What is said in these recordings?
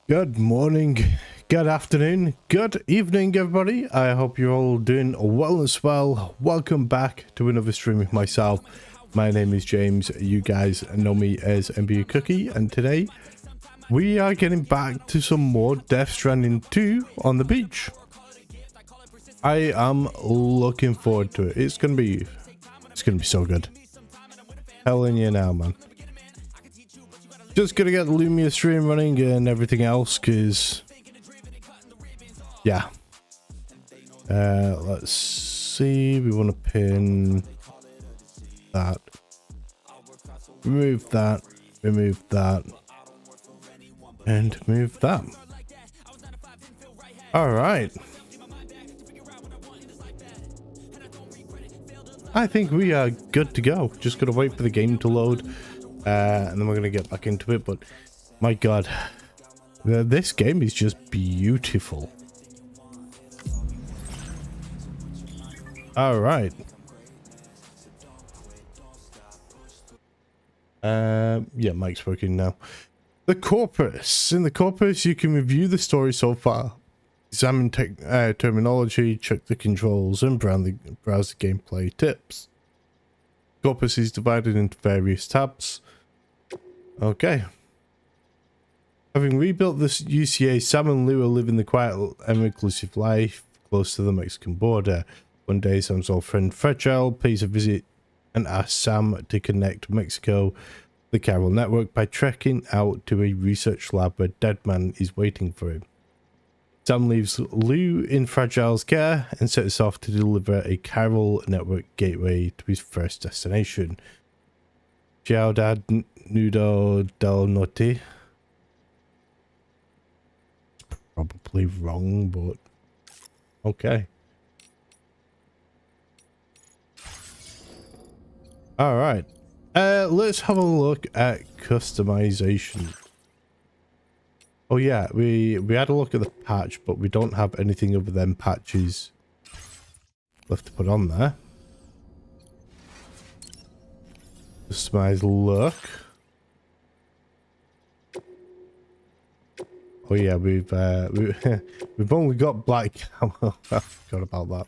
Good morning, good afternoon, good evening, everybody. I hope you're all doing well as well. Welcome back to another stream with myself. My name is James. You guys know me as MBU Cookie, and today we are getting back to some more Death Stranding 2 on the beach. I am looking forward to it. It's gonna be so good. Telling you now, man. Just gonna get the Lumia stream running and everything else, because yeah. Let's see, we want to pin that, remove that, and move that. All right, I think we are good to go. Just gotta wait for the game to load. And then we're going to get back into it, but my god, this game is just beautiful. All right. Yeah, Mike's working now. The corpus. In the corpus, you can review the story so far, examine terminology, check the controls, and browse the gameplay tips. Corpus is divided into various tabs. Okay. Having rebuilt this UCA, Sam and Lou are living the quiet and reclusive life close to the Mexican border. One day, Sam's old friend Fragile pays a visit and asks Sam to connect Mexico, the chiral network, by trekking out to a research lab where Deadman is waiting for him. Sam leaves Lou in Fragile's care and sets off to deliver a chiral network gateway to his first destination. Ciudad Nudo del Norte. Probably wrong, but okay. All right. Let's have a look at customization. Oh yeah, we had a look at the patch, but we don't have anything other than patches left to put on there. Customize look. Oh yeah, we've only got black camo. I forgot about that.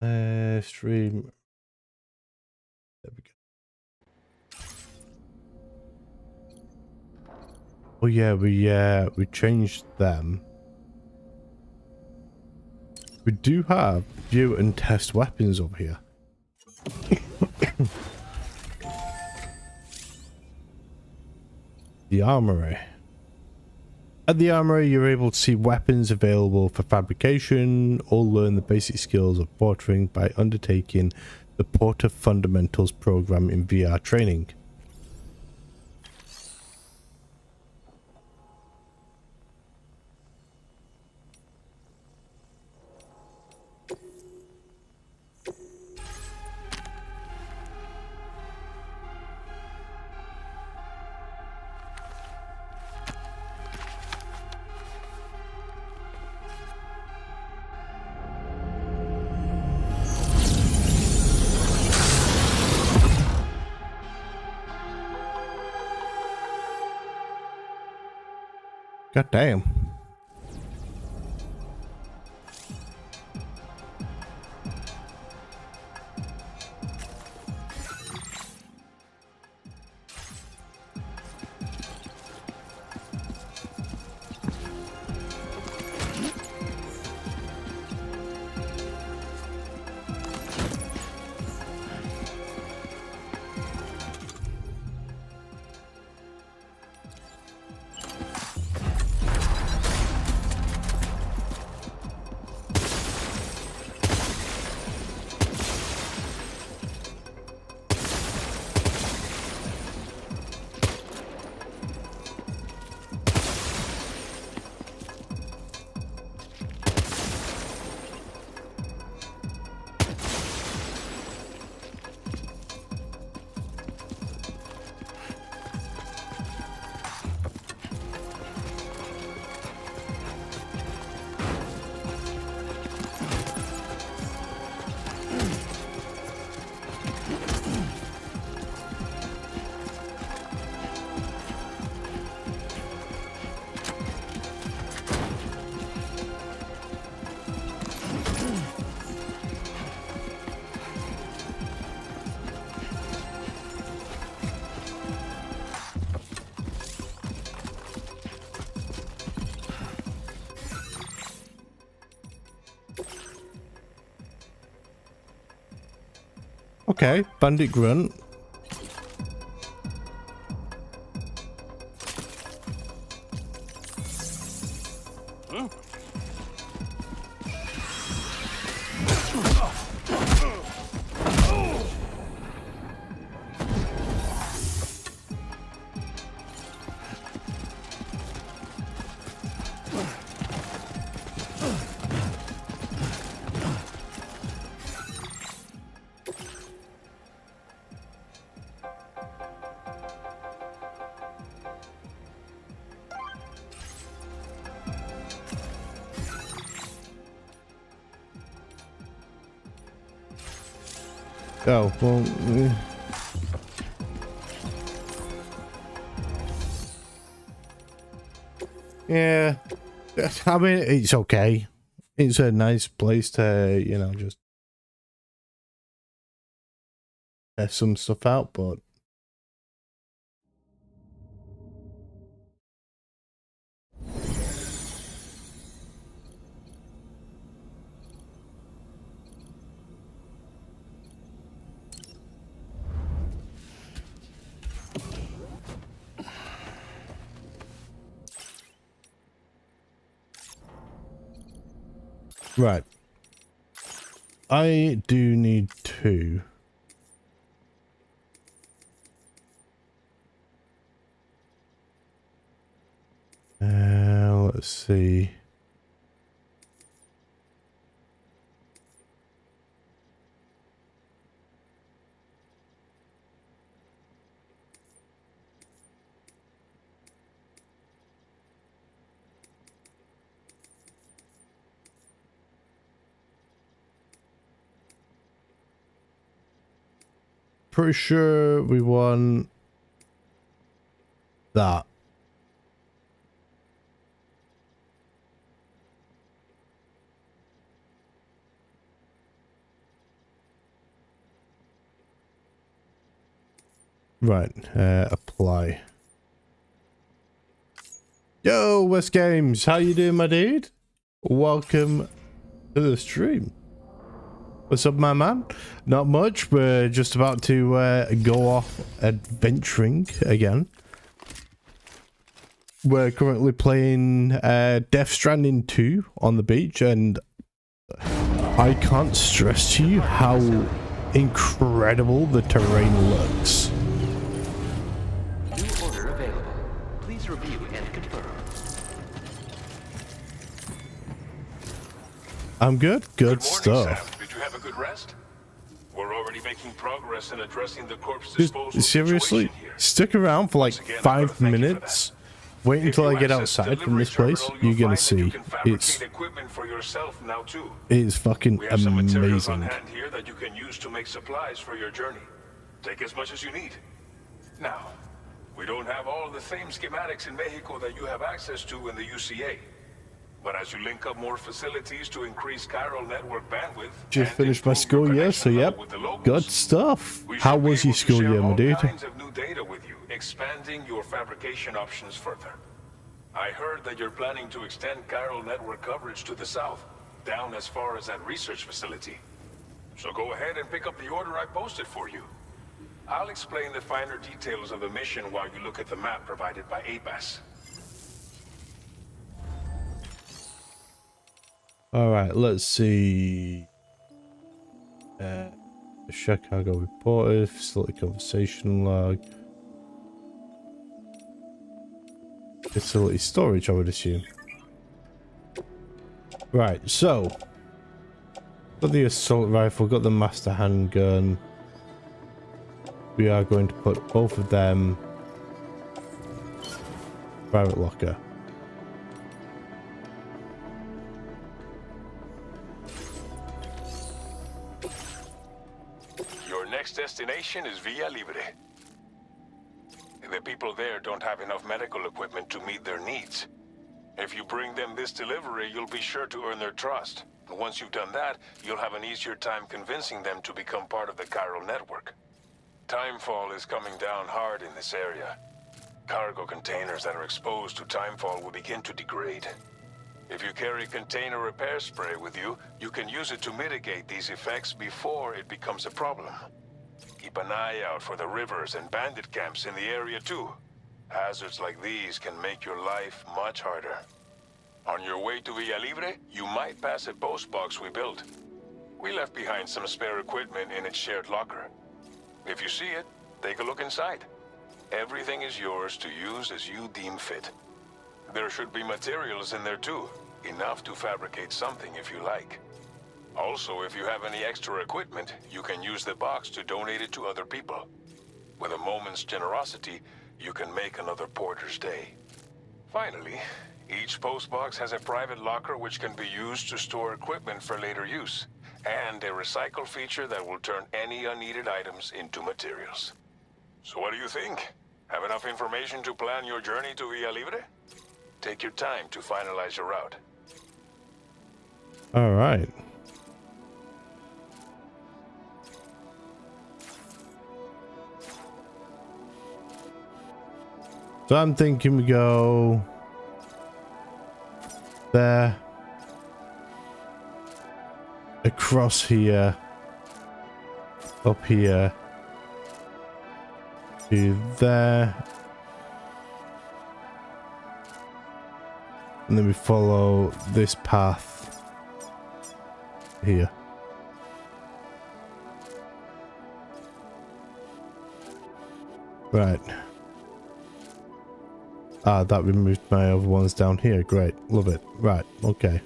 Right, stream. There we go. Oh yeah, we changed them. We do have view and test weapons over here. The armory. At the armory, you're able to see weapons available for fabrication or learn the basic skills of portering by undertaking the Porter Fundamentals program in VR training. God damn. Okay, bandit grunt. Oh, well... yeah. I mean, it's okay. It's a nice place to, you know, just test some stuff out, but... Right. I do need two. Let's see. Pretty sure we want that. Right, apply. Yo, West Games, how you doing, my dude? Welcome to the stream. What's up, my man? Not much. We're just about to go off adventuring again. We're currently playing Death Stranding 2 on the beach, and I can't stress to you how incredible the terrain looks. New order available. Please review and confirm. I'm good. Good morning, stuff. Sam. Did you have a good rest? We're already making progress in addressing the corpse disposal Seriously, situation here. stick around for like Once again, 5 minutes. Wait until I get outside from this place. You're gonna see it's equipment for yourself now too. it's fucking We have some materials on amazing. hand here that you can use to make supplies for your journey. Take as much as you need. Now, we don't have all the same schematics in Mexico that you have access to in the UCA. But as you link up more facilities to increase chiral network bandwidth, Just and finished my improve school your year, so connection yep, level with the locals, good stuff. we How should be was your able to school share year, my all dude? kinds of new data with you, expanding your fabrication options further. I heard that you're planning to extend chiral network coverage to the south, down as far as that research facility. So go ahead and pick up the order I posted for you. I'll explain the finer details of the mission while you look at the map provided by ABAS. All right, let's see. Chicago reported facility conversation log. Facility storage, I would assume. Right, so got the assault rifle, got the master handgun. We are going to put both of them private locker. Your next destination is Villa Libre. The people there don't have enough medical equipment to meet their needs. If you bring them this delivery, you'll be sure to earn their trust. And once you've done that, you'll have an easier time convincing them to become part of the chiral network. Timefall is coming down hard in this area. Cargo containers that are exposed to timefall will begin to degrade. If you carry container repair spray with you, you can use it to mitigate these effects before it becomes a problem. keep an eye out for the rivers and bandit camps in the area too. Hazards like these can make your life much harder. On your way to Villa Libre, you might pass a post box we built. We left behind some spare equipment in its shared locker. If you see it, take a look inside. Everything is yours to use as you deem fit. There should be materials in there too, enough to fabricate something if you like. Also, if you have any extra equipment, you can use the box to donate it to other people. With a moment's generosity, you can make another porter's day. Finally, each postbox has a private locker which can be used to store equipment for later use, and a recycle feature that will turn any unneeded items into materials. So what do you think? Have enough information to plan your journey to Villa Libre? Take your time to finalize your route. All right. So I'm thinking we go there, across here, up here, to there, and then we follow this path here. Right. Ah, that removed my other ones down here. Great. Love it. Right. Okay.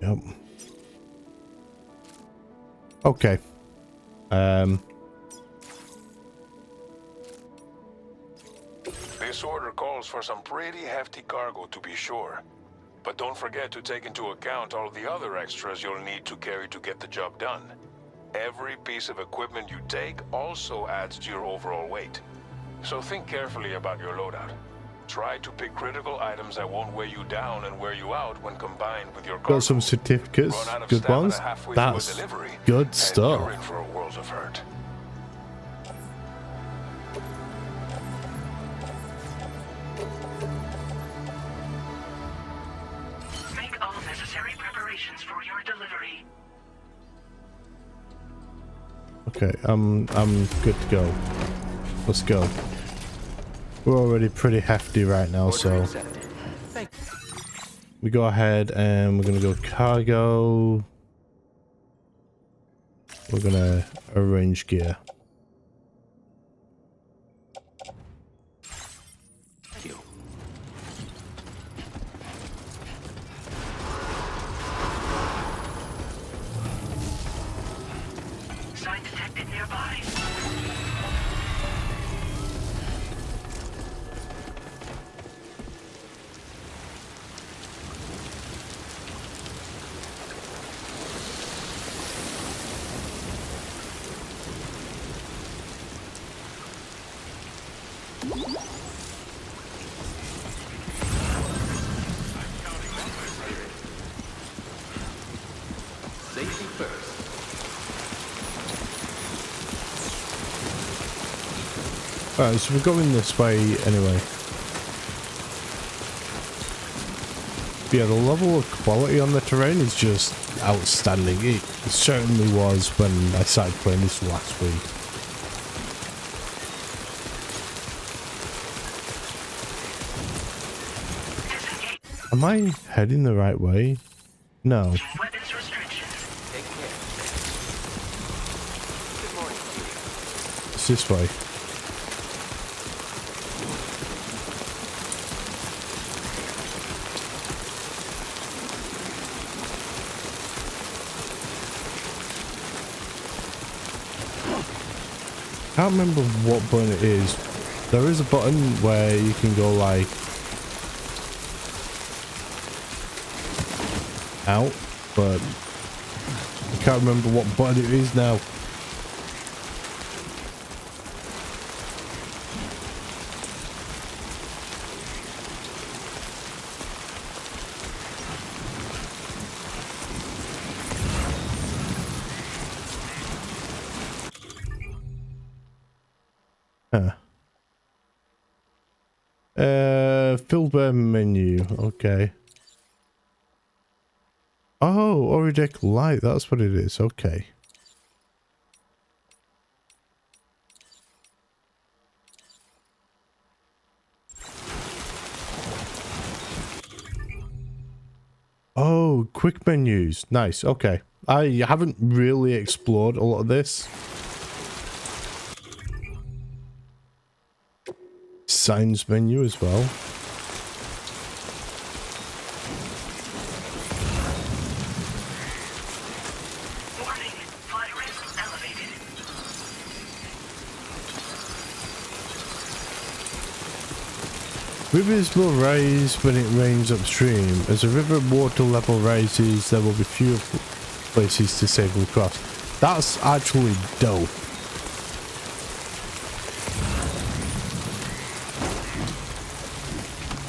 Yep. Okay. This order calls for some pretty hefty cargo to be sure. But don't forget to take into account all the other extras you'll need to carry to get the job done. Every piece of equipment you take also adds to your overall weight. So think carefully about your loadout. Try to pick critical items that won't weigh you down and wear you out when combined with your cargo. Got some certificates. Run out of Good stamina ones. halfway That's through a delivery, good and stuff. you're in for a world of hurt. Make all necessary preparations for your delivery. Okay, I'm good to go. Let's go. We're already pretty hefty right now, Order so accepted. Thank you. we go ahead and we're gonna go cargo. We're gonna arrange gear. Thank you. Sign detected nearby. Safety first. Alright, so we're going this way anyway. Yeah, the level of quality on the terrain is just outstanding. It certainly was when I started playing this last week. Am I heading the right way? No. Weapons restrictions. Take care. Good morning, Judy. It's this way. I can't remember what button it is. There is a button where you can go like out, but I can't remember what button it is now. Huh. Filter menu. Okay. Oh, Orideck Light, that's what it is. Okay. Oh, quick menus. Nice. Okay. I haven't really explored a lot of this. Signs menu as well. Warning, fire risk elevated. Rivers will rise when it rains upstream. As the river water level rises, there will be fewer places to safely cross. That's actually dope.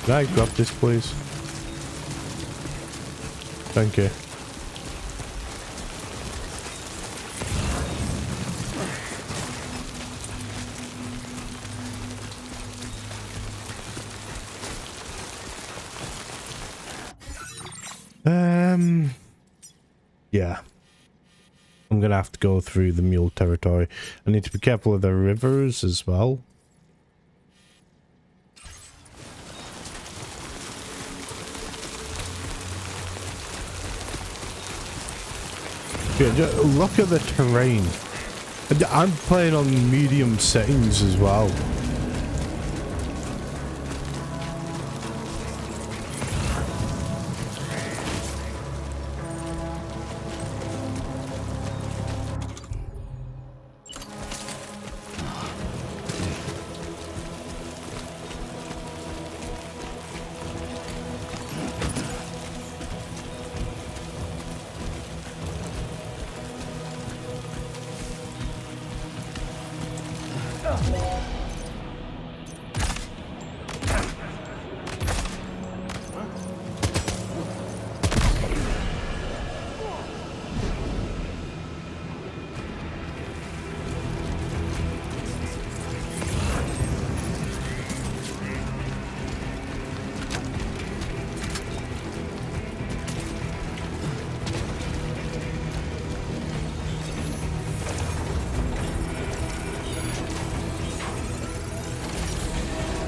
Can I grab this, please? Thank you. Yeah. I'm gonna have to go through the mule territory. I need to be careful of the rivers as well. Yeah, look at the terrain. I'm playing on medium settings as well.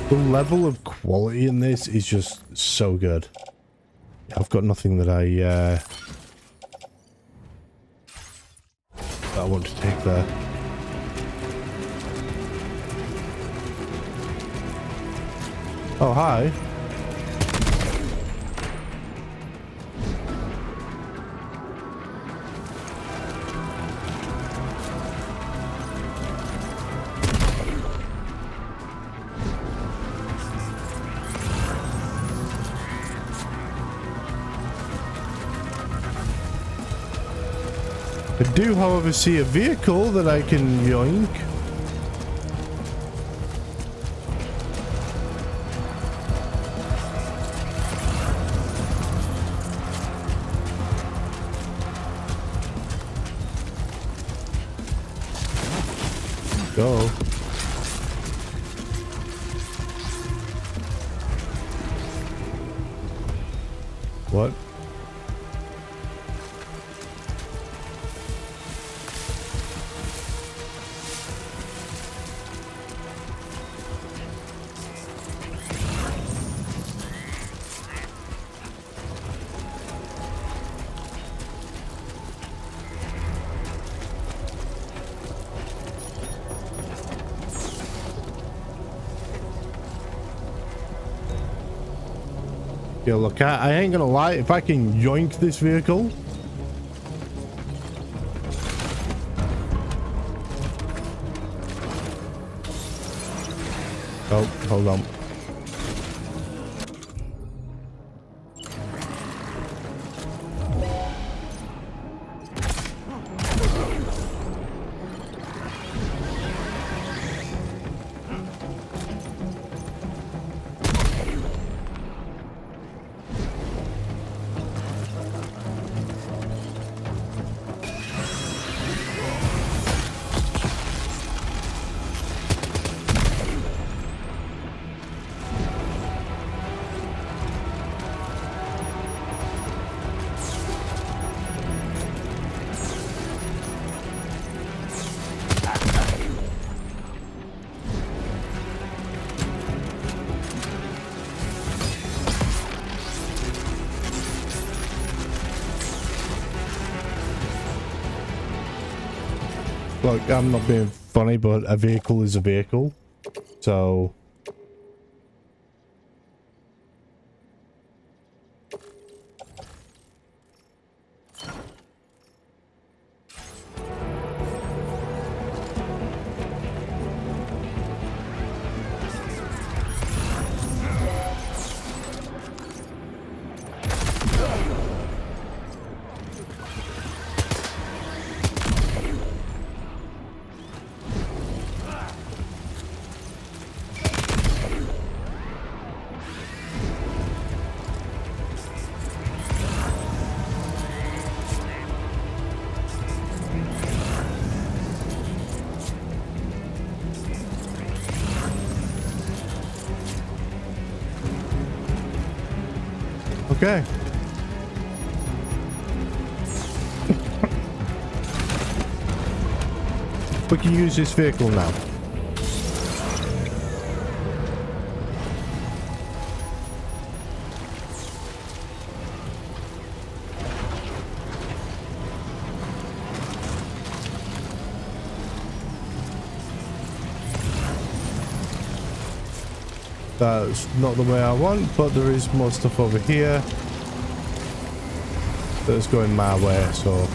The level of quality in this is just so good. I've got nothing that I want to take there. Oh, hi. I do, however, see a vehicle that I can yoink. Go. What? Yo, look, I ain't gonna lie, if I can yoink this vehicle. Oh, hold on. Look, I'm not being funny, but a vehicle is a vehicle. So... Okay. We can use this vehicle now. That's not the way I want, but there is more stuff over here that's going my way, so...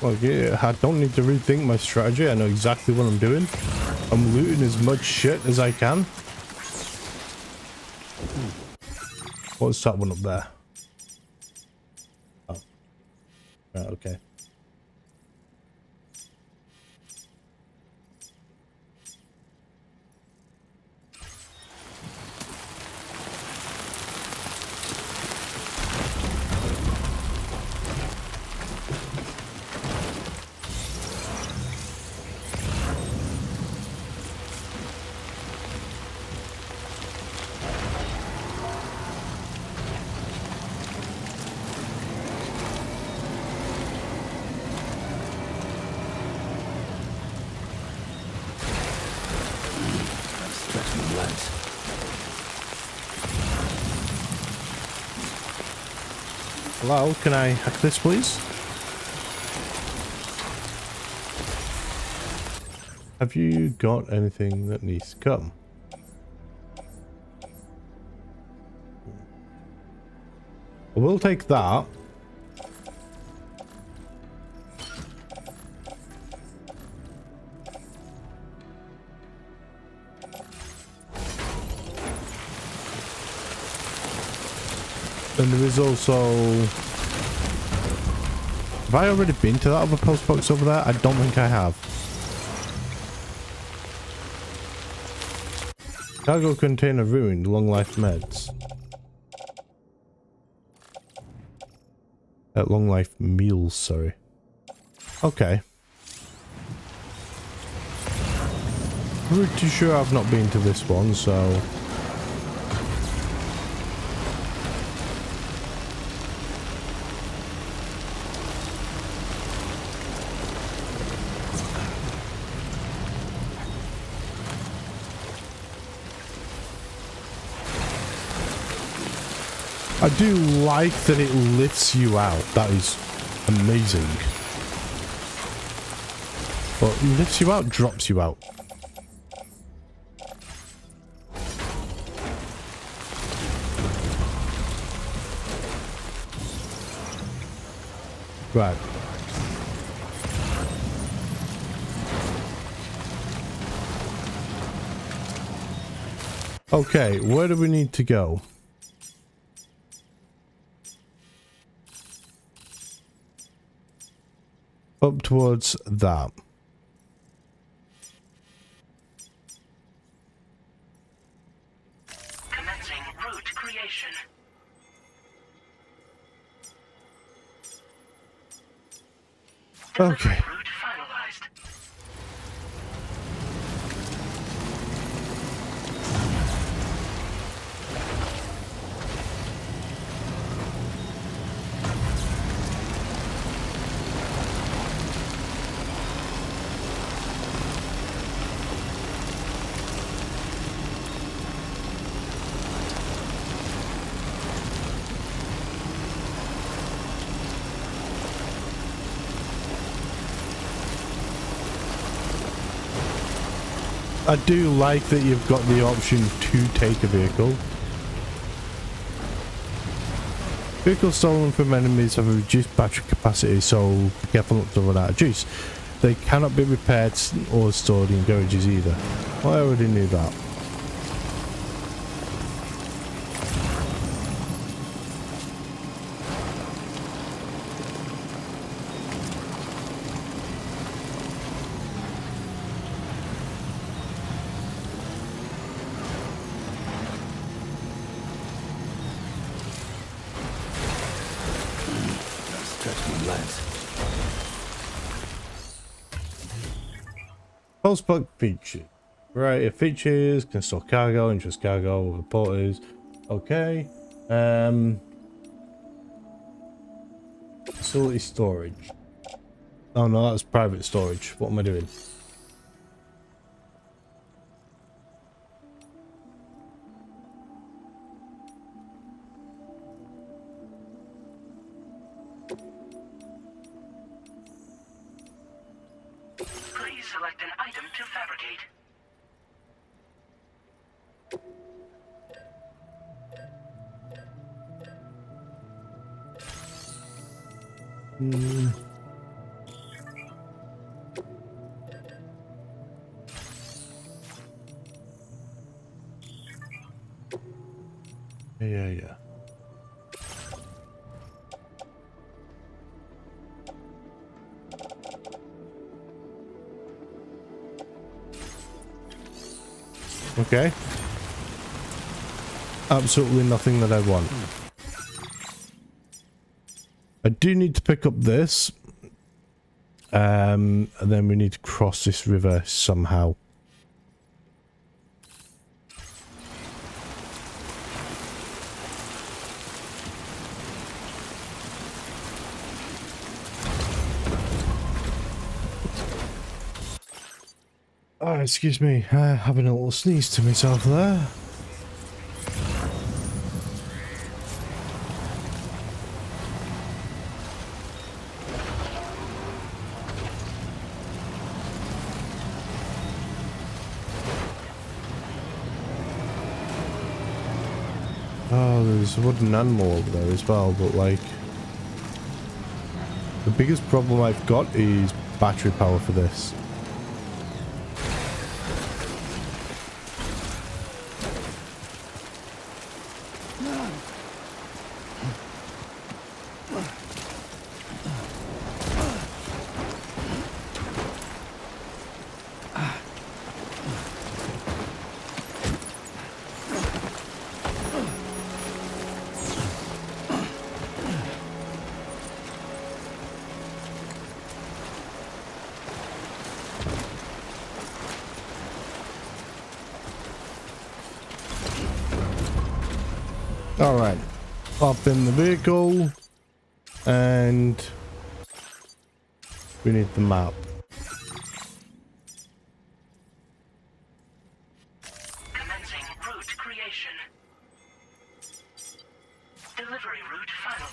Okay, I don't need to rethink my strategy. I know exactly what I'm doing. I'm looting as much shit as I can. What's that one up there? Oh. Right, okay. Hello, can I hack this, please? Have you got anything that needs to come? I will take that. And there is also... Have I already been to that other post box over there? I don't think I have. Cargo container ruined. Long life meds. Long life meals, sorry. Okay. Pretty sure I've not been to this one, so... I do like that it lifts you out. That is amazing. But lifts you out, drops you out. Right. Okay, where do we need to go? up towards that. Commencing route creation. Okay. Route finalized. I do like that you've got the option to take a vehicle. Vehicles stolen from enemies have a reduced battery capacity, so be careful not to run out of juice. They cannot be repaired or stored in garages either. Well, I already knew that. Postbox feature. Variety of features, can store cargo, interest cargo, reporters. Okay. Facility storage. Oh no, that's private storage. What am I doing? Please select an item to fabricate. Yeah. Okay. Absolutely nothing that I want. I do need to pick up this. And then we need to cross this river somehow. Oh, excuse me. Having a little sneeze to myself there. Oh, there's a wooden animal over there as well, but like... the biggest problem I've got is battery power for this. Alright, hop in the vehicle, and we need the map. Commencing route creation. Delivery route final.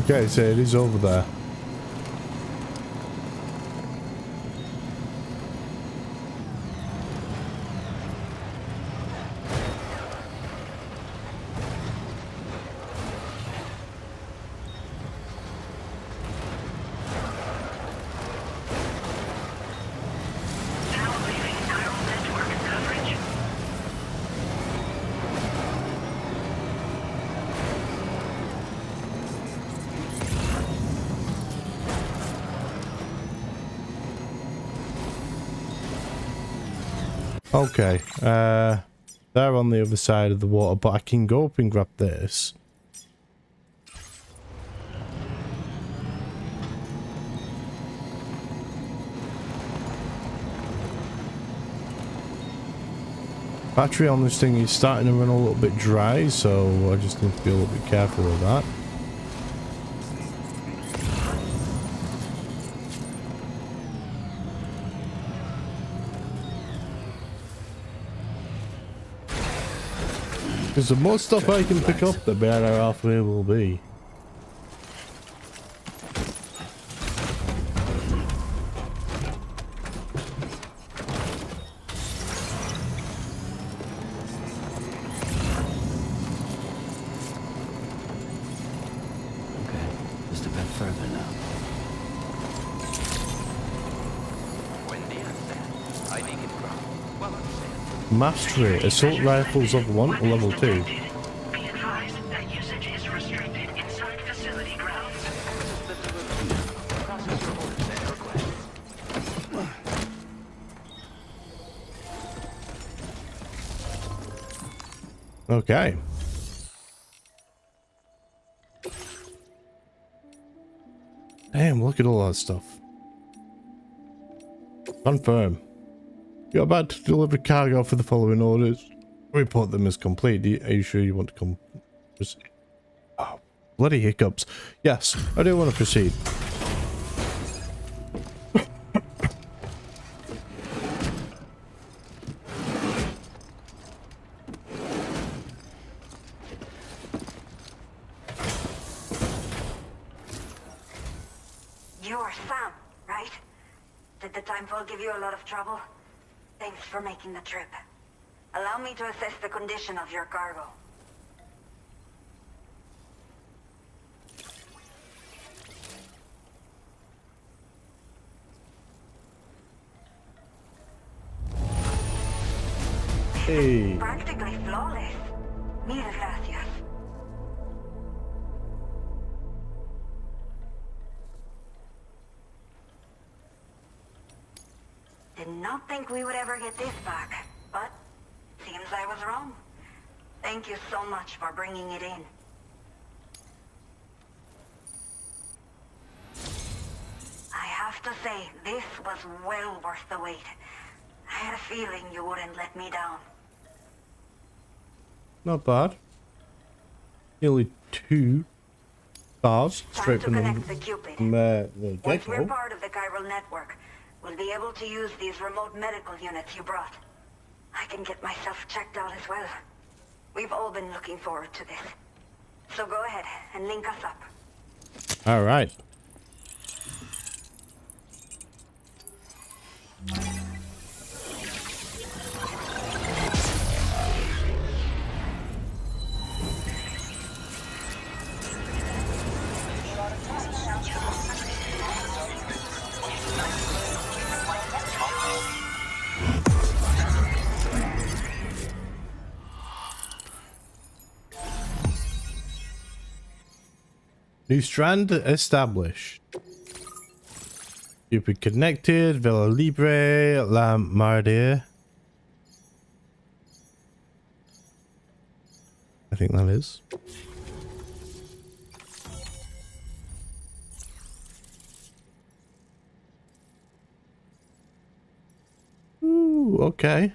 Okay, so it is over there. Now leaving neural network coverage. Okay, they're on the other side of the water, but I can go up and grab this. Battery on this thing is starting to run a little bit dry, so I just need to be a little bit careful with that. Because the more stuff I can pick up, the better off we will be. Okay, just a bit further now. Mastery, assault rifles level 1 or level 2? Be advised that usage is restricted inside facility grounds. Okay. Damn, look at all that stuff. Confirm. You're about to deliver cargo for the following orders. Report them as complete. Are you sure you want to come? Oh, bloody hiccups. Yes, I do want to proceed. You're Sam, right? Did the timefall give you a lot of trouble? Thanks for making the trip. Allow me to assess the condition of your cargo. Hey. Practically flawless. Mil gracias. Did not think we would ever get this back, but seems I was wrong. Thank you so much for bringing it in. I have to say, this was well worth the wait. I had a feeling you wouldn't let me down. Not bad. Nearly 2 stars Time straight to from connect the the Cupid. get Once we're go. part of the chiral network, we'll be able to use these remote medical units you brought. I can get myself checked out as well. We've all been looking forward to this. So go ahead and link us up. All right. New strand established. Cupid connected. Villa Libre. La Mardier. I think that is. Ooh, okay.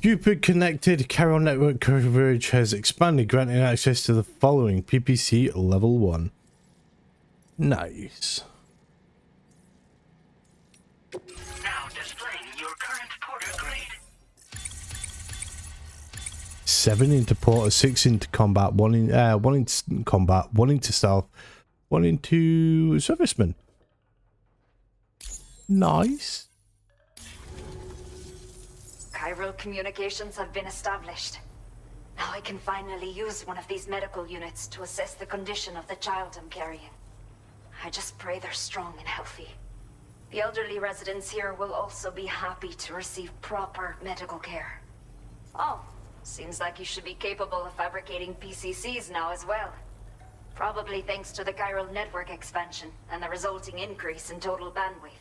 Cupid connected chiral network coverage has expanded, granting access to the following: PPC level 1. Nice. Now displaying your current porter grade. 7 into porter, 6 into combat, 1 into combat, 1 into stealth, 1 into serviceman. Nice. Chiral communications have been established. Now I can finally use one of these medical units to assess the condition of the child I'm carrying. I just pray they're strong and healthy. The elderly residents here will also be happy to receive proper medical care. Oh, seems like you should be capable of fabricating PCCs now as well. Probably thanks to the chiral network expansion and the resulting increase in total bandwidth.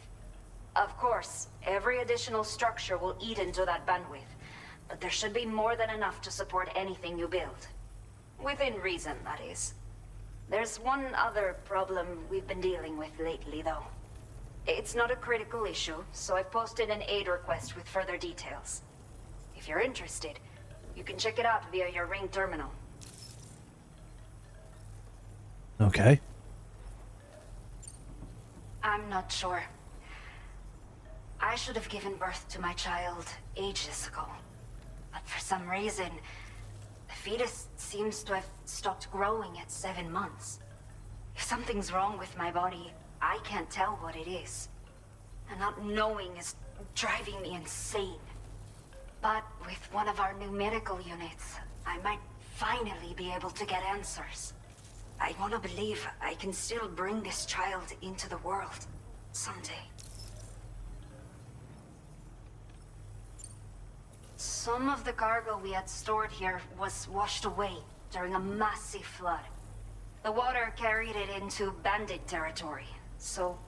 Of course, every additional structure will eat into that bandwidth, but there should be more than enough to support anything you build. Within reason, that is. There's one other problem we've been dealing with lately, though. It's not a critical issue, so I've posted an aid request with further details. If you're interested, you can check it out via your ring terminal. Okay. I'm not sure. I should have given birth to my child ages ago. But for some reason, the fetus seems to have stopped growing at 7 months. If something's wrong with my body, I can't tell what it is. And not knowing is driving me insane. But with one of our new medical units, I might finally be able to get answers. I want to believe I can still bring this child into the world someday. Some of the cargo we had stored here was washed away during a massive flood. The water carried it into bandit territory, so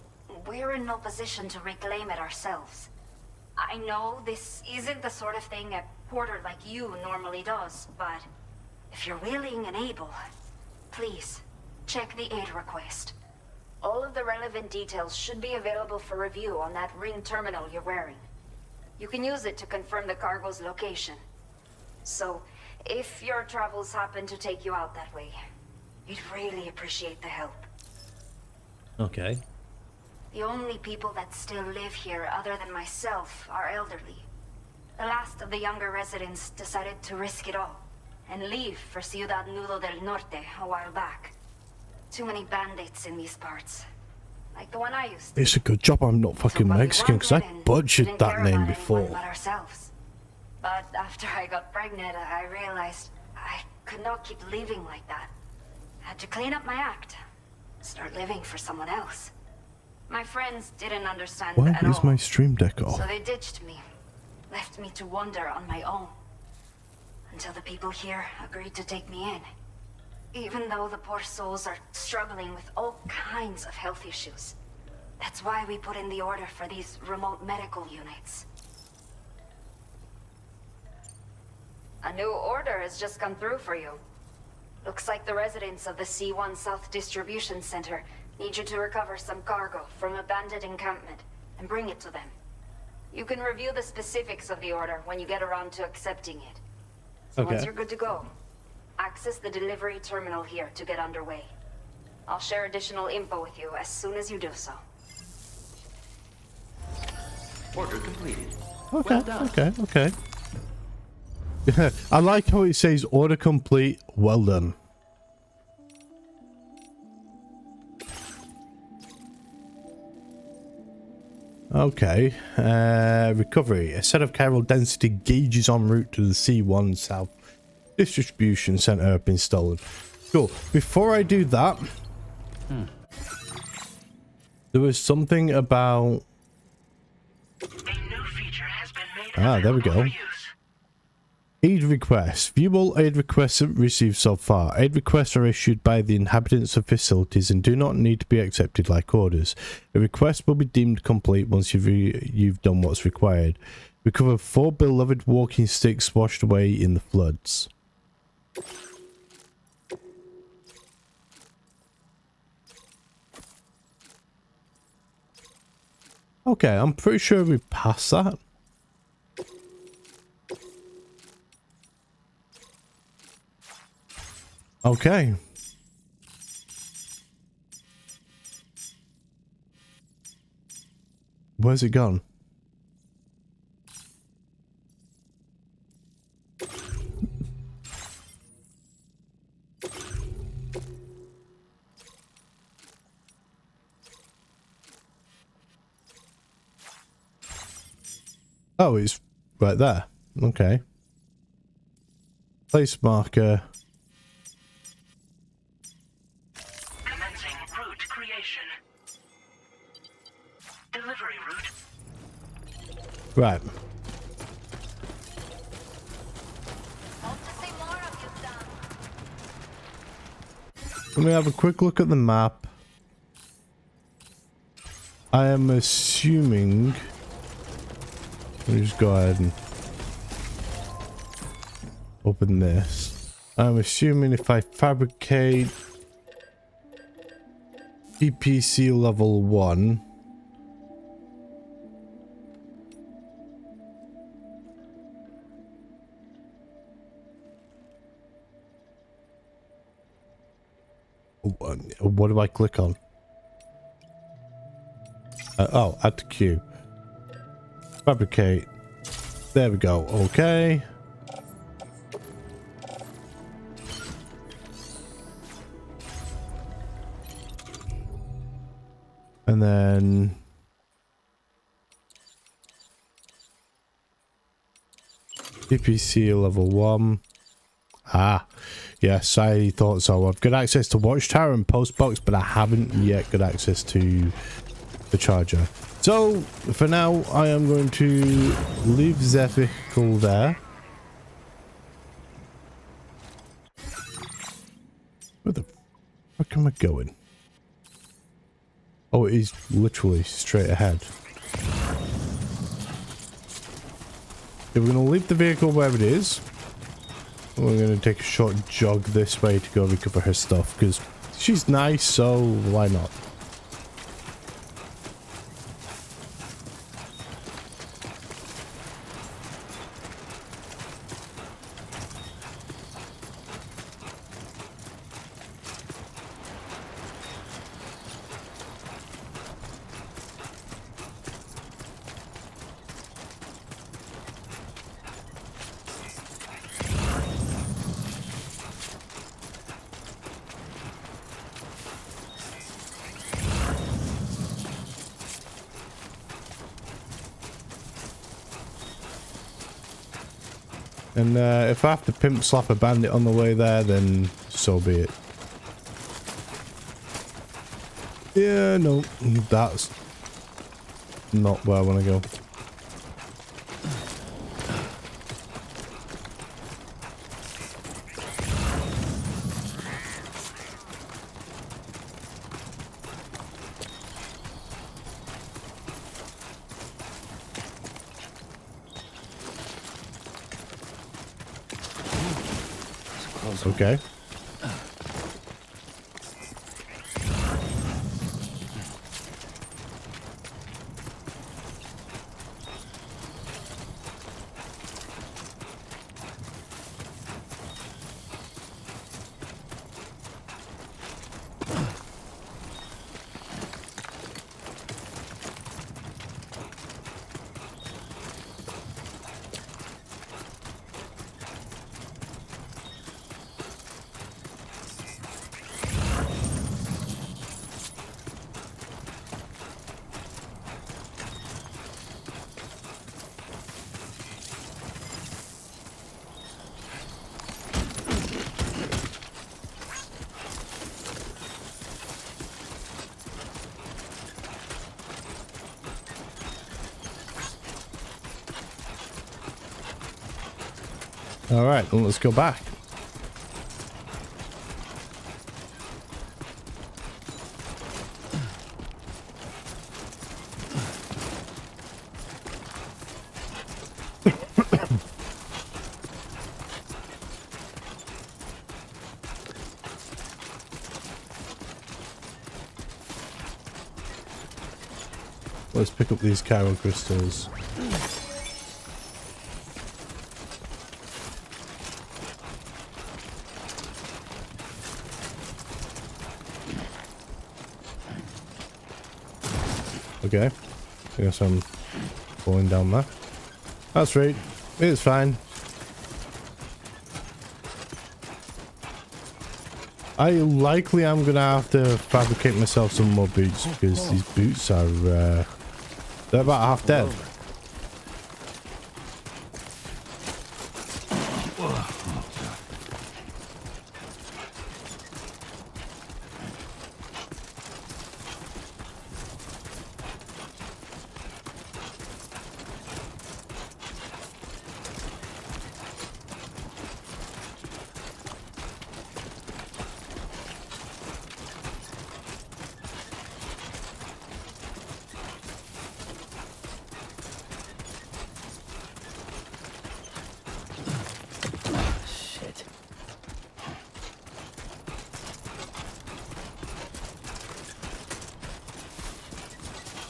we're in no position to reclaim it ourselves. I know this isn't the sort of thing a porter like you normally does, but if you're willing and able, please, check the aid request. All of the relevant details should be available for review on that ring terminal you're wearing. You can use it to confirm the cargo's location. So, if your travels happen to take you out that way, we'd really appreciate the help. Okay. The only people that still live here other than myself are elderly. The last of the younger residents decided to risk it all and leave for Ciudad Nudo del Norte a while back. Too many bandits in these parts. Like the one I used to. It's a good job I'm not fucking So, Mexican, because I butchered didn't that care name about before. anyone but ourselves. But after I got pregnant, I realized I could not keep living like that. I had to clean up my act. Start living for someone else. My friends didn't understand Why at is all. my stream deck off? So they ditched me. Left me to wander on my own. Until the people here agreed to take me in. Even though the poor souls are struggling with all kinds of health issues. That's why we put in the order for these remote medical units. A new order has just come through for you. Looks like the residents of the C1 South Distribution Center need you to recover some cargo from a bandit encampment and bring it to them. You can review the specifics of the order when you get around to accepting it. So once Okay. you're good to go, access the delivery terminal here to get underway. I'll share additional info with you as soon as you do so. Order completed. Okay, Well done. okay. I like how it says order complete, well done. Okay, recovery. A set of chiral density gauges en route to the C1 South Distribution Center have been stolen. Cool. Before I do that, there was something about... A new feature has been made there we available go. for use. Aid requests. View all aid requests received so far. Aid requests are issued by the inhabitants of facilities and do not need to be accepted like orders. A request will be deemed complete once you've done what's required. Recover 4 beloved walking sticks washed away in the floods. Okay, I'm pretty sure we passed that. Okay. Where's it gone? Oh, it's right there. Okay. Place marker. Commencing route creation. Delivery route. Right. Hope to see more of you, son. Let me have a quick look at the map. I am assuming... Let me just go ahead and open this. I'm assuming if I fabricate EPC level 1, what do I click on? Oh, add to queue. Fabricate. There we go. Okay. And then PPC level 1. Ah, yes, I thought so. I've got access to Watchtower and Postbox, but I haven't yet got access to the charger. So, for now, I am going to leave the vehicle there. Where the fuck am I going? Oh, it is literally straight ahead. Okay, we're going to leave the vehicle where it is. We're going to take a short jog this way to go recover her stuff, because she's nice, so why not? And if I have to pimp slap a bandit on the way there, then so be it. Yeah, no, that's not where I want to go. Okay. All right, well, let's go back. Let's pick up these chiral crystals. Okay, I guess I'm falling down there. That's right, it's fine. I likely am gonna have to fabricate myself some more boots, because these boots are they're about half dead.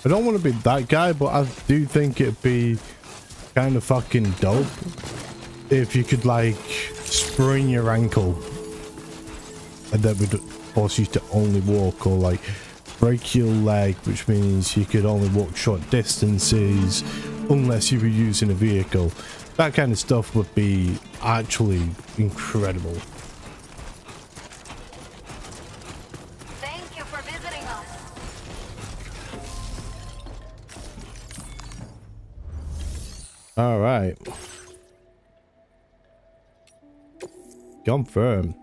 I don't want to be that guy, but I do think it'd be kind of fucking dope if you could like sprain your ankle and that would force you to only walk, or like break your leg, which means you could only walk short distances unless you were using a vehicle. That kind of stuff would be actually incredible. Thank you for visiting us. All right. Confirm.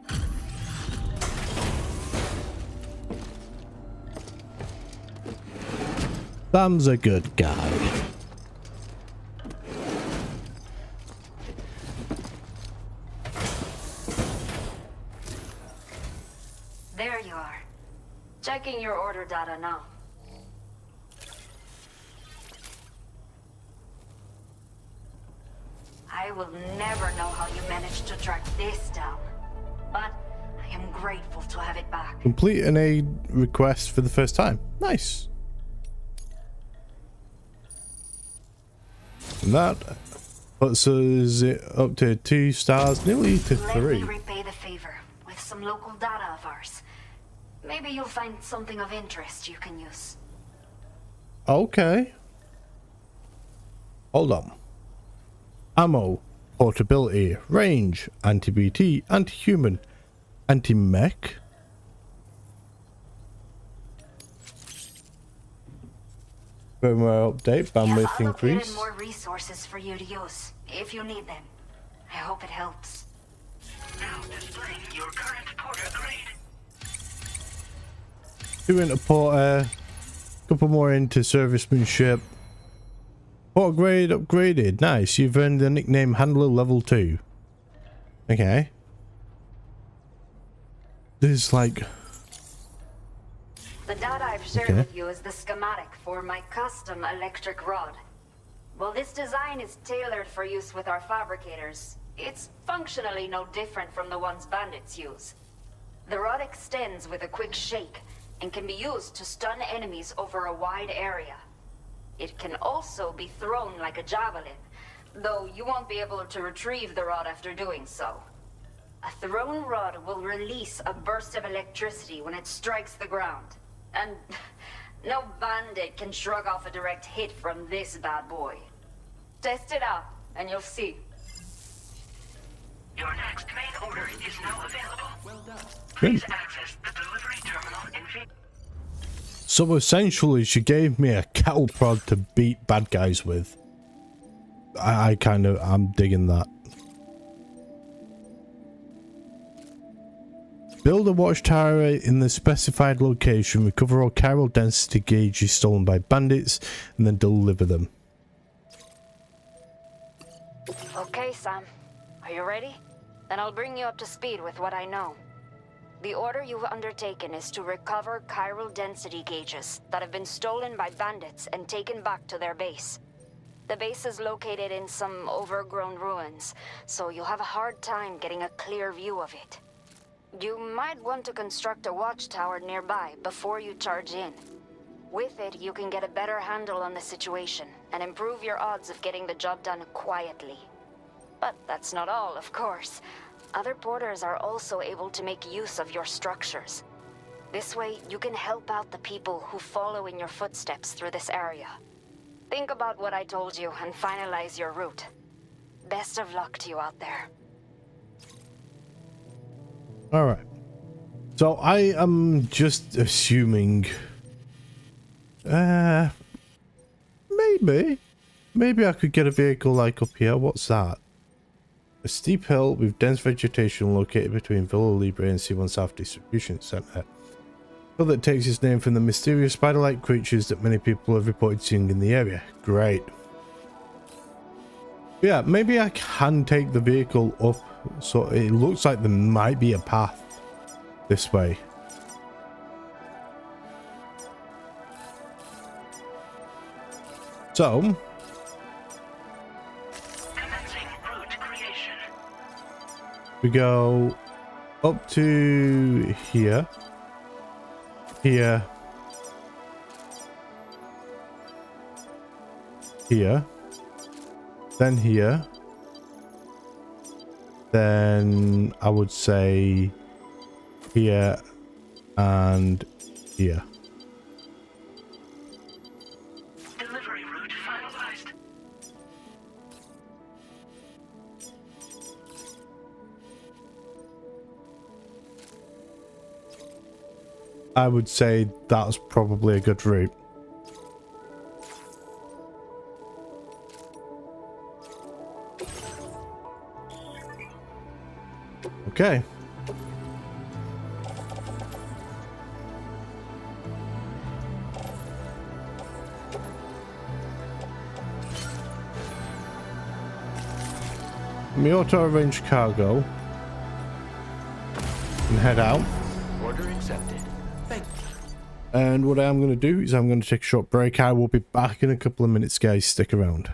Sam's a good guy. There you are. Checking your order data now. I will never know how you managed to track this down, but I am grateful to have it back. Complete an aid request for the first time. Nice. And that puts us up to 2 stars, nearly to 3. Let me repay the favor with some local data of ours. Maybe you'll find something of interest you can use. Okay. Hold on. Ammo, portability, range, anti-BT, anti-human, anti-mech. Firmware update, bandwidth I've allocated increase. more resources for you to use, if you need them. I hope it helps. Now displaying your current porter grade. 2 into porter, couple more into servicemanship. Porter grade upgraded, nice. You've earned the nickname Handler Level 2. Okay. There's like... The data I've shared with you is the schematic for my custom electric rod. While this design is tailored for use with our fabricators, it's functionally no different from the ones bandits use. The rod extends with a quick shake and can be used to stun enemies over a wide area. It can also be thrown like a javelin, though you won't be able to retrieve the rod after doing so. A thrown rod will release a burst of electricity when it strikes the ground. And no bandit can shrug off a direct hit from this bad boy. Test it out, and you'll see. Your next main order is now available. Well done. Please access the delivery terminal in So essentially, she gave me a cattle prod to beat bad guys with. I'm digging that. Build a watchtower in the specified location, recover all chiral density gauges stolen by bandits, and then deliver them. Okay, Sam. Are you ready? Then I'll bring you up to speed with what I know. The order you've undertaken is to recover chiral density gauges that have been stolen by bandits and taken back to their base. The base is located in some overgrown ruins, so you'll have a hard time getting a clear view of it. You might want to construct a watchtower nearby before you charge in. With it, you can get a better handle on the situation and improve your odds of getting the job done quietly. But that's not all, of course. Other porters are also able to make use of your structures. This way, you can help out the people who follow in your footsteps through this area. Think about what I told you and finalize your route. Best of luck to you out there. Alright. So I am just assuming... Maybe I could get a vehicle like up here. What's that? A steep hill with dense vegetation located between Villa Libre and C1 South Distribution Center. Hill that takes its name from the mysterious spider-like creatures that many people have reported seeing in the area. Great. Yeah, maybe I can take the vehicle up, so it looks like there might be a path this way. So, commencing route creation. we go up to here, here, then here, then I would say here and here. Delivery route finalized. I would say that's probably a good route. Okay. Let me auto-arrange cargo and head out. Order accepted. Thank you. And what I am going to do is I'm going to take a short break. I will be back in a couple of minutes, guys. Stick around.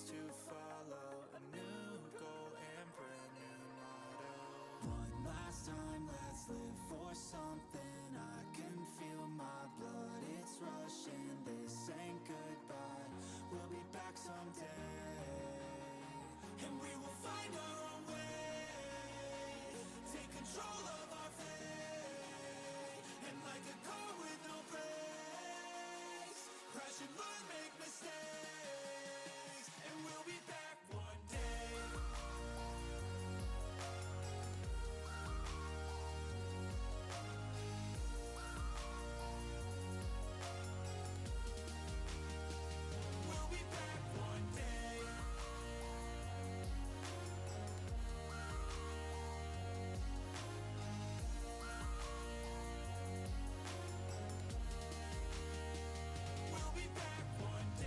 to follow, a new goal and brand new motto. One last time, let's live for something. I can feel my blood, it's rushing. This ain't goodbye, we'll be back someday. And we will find our own way, take control of our fate. And like a car with no brakes, crash and learn, make mistakes. And we'll be back one day. We'll be back one day. We'll be back one day.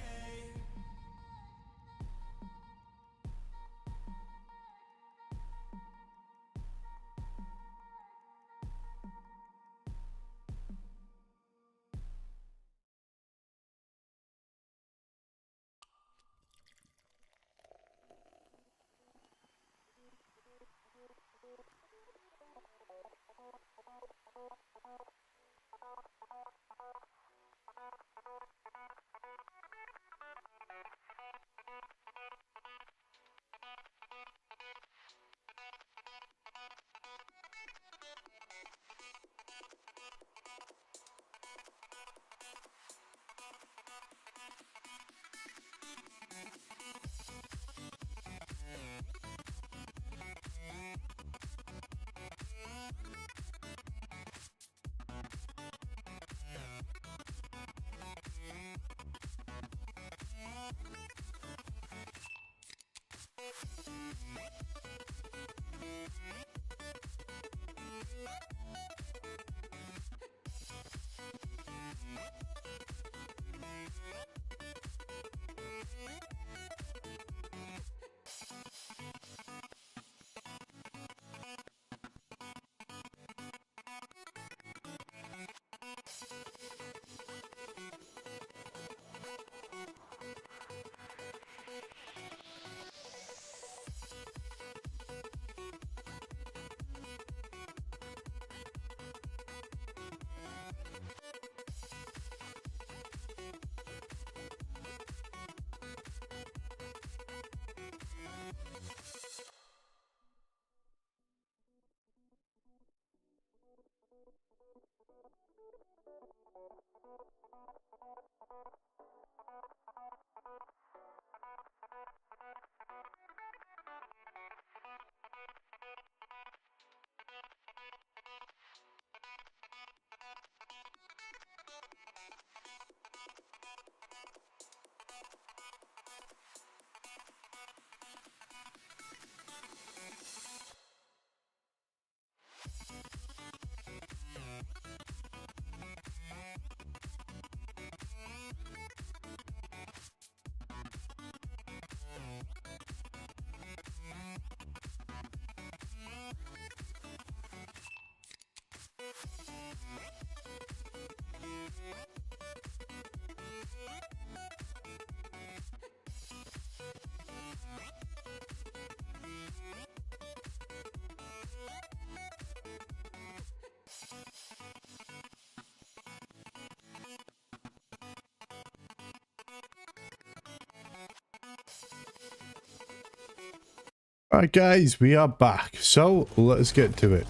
Alright guys, we are back. So let's get to it.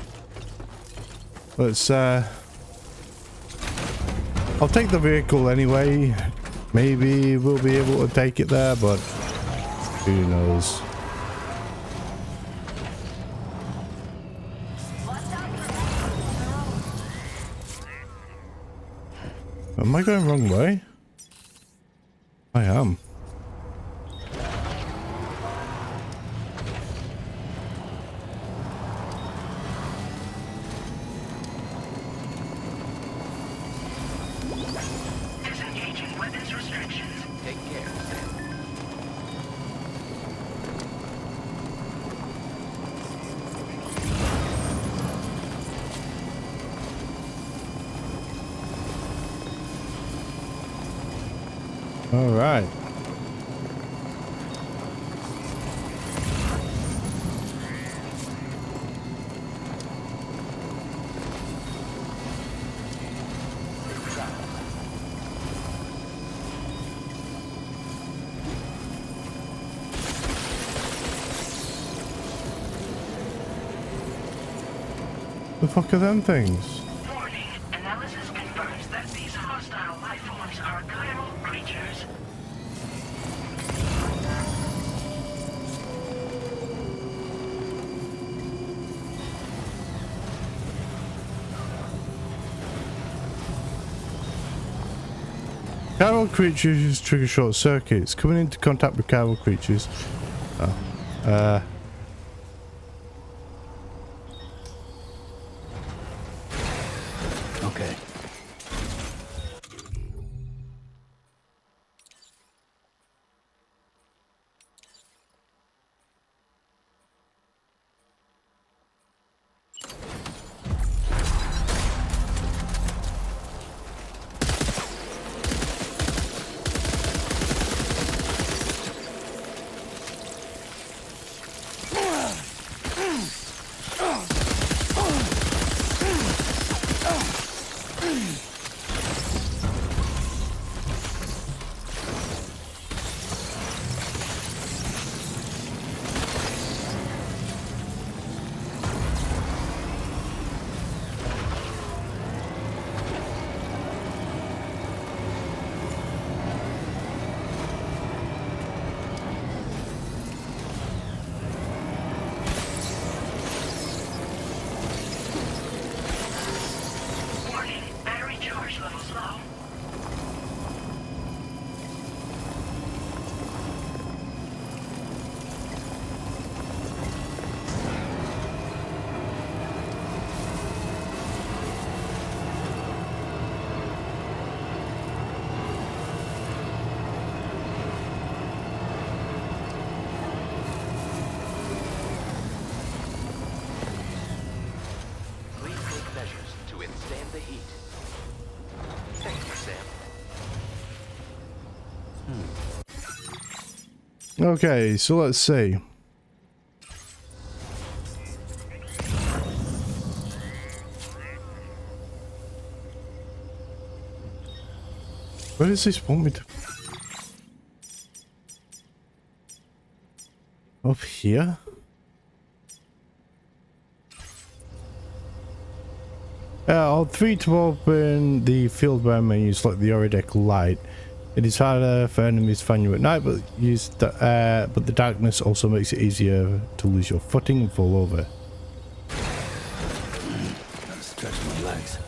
Let's I'll take the vehicle anyway. Maybe we'll be able to take it there, but who knows. Am I going wrong way? I am. Disengaging weapons restrictions. Take care. All right. The fuck are them things? Warning. Analysis confirms that these hostile life forms are chiral creatures. Chiral creatures trigger short circuits. Coming into contact with chiral creatures. Oh. Okay. Warning. Battery charge levels low. Please take measures to withstand the heat. Thank you, Sam. Okay, so let's see. Where does this want me to? Up here? L3 to open the field where menu, select the Orodeck light. It is harder for enemies to find you at night, but but the darkness also makes it easier to lose your footing and fall over. Gotta stretch my legs.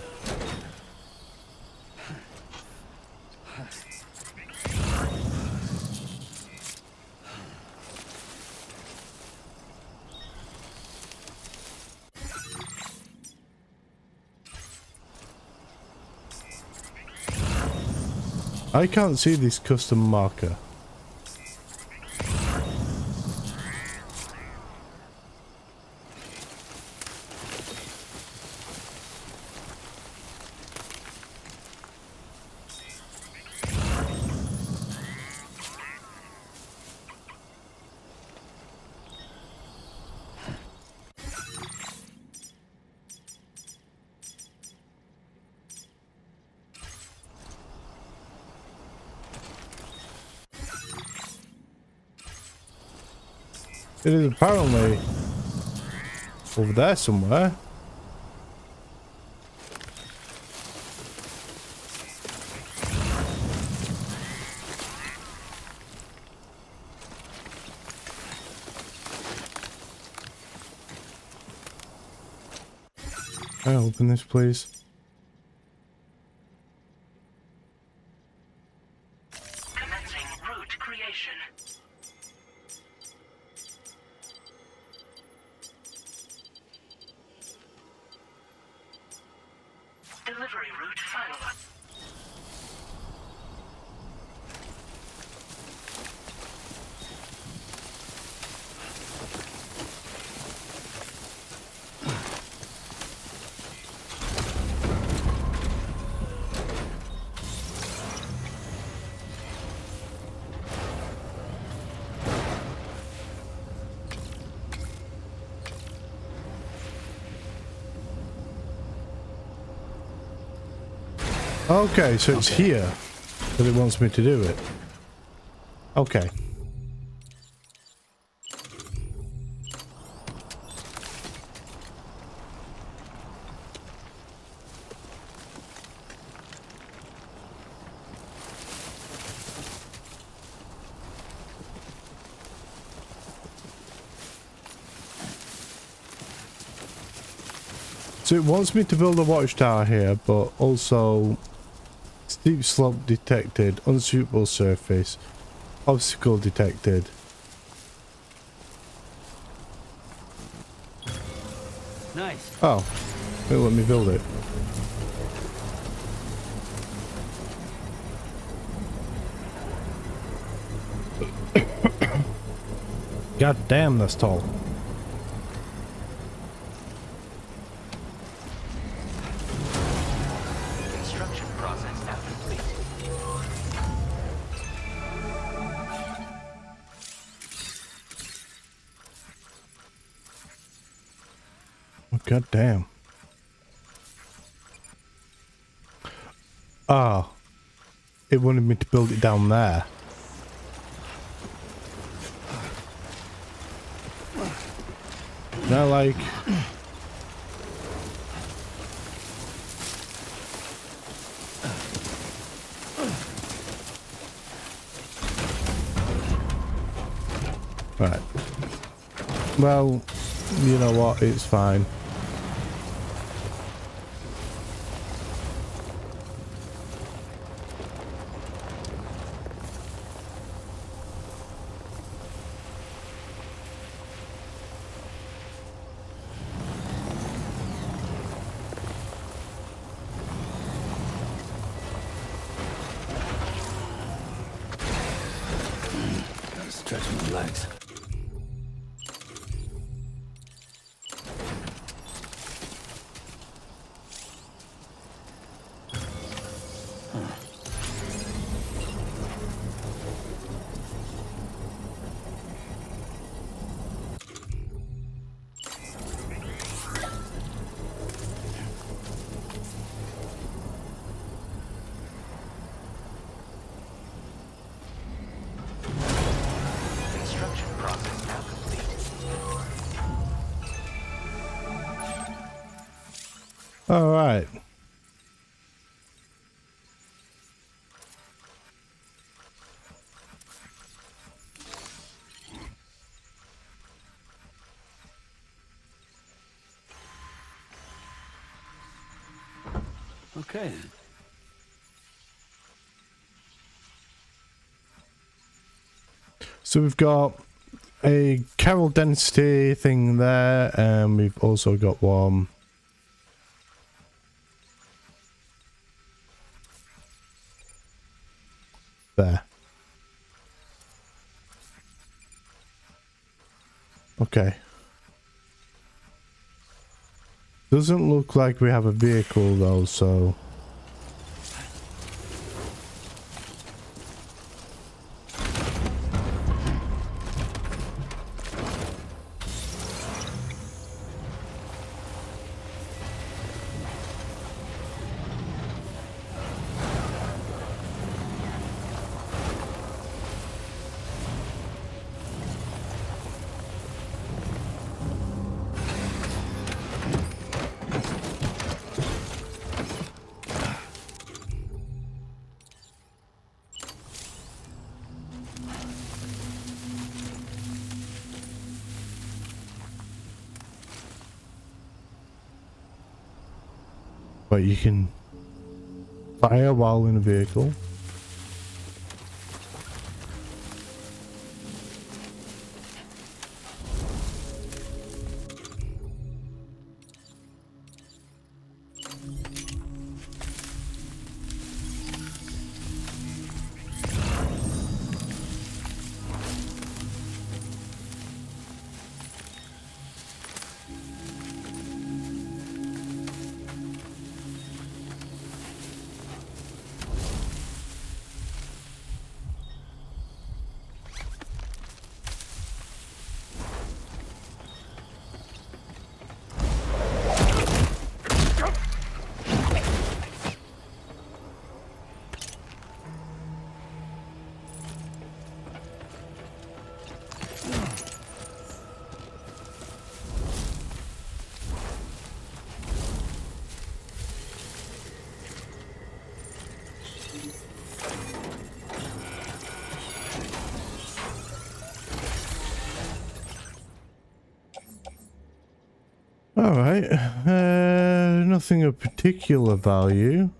I can't see this custom marker. It is apparently over there somewhere. Can I open this, please? Commencing route creation. Delivery route finalized. Okay, so it's here that it wants me to do it. Okay. So it wants me to build a watchtower here, but also steep slope detected, unsuitable surface, obstacle detected. Nice. Oh, it let me build it. God damn, that's tall. Construction process now complete. Oh, God damn. Ah, it wanted me to build it down there. Now, like, right. Well, you know what? It's fine. Gotta stretch my legs. Construction process now complete. All right. Okay then. So we've got a Carol density thing there, and we've also got one there. Okay. Doesn't look like we have a vehicle though, so but you can fire while in a vehicle. All right. nothing of particular value.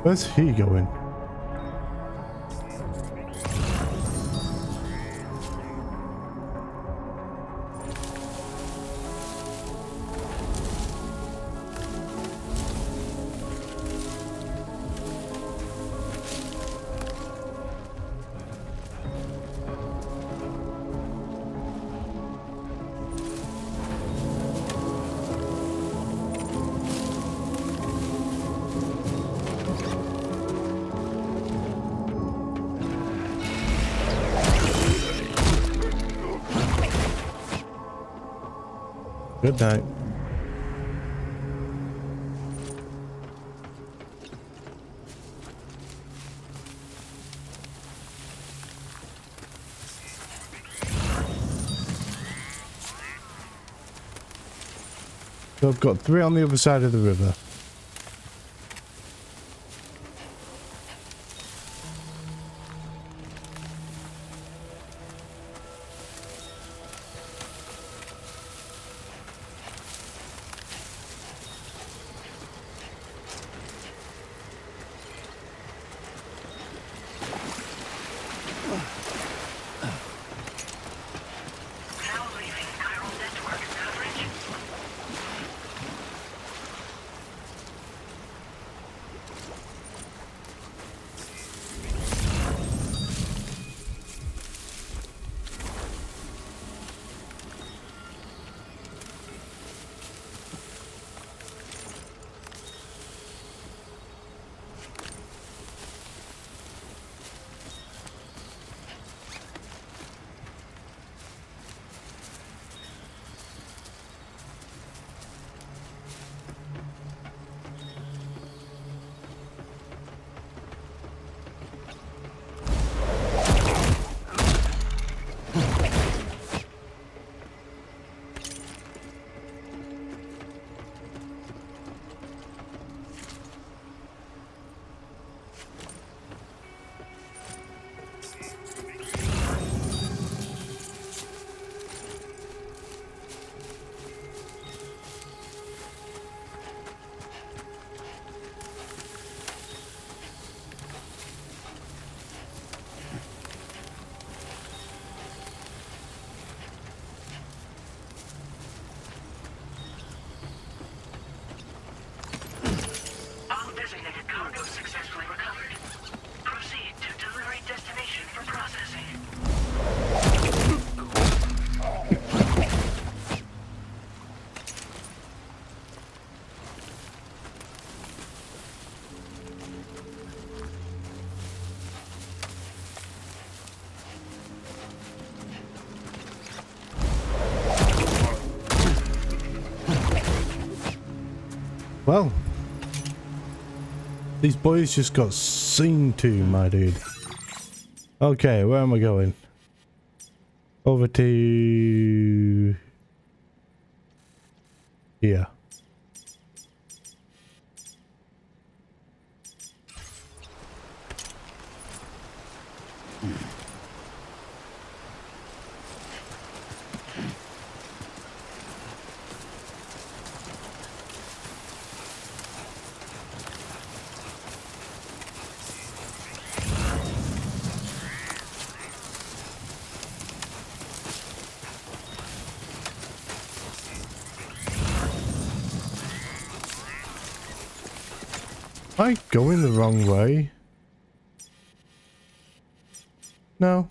Where's he going? Good night. So I've got 3 on the other side of the river. Now leaving chiral network coverage. Well, these boys just got seen to, my dude. Okay, where am I going? Over to here. Am I going the wrong way? No.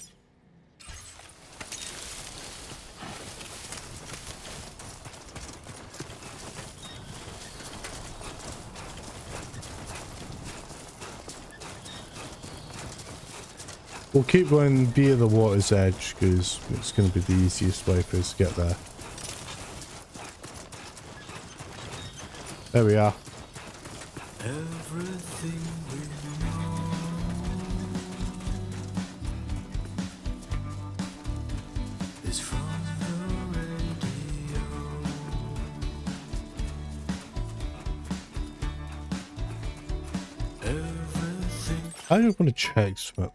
We'll keep going via the water's edge because it's going to be the easiest way for us to get there. There we are. Everything we know is from the radio. Everything. I just want to check something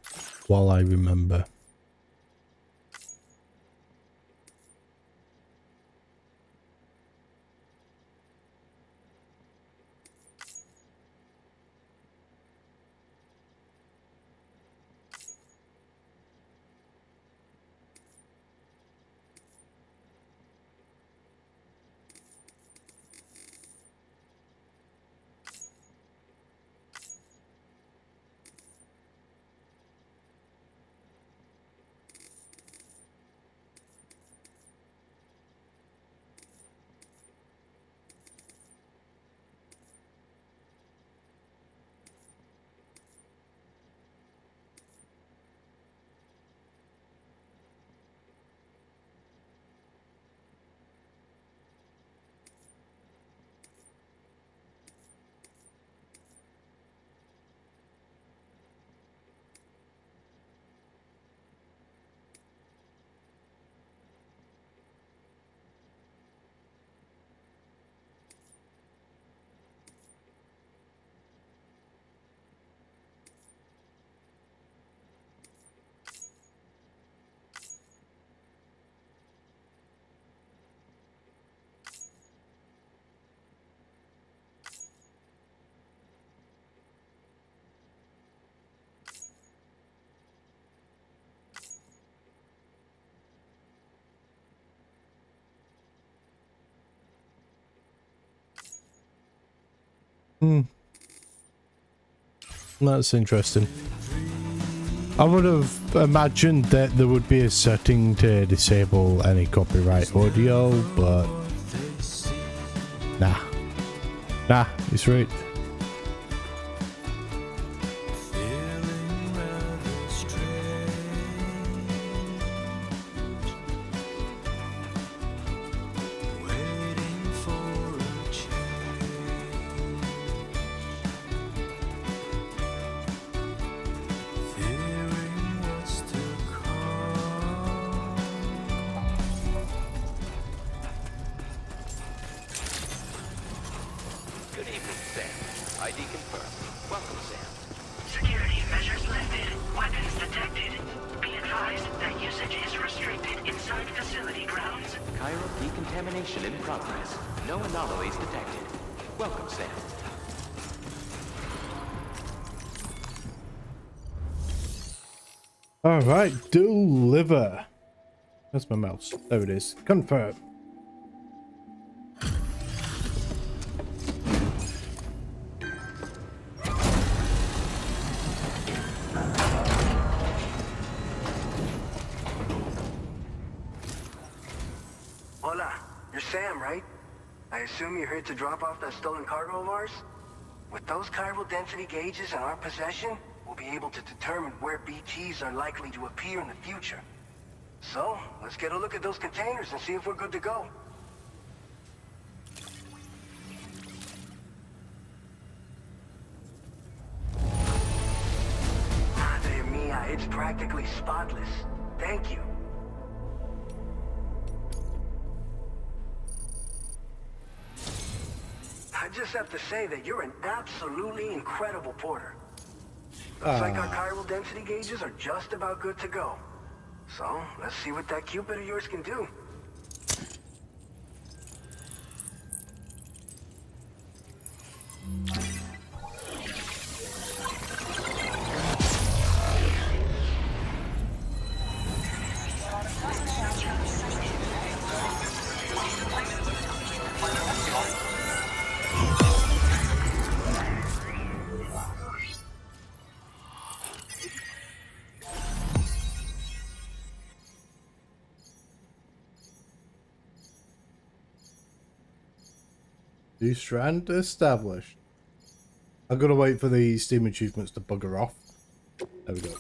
while I remember. That's interesting. I would have imagined that there would be a setting to disable any copyright audio, but nah. Nah, it's right. Good evening, Sam. ID confirmed. Welcome, Sam. Security measures lifted. Weapons detected. Be advised that usage is restricted inside facility grounds. Chiral decontamination in progress. No anomalies detected. Welcome, Sam. Alright, deliver. That's my mouse. There it is. Confirm. Hola, you're Sam, right? I assume you're here to drop off that stolen cargo of ours? With those chiral density gauges in our possession, we'll be able to determine where BTs are likely to appear in the future. So, let's get a look at those containers and see if we're good to go. practically spotless. Thank you. I just have to say that you're an absolutely incredible porter. Looks like our chiral density gauges are just about good to go. So, let's see what that Cupid of yours can do. New strand established. I've got to wait for the Steam achievements to bugger off. There we go.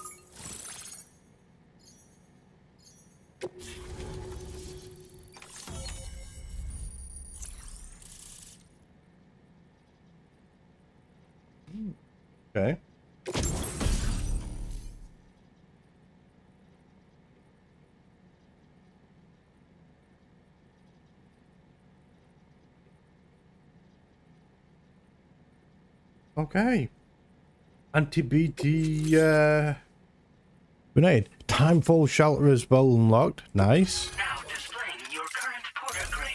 Okay. Okay. Anti-BT grenade. Timefall shelter is well unlocked. Nice. Now displaying your current porter grade.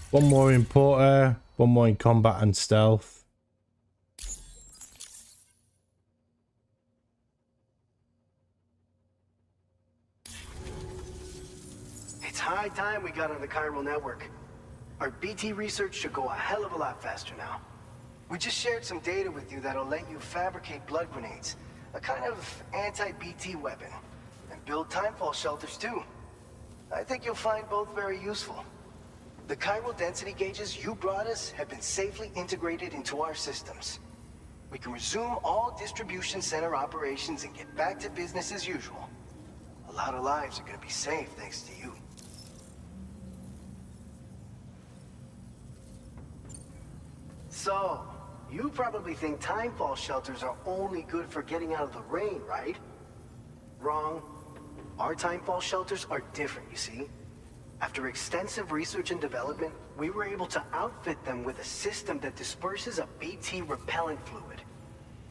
One more in porter, one more in combat and stealth. It's high time we got on the chiral network. Our BT research should go a hell of a lot faster now. We just shared some data with you that'll let you fabricate blood grenades, a kind of anti-BT weapon, and build timefall shelters too. I think you'll find both very useful. The chiral density gauges you brought us have been safely integrated into our systems. We can resume all distribution center operations and get back to business as usual. A lot of lives are gonna be saved thanks to you. So, you probably think timefall shelters are only good for getting out of the rain, right? Wrong. Our timefall shelters are different, you see. After extensive research and development, we were able to outfit them with a system that disperses a BT repellent fluid.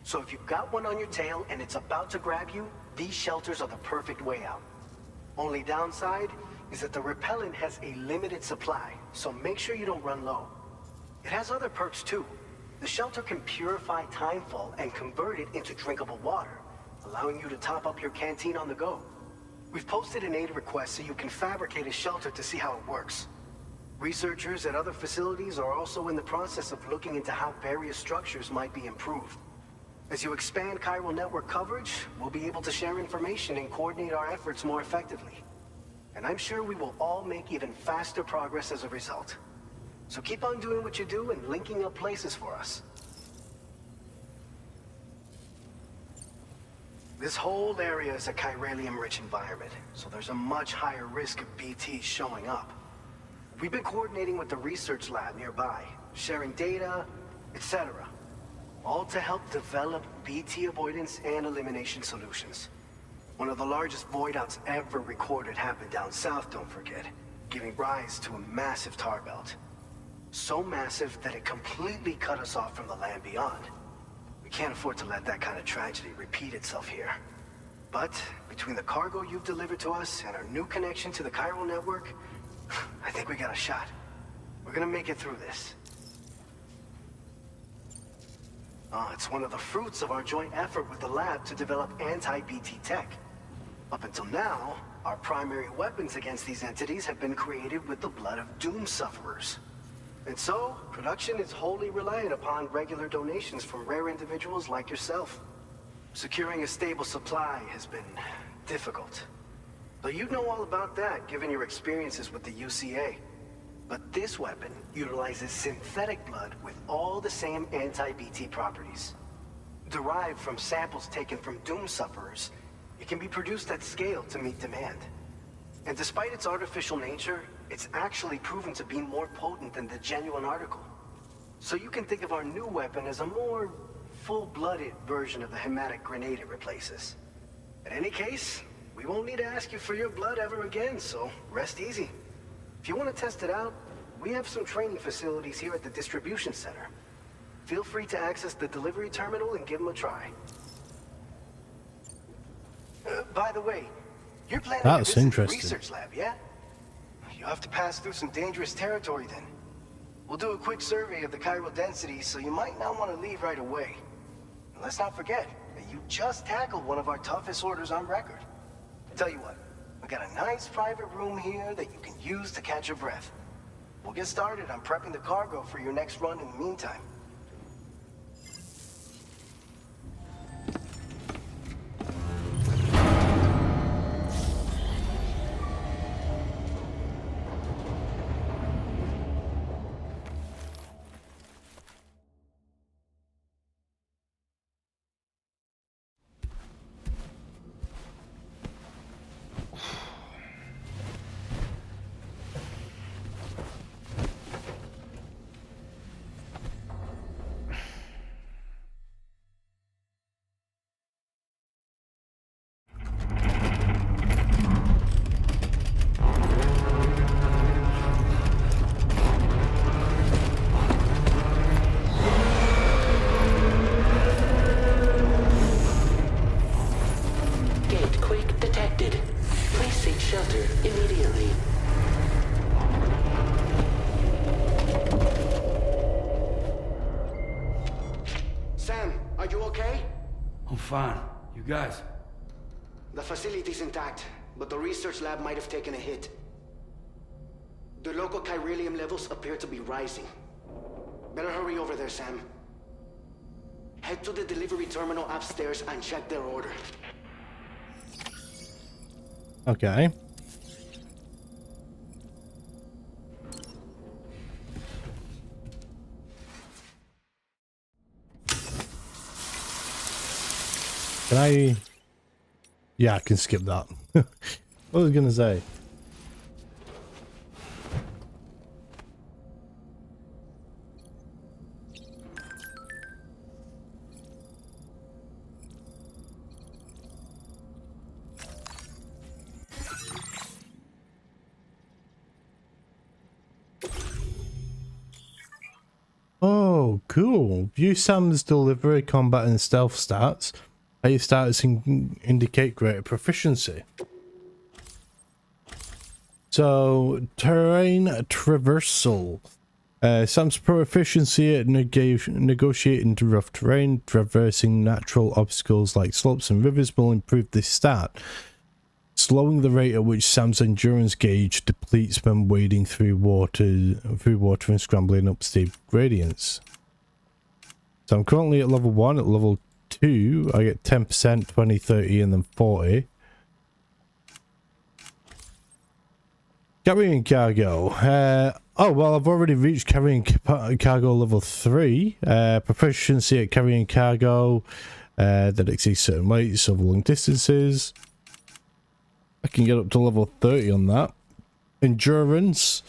So if you've got one on your tail and it's about to grab you, these shelters are the perfect way out. Only downside is that the repellent has a limited supply, so make sure you don't run low. It has other perks too. The shelter can purify timefall and convert it into drinkable water, allowing you to top up your canteen on the go. We've posted an aid request so you can fabricate a shelter to see how it works. Researchers at other facilities are also in the process of looking into how various structures might be improved. As you expand chiral network coverage, we'll be able to share information and coordinate our efforts more effectively. And I'm sure we will all make even faster progress as a result. So keep on doing what you do and linking up places for us. This whole area is a chiralium-rich environment, so there's a much higher risk of BTs showing up. We've been coordinating with the research lab nearby, sharing data, etc. All to help develop BT avoidance and elimination solutions. One of the largest void outs ever recorded happened down south, don't forget, giving rise to a massive tar belt. So massive that it completely cut us off from the land beyond. We can't afford to let that kind of tragedy repeat itself here. But between the cargo you've delivered to us and our new connection to the chiral network, I think we got a shot. We're gonna make it through this. It's one of the fruits of our joint effort with the lab to develop anti-BT tech. Up until now, our primary weapons against these entities have been created with the blood of doom sufferers. And so, production is wholly reliant upon regular donations from rare individuals like yourself. Securing a stable supply has been difficult. Though you know all about that, given your experiences with the UCA. But this weapon utilizes synthetic blood with all the same anti-BT properties. Derived from samples taken from doom sufferers, it can be produced at scale to meet demand. And despite its artificial nature, it's actually proven to be more potent than the genuine article. So you can think of our new weapon as a more full-blooded version of the hematic grenade it replaces. In any case, we won't need to ask you for your blood ever again, so rest easy. If you want to test it out, we have some training facilities here at the distribution center. Feel free to access the delivery terminal and give them a try. By the way, you're planning to That's visit the interesting. research lab, yeah? You have to pass through some dangerous territory then. We'll do a quick survey of the chiral density, so you might not want to leave right away. And let's not forget that you just tackled one of our toughest orders on record. Tell you what, we got a nice private room here that you can use to catch your breath. We'll get started on prepping the cargo for your next run in the meantime. Gate quake detected. Please seek shelter immediately. Sam, are you okay? I'm fine. You guys? The facility's intact, but the research lab might have taken a hit. The local chiralium levels appear to be rising. Better hurry over there, Sam. Head to the delivery terminal upstairs and check their order. Okay. Can I? Yeah, I can skip that. What was I gonna say? Oh, cool. View Sam's delivery, combat, and stealth stats. How your stats indicate greater proficiency. So, terrain traversal. Sam's proficiency at negotiating rough terrain, traversing natural obstacles like slopes and rivers will improve this stat, slowing the rate at which Sam's endurance gauge depletes when wading through water and scrambling up steep gradients. So I'm currently at level 1. At level 2, I get 10%, 20, 30, and then 40. Carrying cargo. Oh, well, I've already reached carrying cargo level 3. Proficiency at carrying cargo that exceeds certain weights over long distances. I can get up to level 30 on that. Endurance.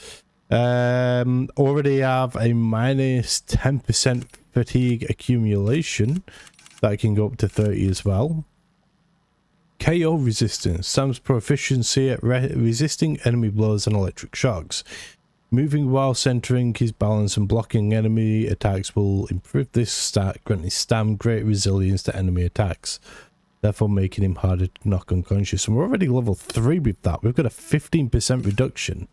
Already have a minus 10% fatigue accumulation. That can go up to 30 as well. KO resistance. Sam's proficiency at resisting enemy blows and electric shocks. Moving while centering his balance and blocking enemy attacks will improve this stat, granting Sam great resilience to enemy attacks, therefore making him harder to knock unconscious. And we're already level 3 with that. We've got a 15% reduction.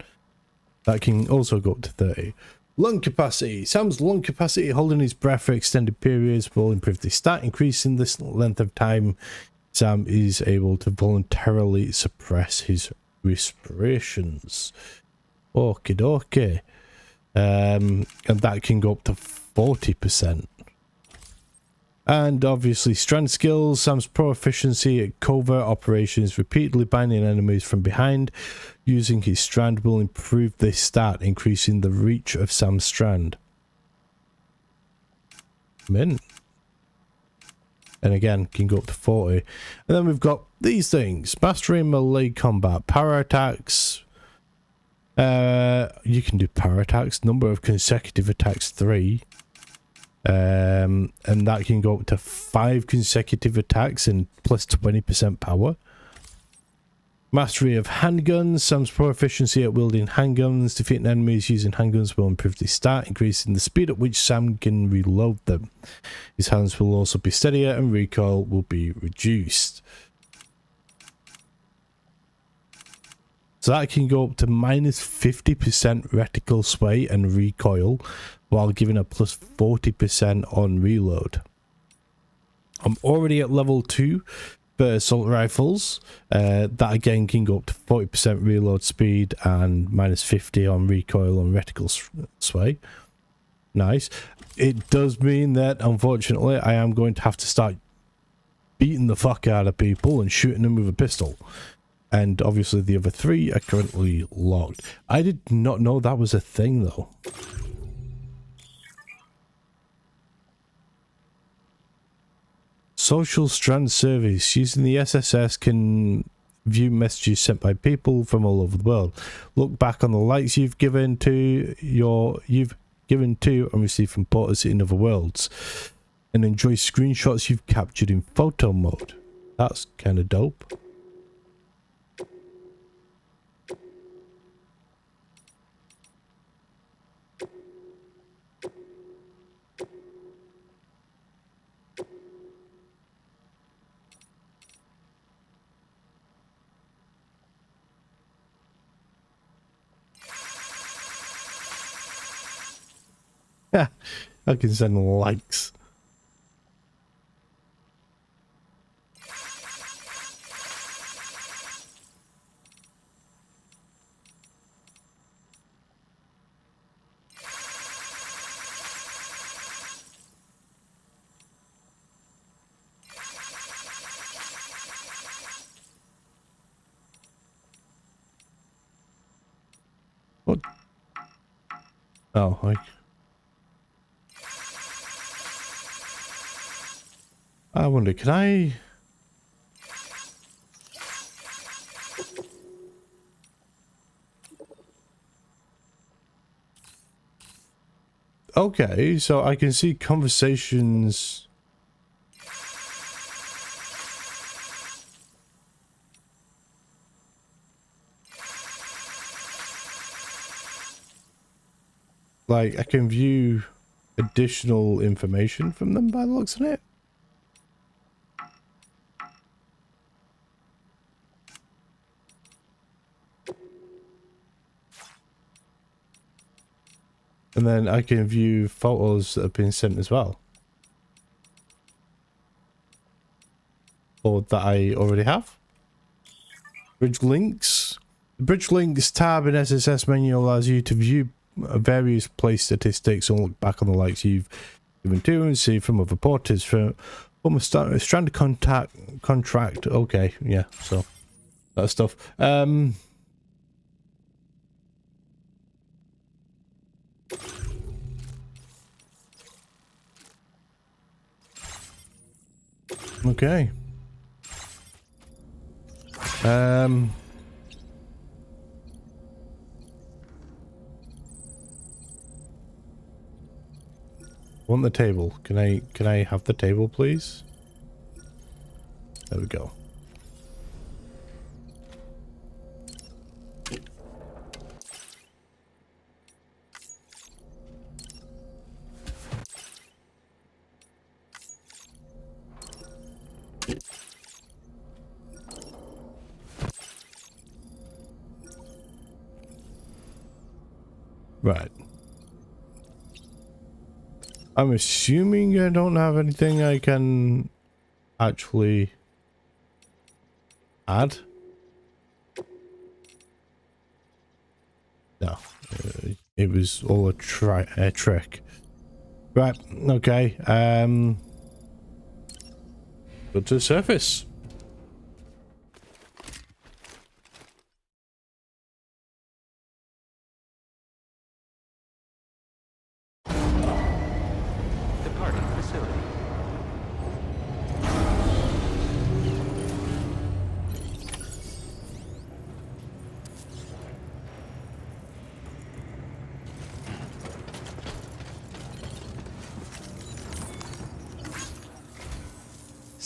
That can also go up to 30. Lung capacity. Sam's lung capacity, holding his breath for extended periods, will improve this stat, increasing this length of time Sam is able to voluntarily suppress his respirations. Okie dokie. And that can go up to 40%. And obviously strand skills. Sam's proficiency at covert operations, repeatedly binding enemies from behind using his strand will improve this stat, increasing the reach of Sam's strand. Mint. And again, can go up to 40. And then we've got these things. Mastering melee combat. Power attacks. You can do power attacks. Number of consecutive attacks 3. And that can go up to 5 consecutive attacks and plus 20% power. Mastery of handguns. Sam's proficiency at wielding handguns. Defeating enemies using handguns will improve the stat, increasing the speed at which Sam can reload them. His hands will also be steadier and recoil will be reduced. So that can go up to minus 50% reticle sway and recoil, while giving a plus 40% on reload. I'm already at level 2 for assault rifles. That again can go up to 40% reload speed and minus 50 on recoil and reticle sway. Nice. It does mean that, unfortunately, I am going to have to start beating the fuck out of people and shooting them with a pistol. And obviously the other 3 are currently locked. I did not know that was a thing, though. Social Strand service. Using the SSS can view messages sent by people from all over the world. Look back on the likes you've given to and received from portals in other worlds, and enjoy screenshots you've captured in photo mode. That's kind of dope. Yeah, I can send likes. What? Oh, I wonder, can I... Okay, so I can see conversations... Like, I can view additional information from them by the looks of it. And then I can view photos that have been sent as well. Or that I already have. Bridge links. The bridge links tab in SSS menu allows you to view various place statistics and look back on the likes you've given to and see from other portals. From a stranded contract. Okay, yeah, so that stuff. Okay. Want the table. Can I have the table, please? There we go. Right. I'm assuming I don't have anything I can actually add. No, it was all a trick. Right, okay. Go to the surface. Departing facility.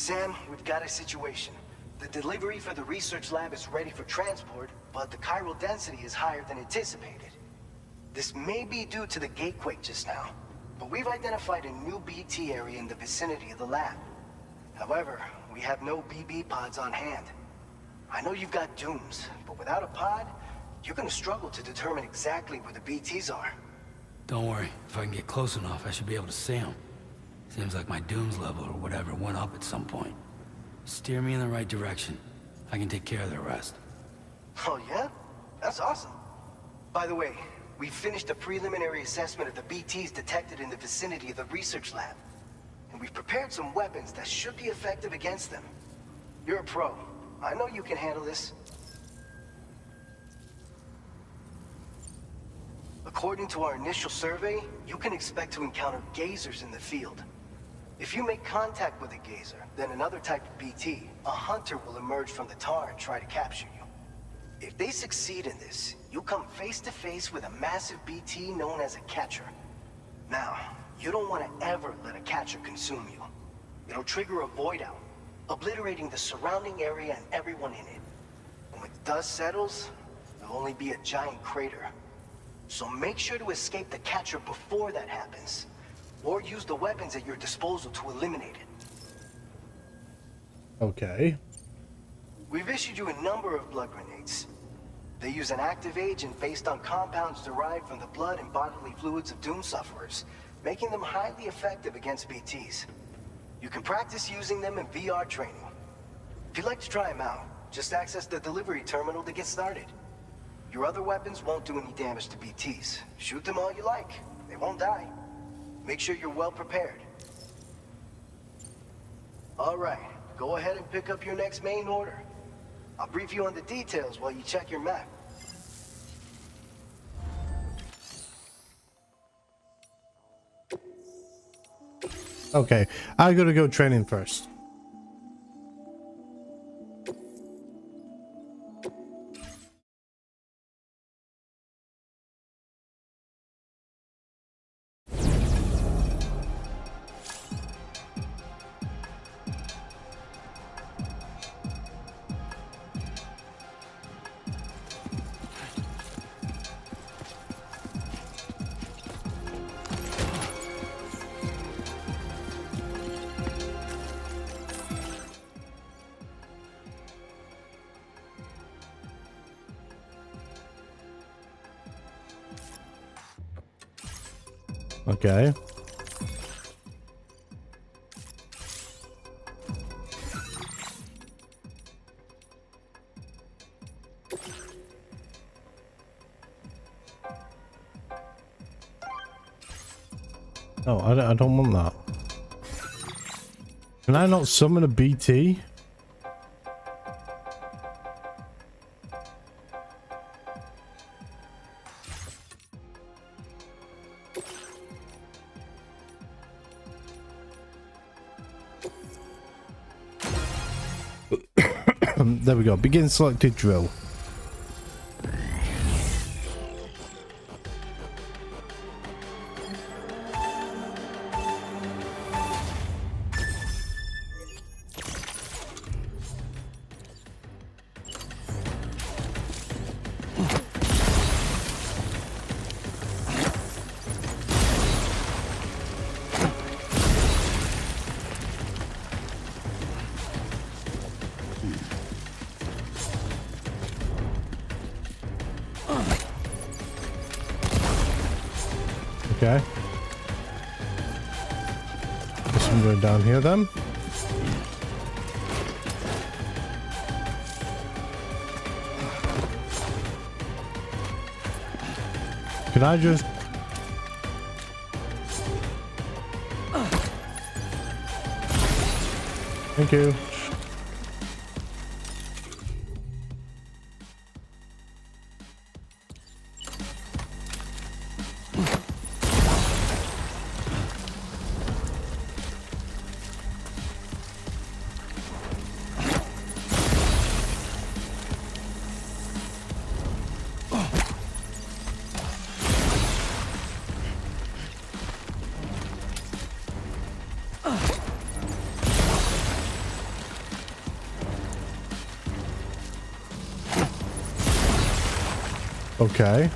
Sam, we've got a situation. The delivery for the research lab is ready for transport, but the chiral density is higher than anticipated. This may be due to the gatequake just now, but we've identified a new BT area in the vicinity of the lab. However, we have no BB pods on hand. I know you've got dooms, but without a pod, you're gonna struggle to determine exactly where the BTs are. Don't worry. If I can get close enough, I should be able to see them. Seems like my dooms level or whatever went up at some point. Steer me in the right direction. I can take care of the rest. Oh yeah? That's awesome. By the way, we finished a preliminary assessment of the BTs detected in the vicinity of the research lab. And we've prepared some weapons that should be effective against them. You're a pro. I know you can handle this. According to our initial survey, you can expect to encounter gazers in the field. If you make contact with a gazer, then another type of BT, a hunter will emerge from the tar and try to capture you. If they succeed in this, you'll come face to face with a massive BT known as a catcher. Now, you don't want to ever let a catcher consume you. It'll trigger a void out, obliterating the surrounding area and everyone in it. And when the dust settles, there'll only be a giant crater. So make sure to escape the catcher before that happens, or use the weapons at your disposal to eliminate it. Okay. We've issued you a number of blood grenades. They use an active agent based on compounds derived from the blood and bodily fluids of Doom sufferers, making them highly effective against BTs. You can practice using them in VR training. If you'd like to try them out, just access the delivery terminal to get started. Your other weapons won't do any damage to BTs. Shoot them all you like. They won't die. Make sure you're well prepared. All right, go ahead and pick up your next main order. I'll brief you on the details while you check your map. Okay, I gotta go training first. Okay. Oh, I don't want that. Can I not summon a BT? There we go. Begin selected drill. Okay. Guess I'm going down here then. Can I just... Thank you. Okay.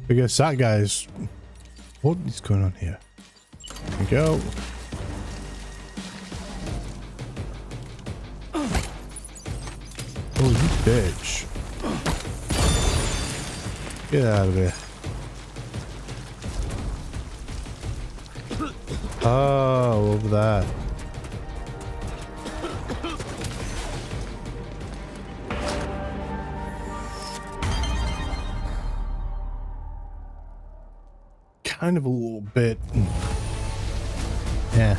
I guess that guy's... What is going on here? There we go. Oh, you bitch. Get out of here. Oh, over there. Kind of a little bit. Yeah.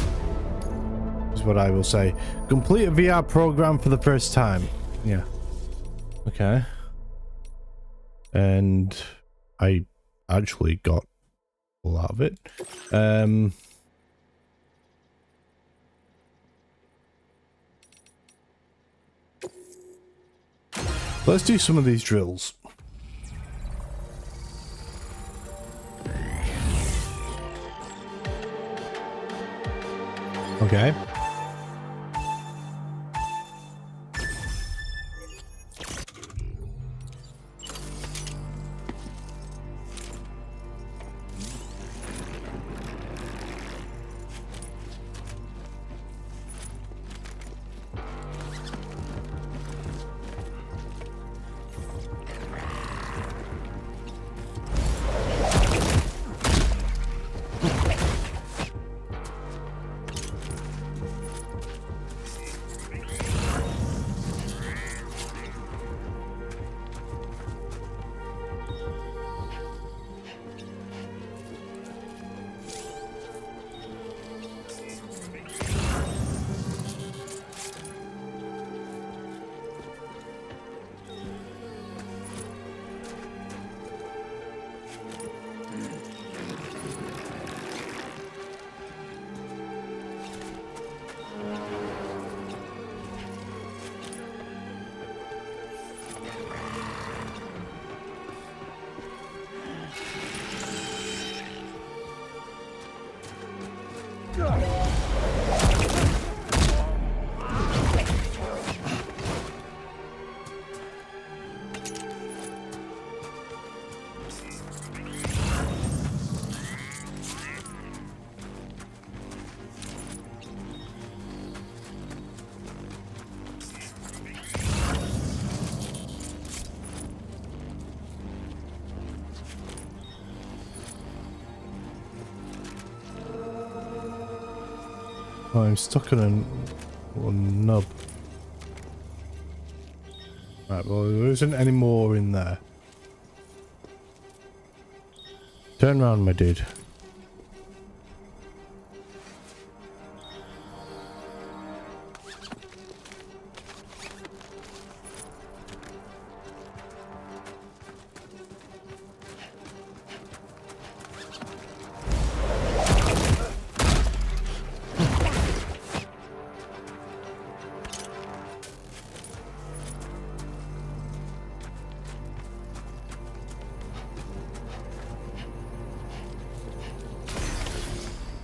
Is what I will say. Complete a VR program for the first time. Yeah. Okay. And I actually got a lot of it. Let's do some of these drills. Okay. Oh, I'm stuck on a nub. Right, well, there isn't any more in there. Turn around, my dude.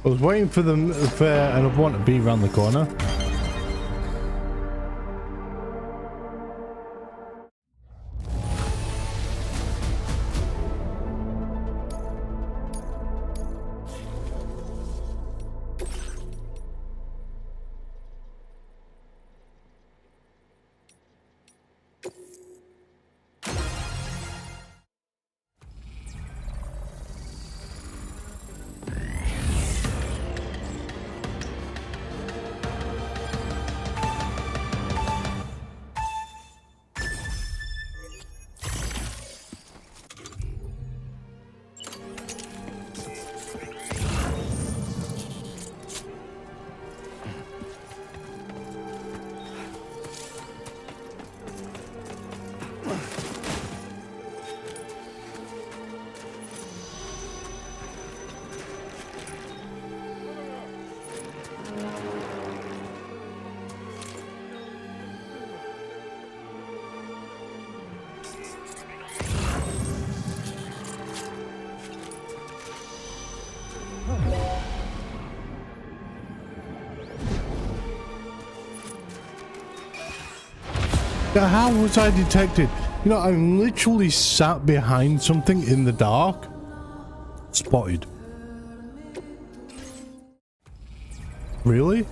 I was waiting for them and I want to be around the corner. How was I detected? You know, I'm literally sat behind something in the dark. Spotted. Really?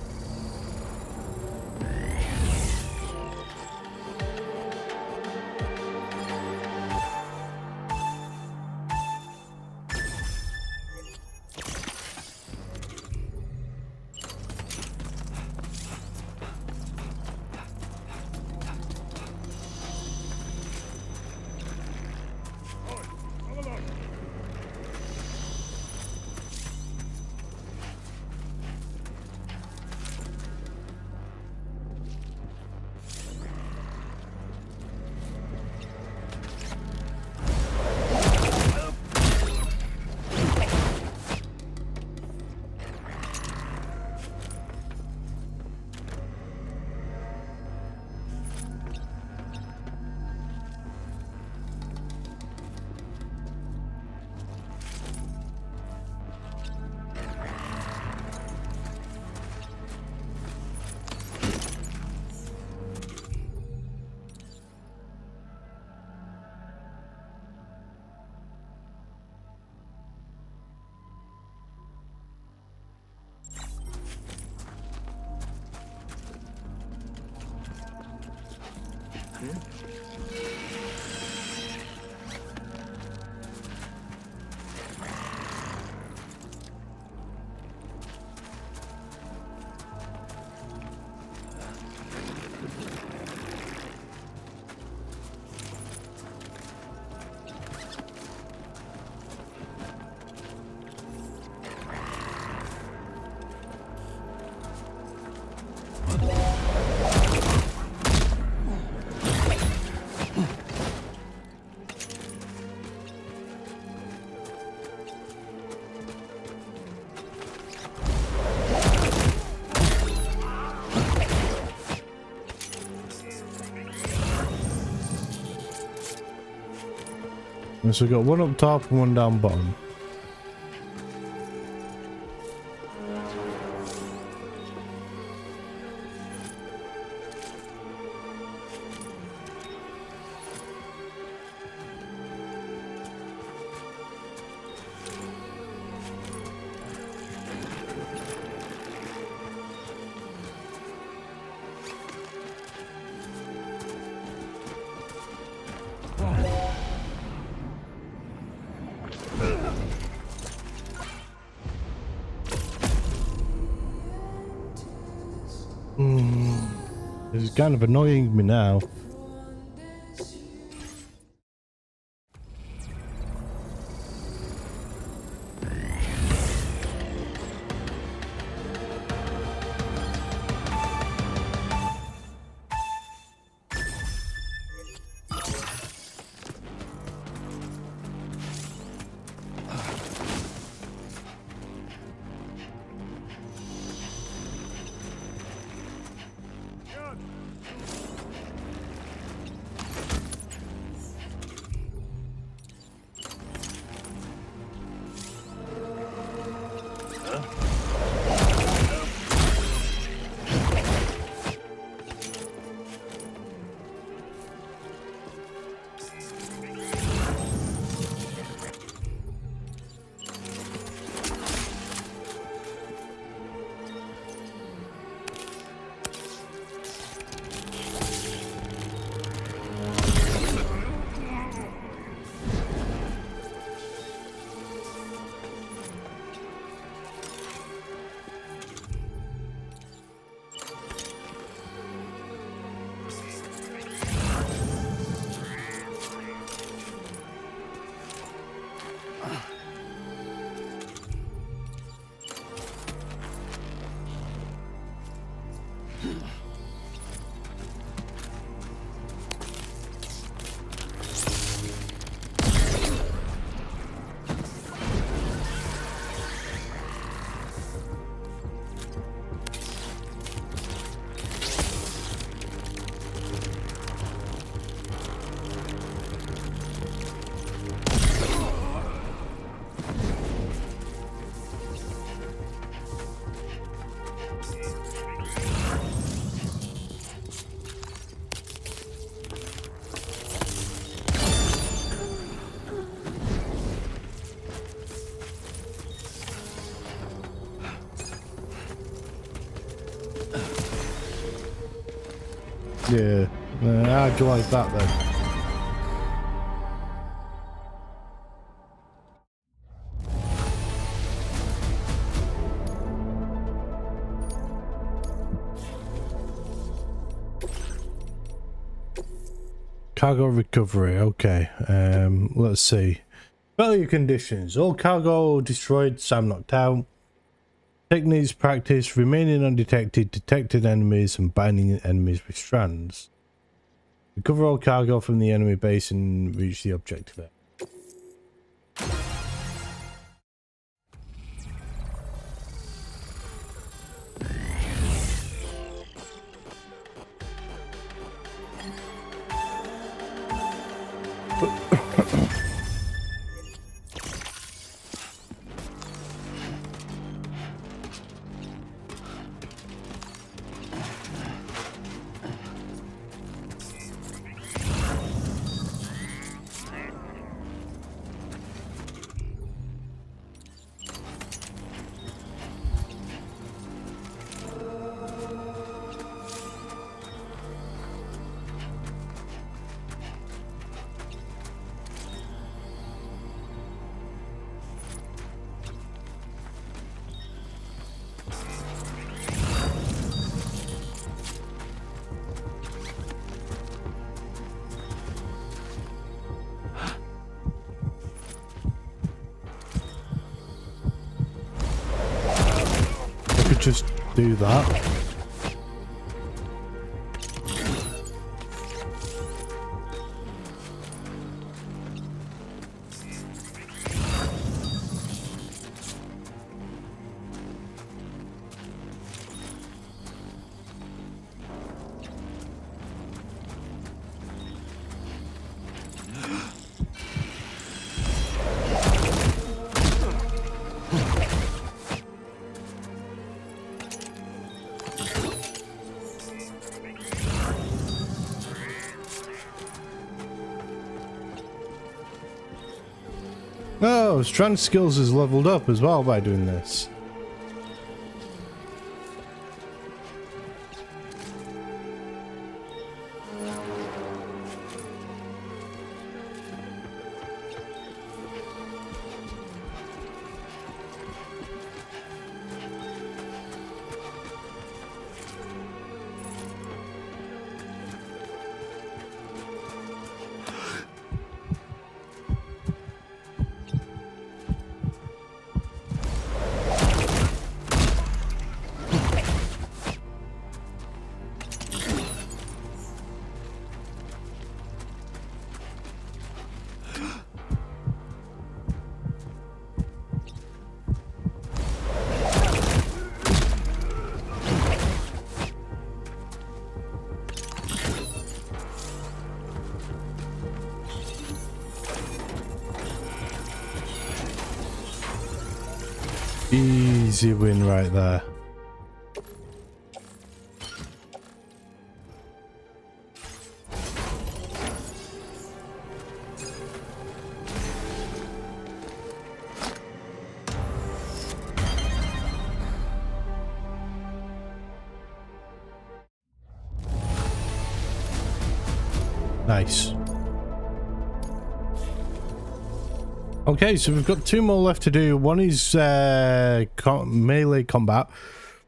So we got one up top and one down bottom. This is kind of annoying me now. Yeah. How'd you like that then? Cargo recovery, okay. Let's see. Failure conditions. All cargo destroyed, Sam knocked out. Techniques practice, remaining undetected, detected enemies, and binding enemies with strands. Recover all cargo from the enemy base and reach the objective. Just do that. Oh, Strand skills is leveled up as well by doing this. Easy win right there. Nice. Okay, so we've got two more left to do. One is melee combat,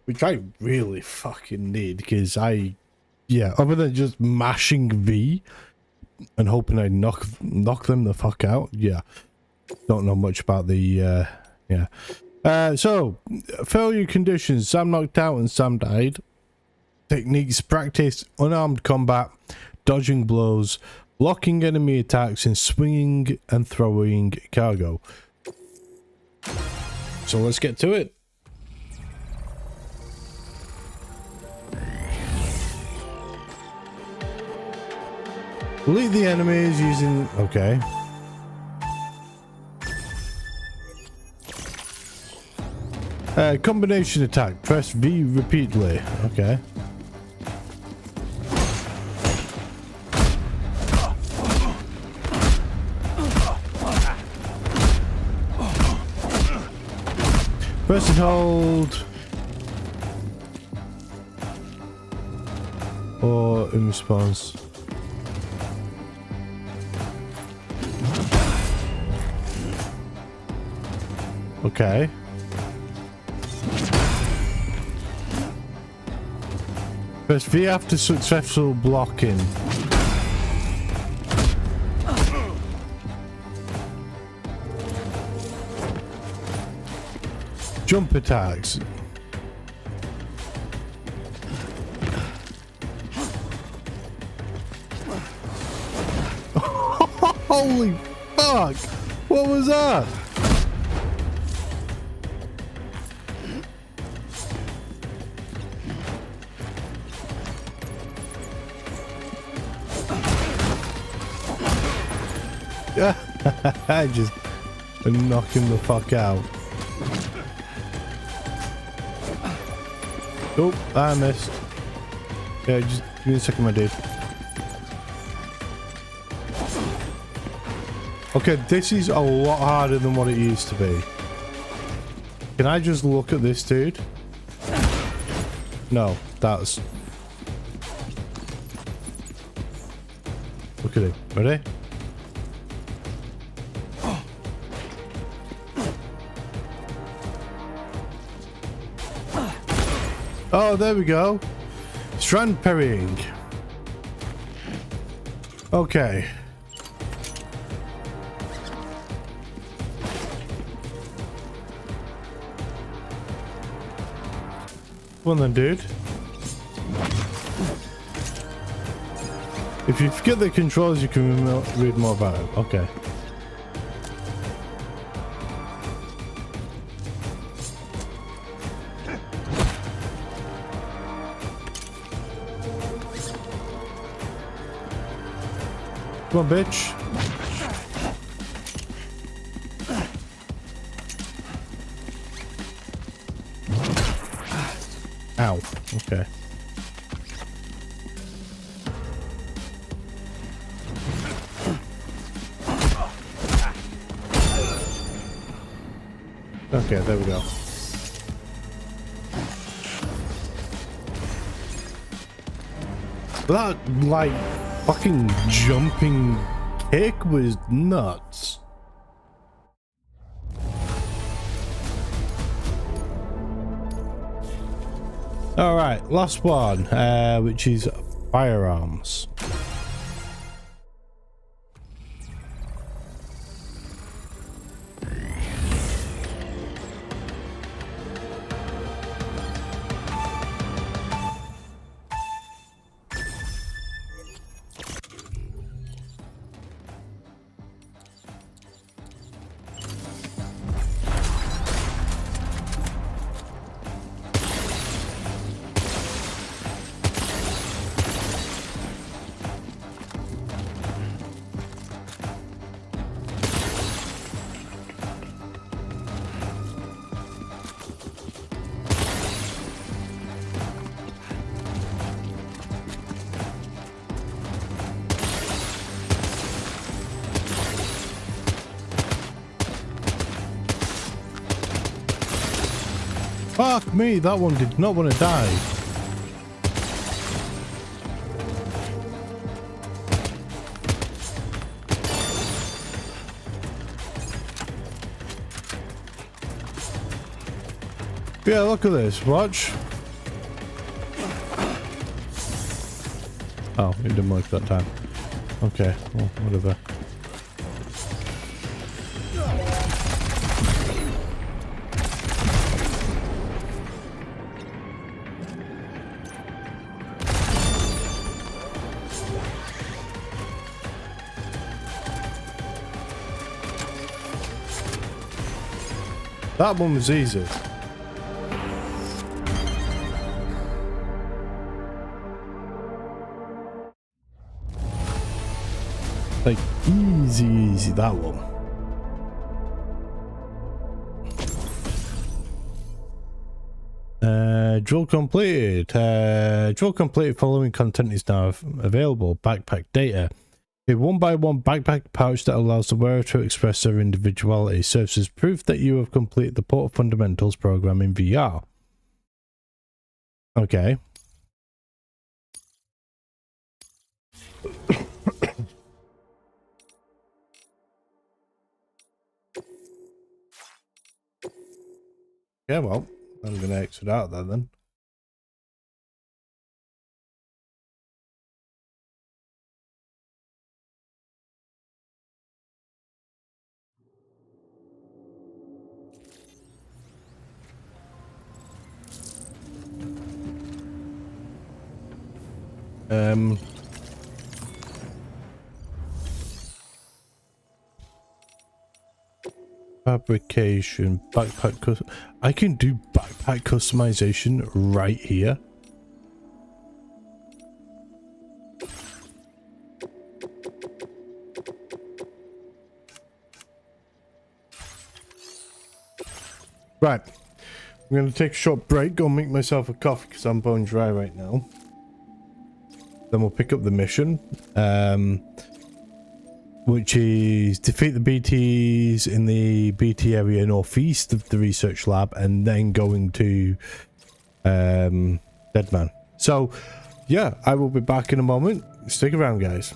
which I really fucking need because other than just mashing V and hoping I knock them the fuck out, don't know much about the so failure conditions: Sam knocked out and Sam died. Techniques practice: unarmed combat, dodging blows, blocking enemy attacks, and swinging and throwing cargo. So let's get to it. Lead the enemies using... Okay. Combination attack. Press V repeatedly. Okay. Press and hold. or in response. Okay. Press V after successful blocking. Jump attacks. Holy fuck! What was that? I just knock him the fuck out. Oh, I missed. Yeah, just give me a second, my dude. Okay, this is a lot harder than what it used to be. Can I just look at this dude? No, that's... Look at him. Ready? Oh, there we go. Strand parrying. Okay. Come on then, dude. If you forget the controls, you can read more about it. Okay. Come on, bitch. Ow. Okay. Okay, there we go. That, like, fucking jumping kick was nuts. All right, last one, which is firearms. Fuck me, that one did not want to die. Yeah, look at this, watch. Oh, it didn't work that time. Okay, well, whatever. That one was easy. Like, easy, that one. Drill completed. Drill completed. Following content is now available. Backpack data. A 1x1 backpack pouch that allows the wearer to express their individuality serves as proof that you have completed the Portal Fundamentals program in VR. Okay. Yeah, well, I'm going to exit out there then. Fabrication, backpack I can do backpack customization right here. Right. I'm going to take a short break, go make myself a coffee because I'm bone dry right now. Then we'll pick up the mission, which is defeat the BTs in the BT area northeast of the research lab, and then going to Deadman. So, yeah, I will be back in a moment. Stick around, guys.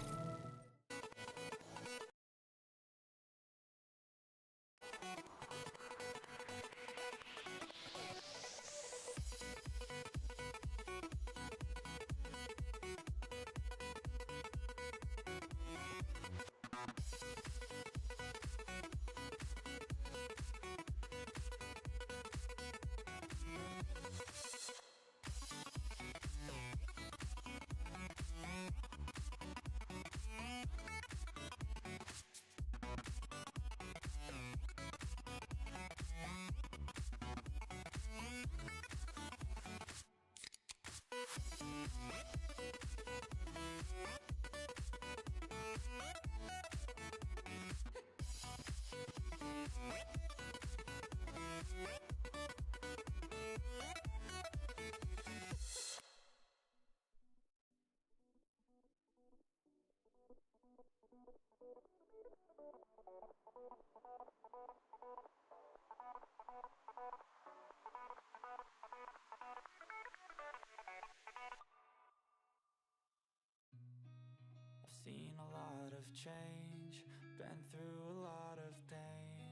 I've seen a lot of change, been through a lot of pain.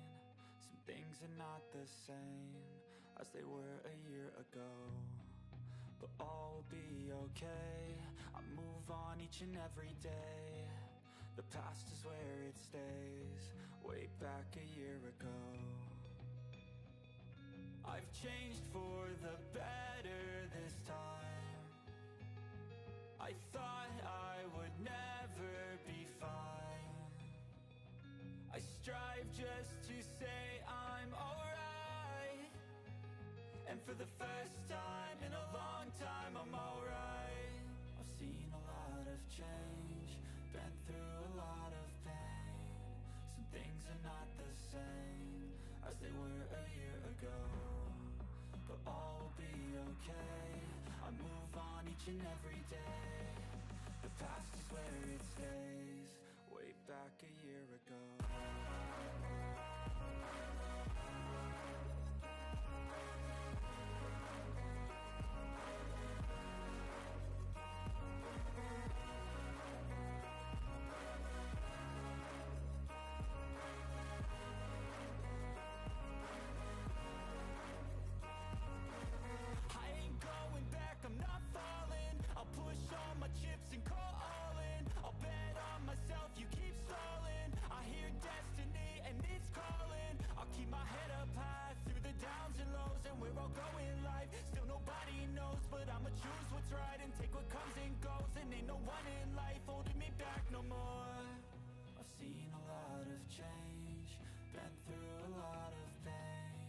Some things are not the same as they were a year ago, but all will be okay. I move on each and every day. The past is where it stays, way back a year ago. I've changed for the better this time. I thought I would never be fine. I strive just to say I'm alright, and for the first time in a long time I'm alright. I've seen a lot of change, been through a lot of pain. Some things are not the same as they were a year ago, but all will be okay. I move on each and every day. The past is where it stays, way back a year ago. I ain't going back, I'm not falling. I'll push all my chips and call all in. I'll bet on myself, you keep stalling. I hear destiny and it's calling. I'll keep my head up high through the downs and lows, and we're all going life. Still nobody knows, but I'ma choose what's right and take what comes and goes. And ain't no one in life holding me back no more. I've seen a lot of change, been through a lot of pain.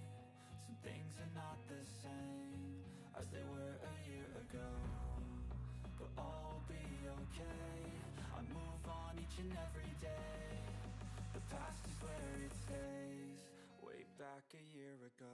Some things are not the same as they were a year ago, but all will be okay. I move on each and every day. The past is where it stays, way back a year ago.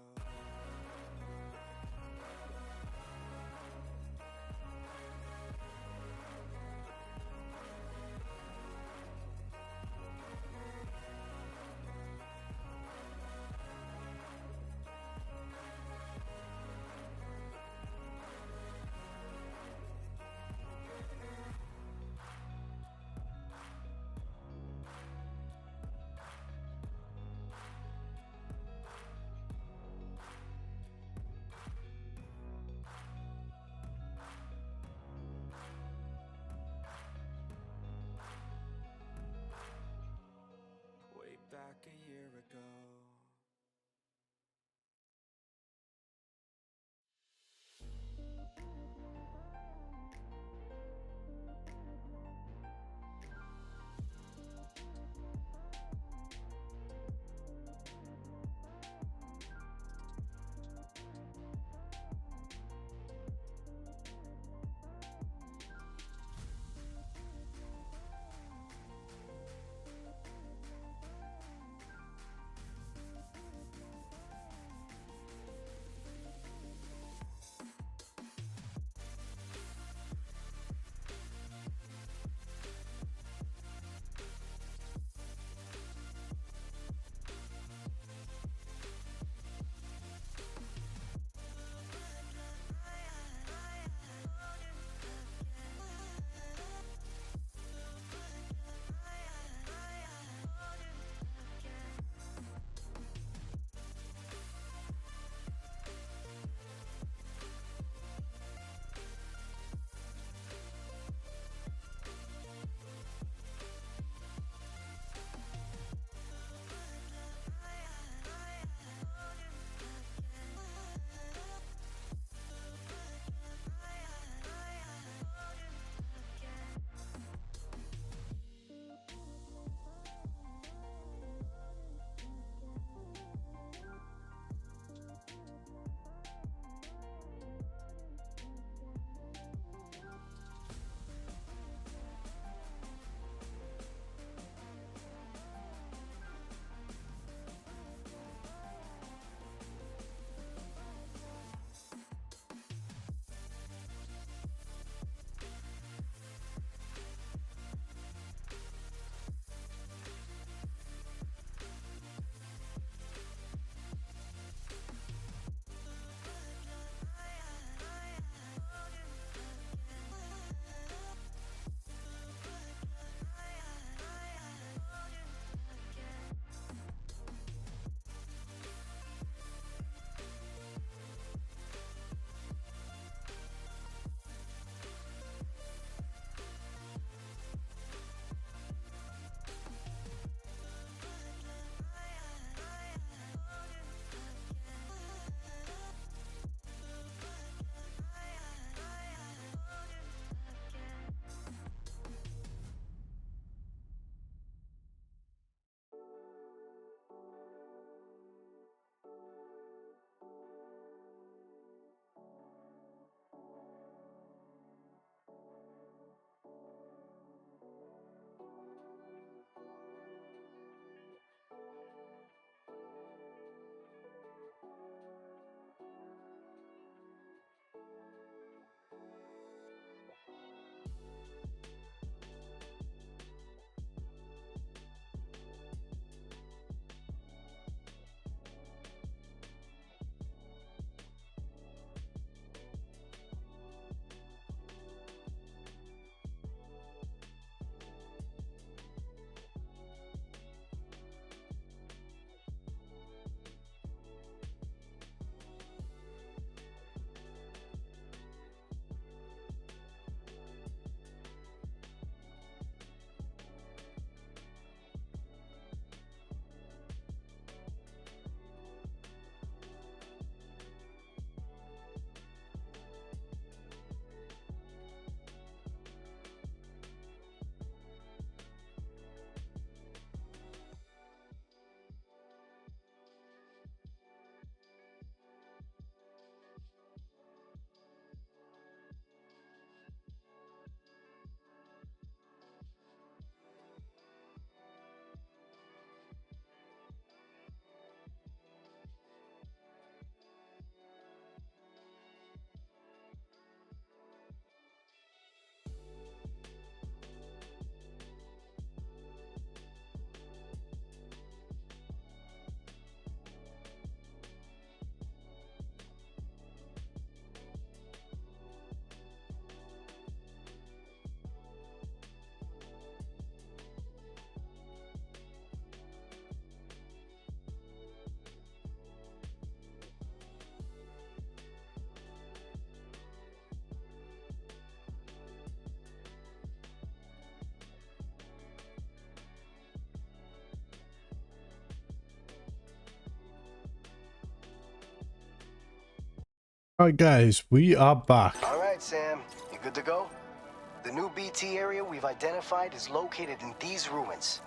Alright guys, we are back. All right, Sam. You good to go? The new BT area we've identified is located in these ruins.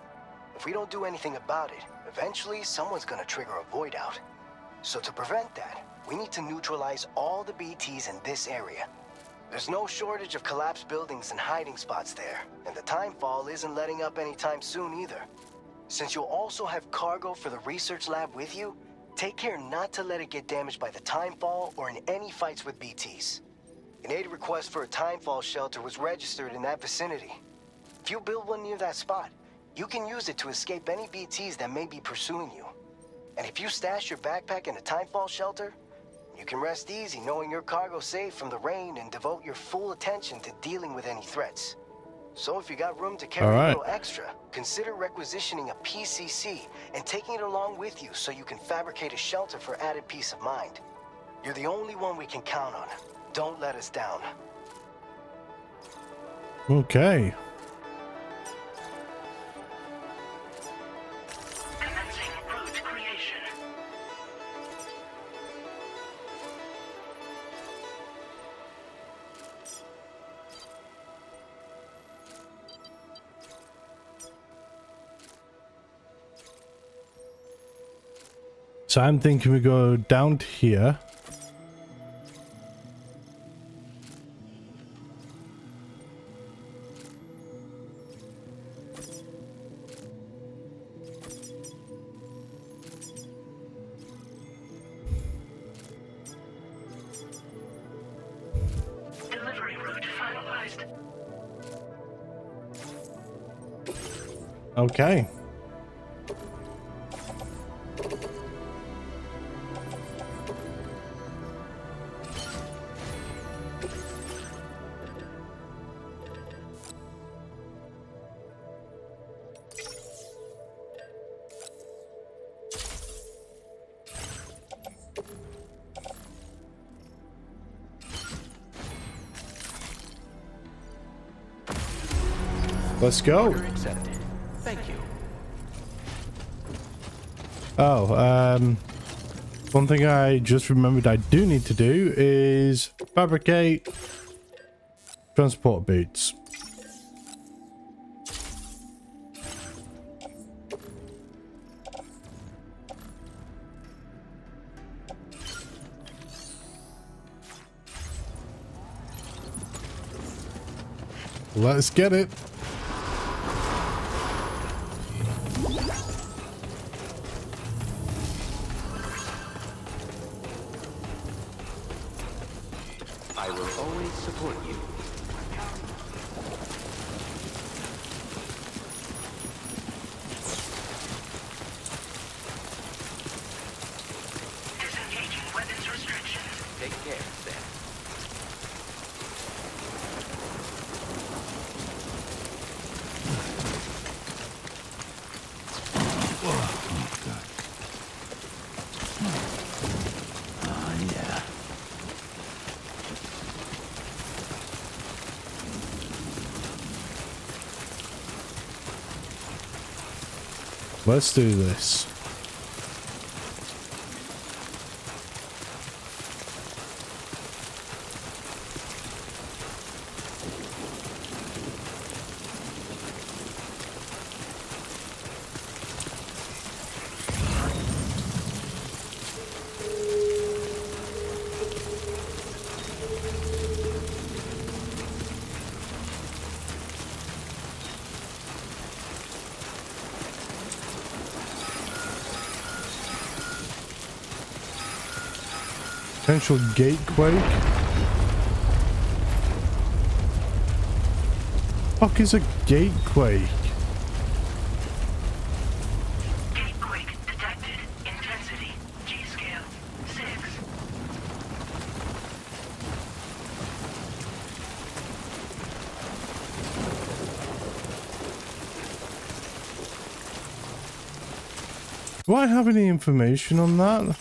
If we don't do anything about it, eventually someone's gonna trigger a void out. So to prevent that, we need to neutralize all the BTs in this area. There's no shortage of collapsed buildings and hiding spots there, and the timefall isn't letting up anytime soon either. Since you'll also have cargo for the research lab with you, take care not to let it get damaged by the timefall or in any fights with BTs. An aid request for a timefall shelter was registered in that vicinity. If you build one near that spot, you can use it to escape any BTs that may be pursuing you. And if you stash your backpack in a timefall shelter, you can rest easy knowing your cargo's safe from the rain and devote your full attention to dealing with any threats. So if you got room to carry a little extra, consider requisitioning a PCC and taking it along with you so you can fabricate a shelter for added peace of mind. You're the only one we can count on. Don't let us down. Okay. Commencing route creation. So I'm thinking we go down to here. Delivery route finalized. Okay. Let's go. Order accepted. Thank you. Oh, one thing I just remembered I do need to do is fabricate transport boots. Let's get it. I will always support you. Disengaging weapons restrictions. Take care, Sam. Let's do this. Potential gatequake. Fuck is a gatequake? Gatequake detected. Intensity. G-scale. 6. Do I have any information on that?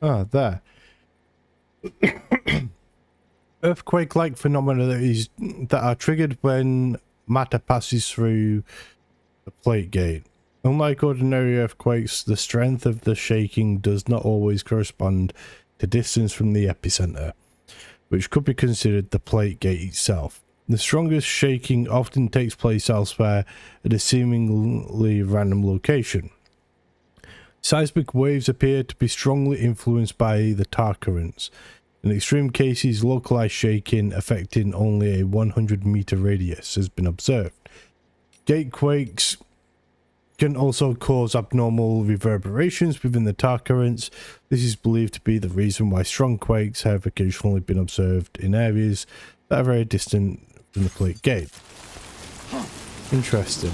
Ah, there. Earthquake-like phenomena that are triggered when matter passes through the plate gate. Unlike ordinary earthquakes, the strength of the shaking does not always correspond to distance from the epicenter, which could be considered the plate gate itself. The strongest shaking often takes place elsewhere at a seemingly random location. Seismic waves appear to be strongly influenced by the tar currents. In extreme cases, localized shaking affecting only a 100-meter radius has been observed. Gate quakes can also cause abnormal reverberations within the tar currents. This is believed to be the reason why strong quakes have occasionally been observed in areas that are very distant from the plate gate. Interesting.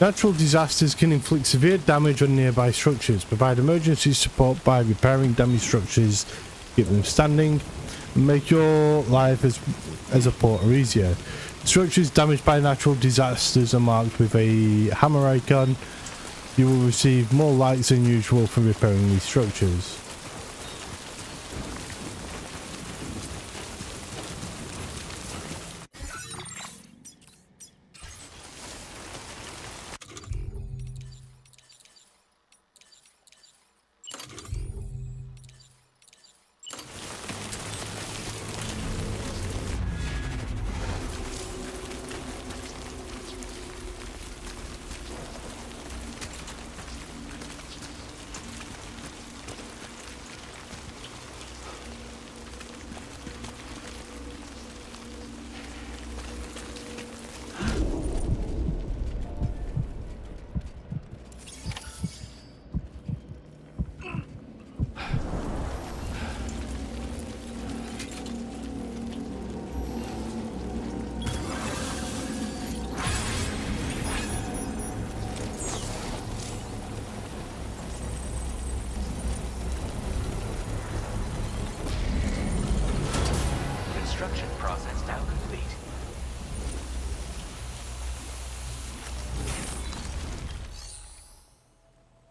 Natural disasters can inflict severe damage on nearby structures, provide emergency support by repairing damaged structures, keep them standing, and make your life as a porter easier. Structures damaged by natural disasters are marked with a hammer icon. You will receive more lights than usual for repairing these structures. Construction process now complete.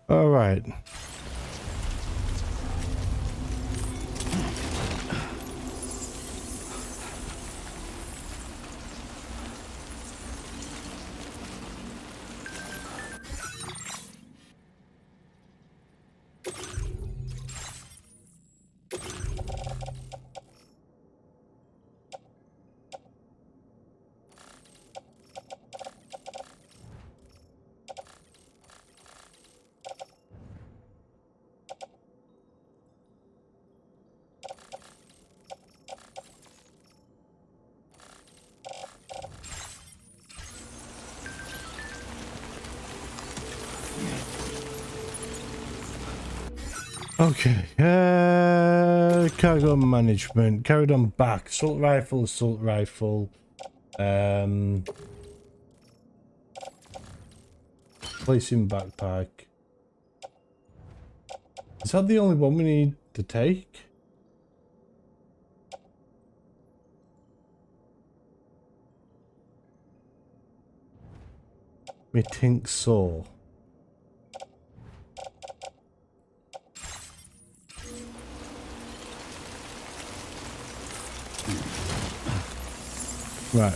All right. Okay, cargo management, carried on back, assault rifle, placing backpack. Is that the only one we need to take? Me think so. Right.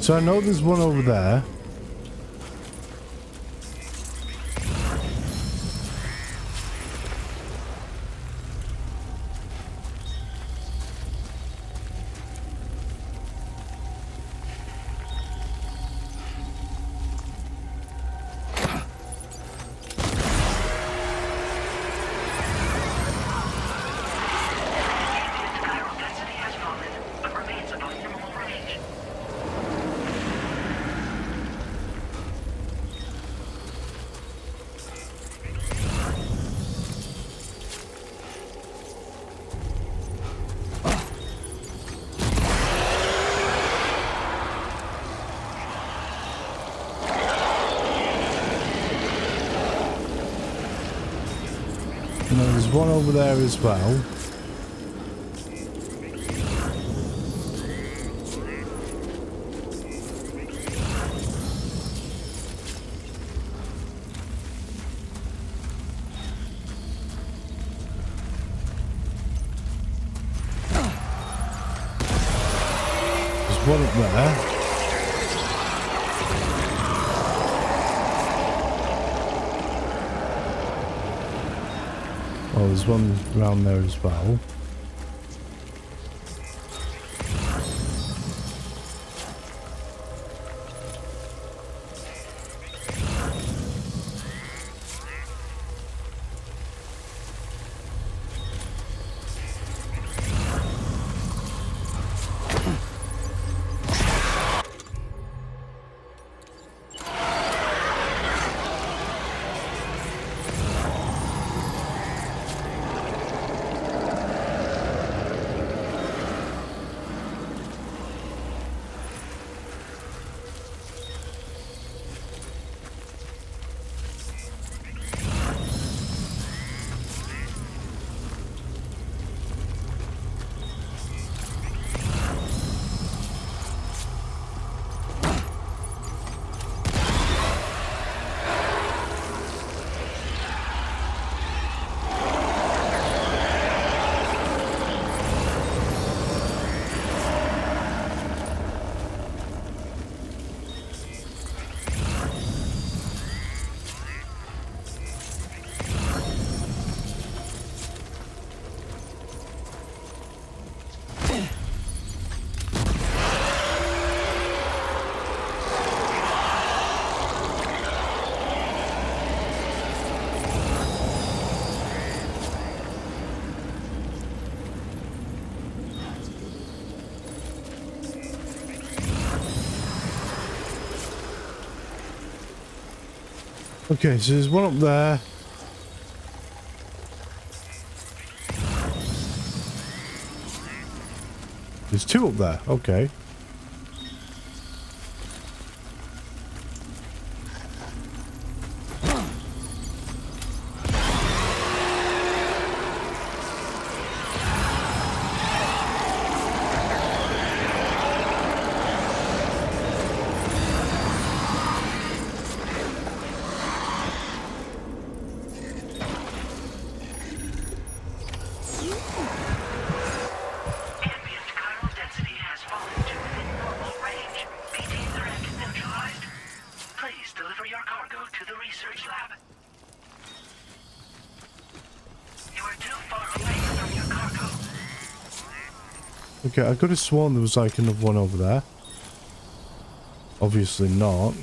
So I know there's one over there. Chiral density has fallen, but remains above normal range. And then there's one over there as well. There's one up there. Oh, there's one around there as well. Okay, so there's one up there. There's two up there. Okay. Ambient chiral density has fallen to within normal range. BT threat neutralized. Please deliver your cargo to the research lab. You are too far away from your cargo. Okay, I could have sworn there was like another one over there. Obviously not.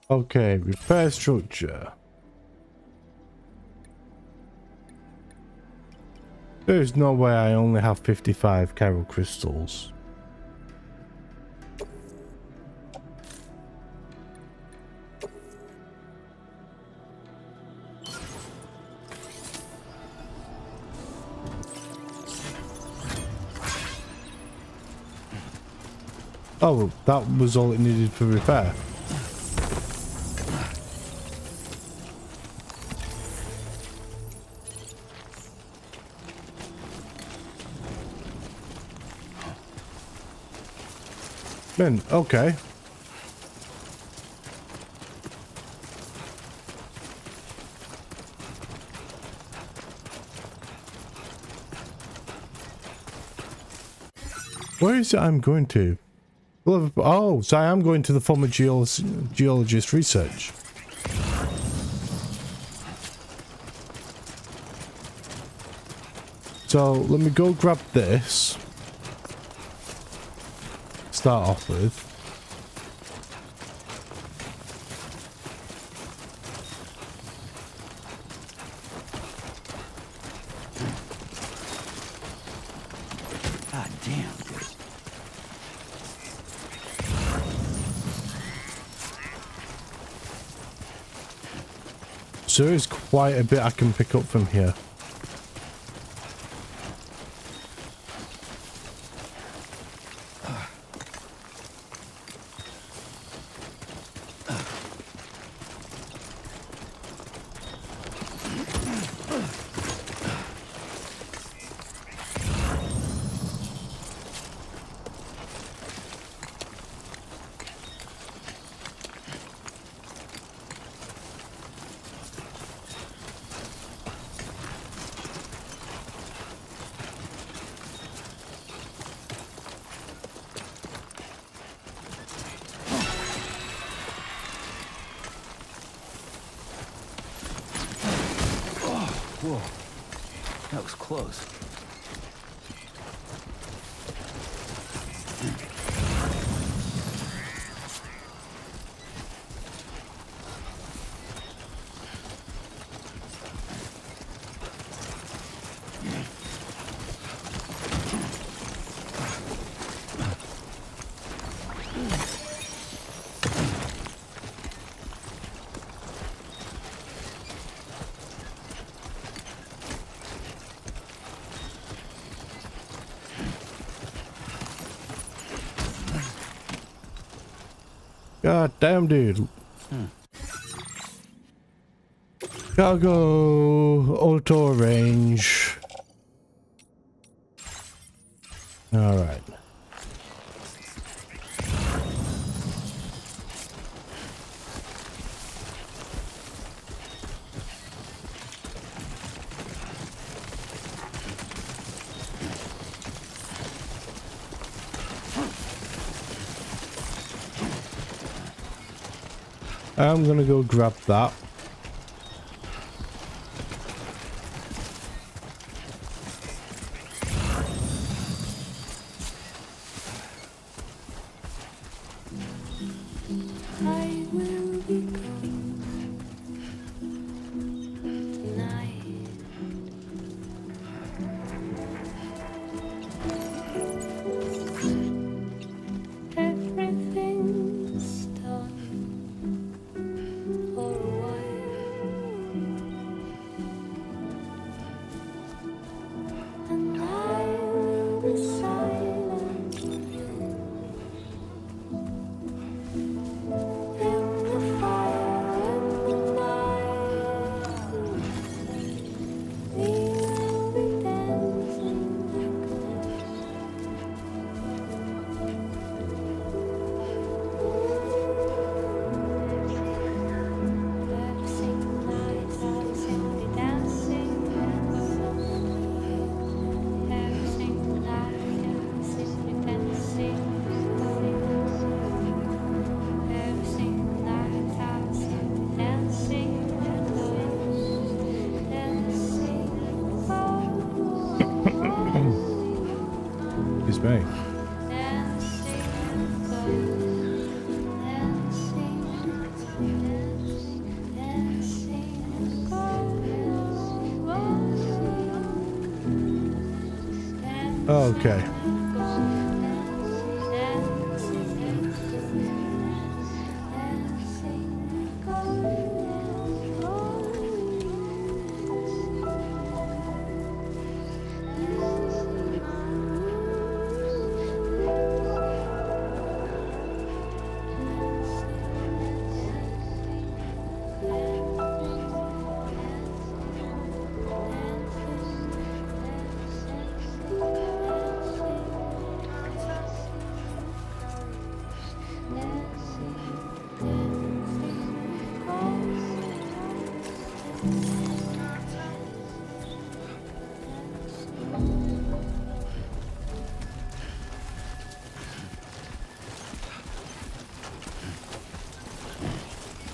Okay, repair structure. There's no way I only have 55 chiral crystals. Oh, that was all it needed for repair. Man, okay. Where is it I'm going to? Oh, so I am going to the former geologist research. So let me go grab this. Start off with. God damn, dude. So there is quite a bit I can pick up from here. Whoa, that was close. God damn, dude. Cargo auto range. All right. I'm gonna go grab that. I will be gone tonight. Everything's done for a while, and I will be silent with you. In the fire and the night, we will be dancing every single night. I'll simply dancing every single night. I'll simply dancing. Every single night I'll simply dancing, Excuse me. Okay.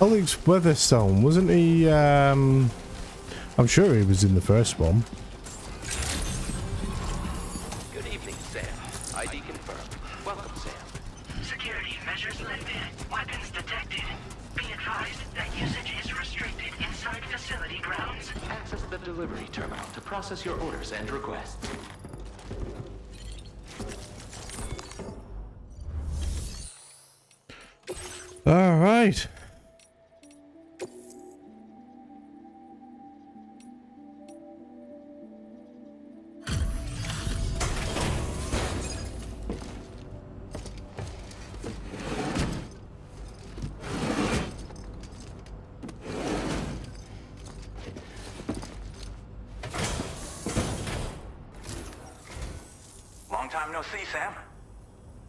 Alex Weatherstone, wasn't he? I'm sure he was in the first one. Good evening, Sam. ID confirmed. Welcome, Sam. Security measures lifted. Weapons detected. Be advised that usage is restricted inside facility grounds. Access the delivery terminal to process your orders and requests. All right. Long time no see, Sam.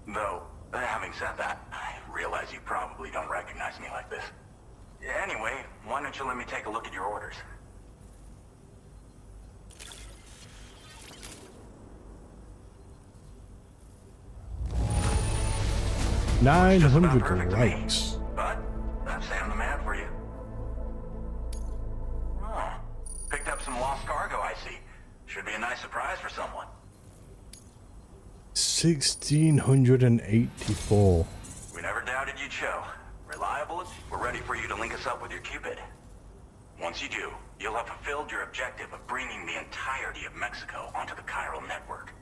Though, having said that, I realize you probably don't recognize me like this. Anyway, why don't you let me take a look at your orders? Just about perfect to me. 900 likes. But that's Sam the Man for you. Oh, picked up some lost cargo, I see. Should be a nice surprise for someone. 1684. We never doubted you'd show. Reliable, we're ready for you to link us up with your Cupid. Once you do, you'll have fulfilled your objective of bringing the entirety of Mexico onto the chiral network.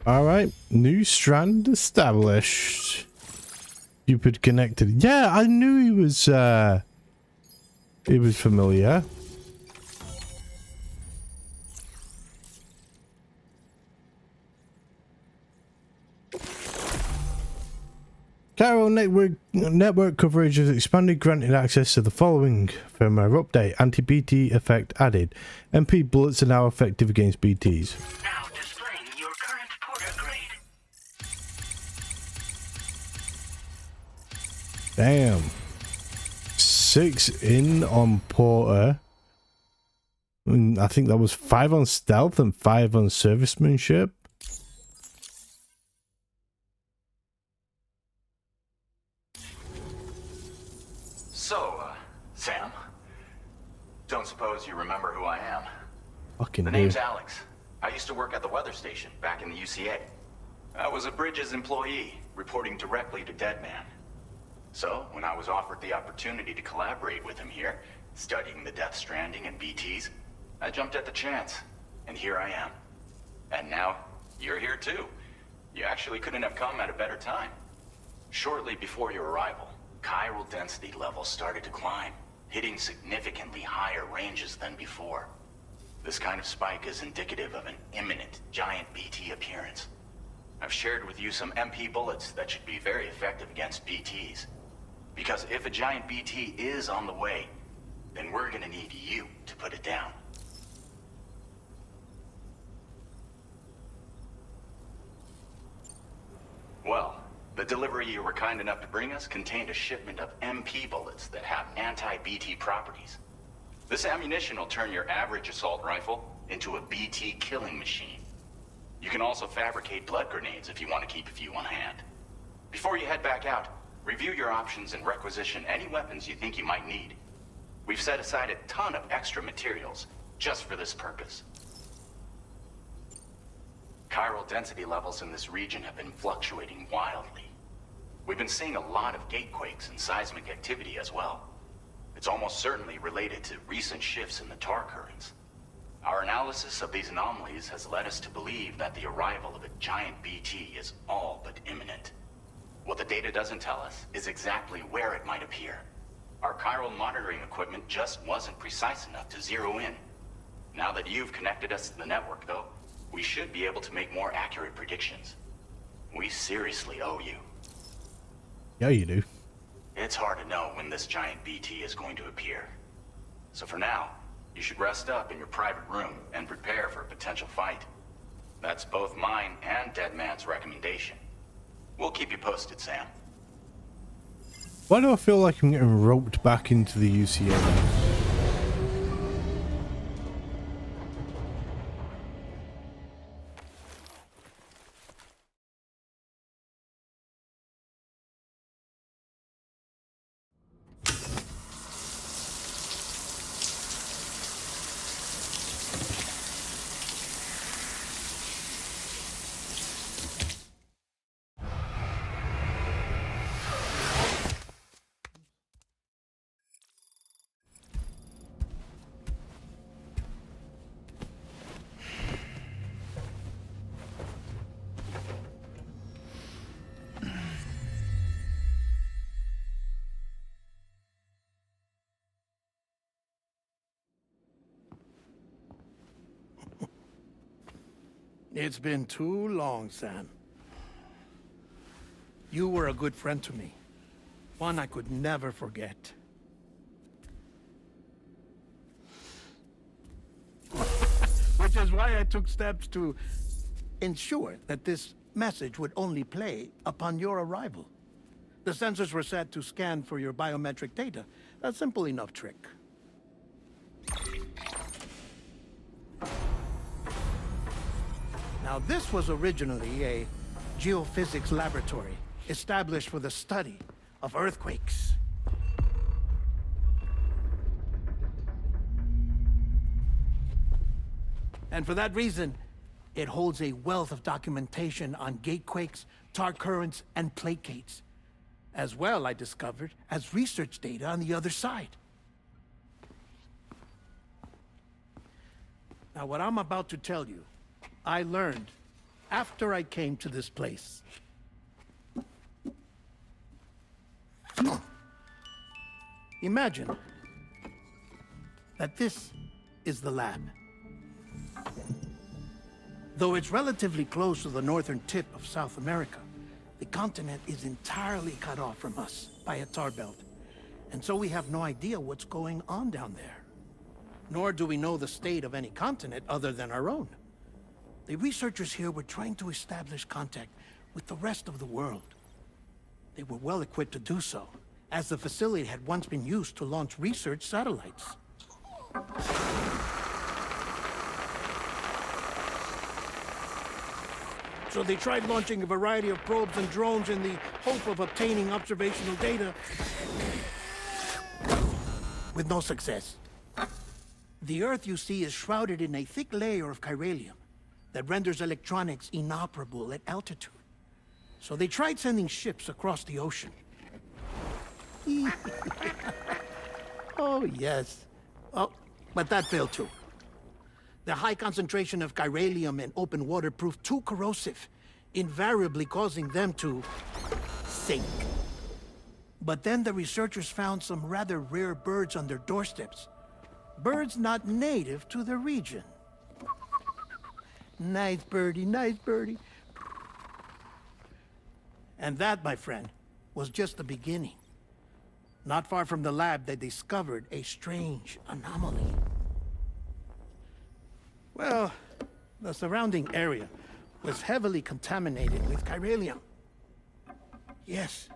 All right, new strand established. Cupid connected. Yeah, I knew he was familiar. Chiral network coverage has expanded, granting access to the following firmware update. Anti-BT effect added. MP bullets are now effective against BTs. Now displaying your current Porter grade. Damn. 6 in on Porter. And I think that was 5 on stealth and 5 on servicemanship. So, Sam, don't suppose you remember who I am? Fucking The dude. name's Alex. I used to work at the weather station back in the UCA. I was a Bridges employee, reporting directly to Deadman. So, when I was offered the opportunity to collaborate with him here, studying the Death Stranding and BTs, I jumped at the chance, and here I am. And now, you're here too. You actually couldn't have come at a better time. Shortly before your arrival, chiral density levels started to climb, hitting significantly higher ranges than before. This kind of spike is indicative of an imminent giant BT appearance. I've shared with you some MP bullets that should be very effective against BTs. Because if a giant BT is on the way, then we're gonna need you to put it down. Well, the delivery you were kind enough to bring us contained a shipment of MP bullets that have anti-BT properties. This ammunition will turn your average assault rifle into a BT killing machine. You can also fabricate blood grenades if you want to keep a few on hand. Before you head back out, review your options and requisition any weapons you think you might need. We've set aside a ton of extra materials just for this purpose. Chiral density levels in this region have been fluctuating wildly. We've been seeing a lot of gatequakes and seismic activity as well. It's almost certainly related to recent shifts in the tar currents. Our analysis of these anomalies has led us to believe that the arrival of a giant BT is all but imminent. What the data doesn't tell us is exactly where it might appear. Our chiral monitoring equipment just wasn't precise enough to zero in. Now that you've connected us to the network, though, we should be able to make more accurate predictions. We seriously owe you. Yeah, you do. It's hard to know when this giant BT is going to appear. So for now, you should rest up in your private room and prepare for a potential fight. That's both mine and Deadman's recommendation. We'll keep you posted, Sam. Why do I feel like I'm getting roped back into the UCA now? It's been too long, Sam. You were a good friend to me. One I could never forget. Which is why I took steps to ensure that this message would only play upon your arrival. The sensors were set to scan for your biometric data. A simple enough trick. Now, this was originally a geophysics laboratory established for the study of earthquakes. And for that reason, it holds a wealth of documentation on gatequakes, tar currents, and placates. As well, I discovered, as research data on the other side. Now, what I'm about to tell you, I learned after I came to this place. Imagine that this is the lab. Though it's relatively close to the northern tip of South America, the continent is entirely cut off from us by a tar belt. And so we have no idea what's going on down there. Nor do we know the state of any continent other than our own. The researchers here were trying to establish contact with the rest of the world. They were well equipped to do so, as the facility had once been used to launch research satellites. So they tried launching a variety of probes and drones in the hope of obtaining observational data, with no success. The Earth, you see, is shrouded in a thick layer of chiralium that renders electronics inoperable at altitude. So they tried sending ships across the ocean. Oh, yes. Oh, but that failed too. The high concentration of chiralium in open water proved too corrosive, invariably causing them to sink. But then the researchers found some rather rare birds on their doorsteps. Birds not native to the region. Nice birdie, nice birdie. And that, my friend, was just the beginning. Not far from the lab, they discovered a strange anomaly. Well, the surrounding area was heavily contaminated with chiralium. Yes.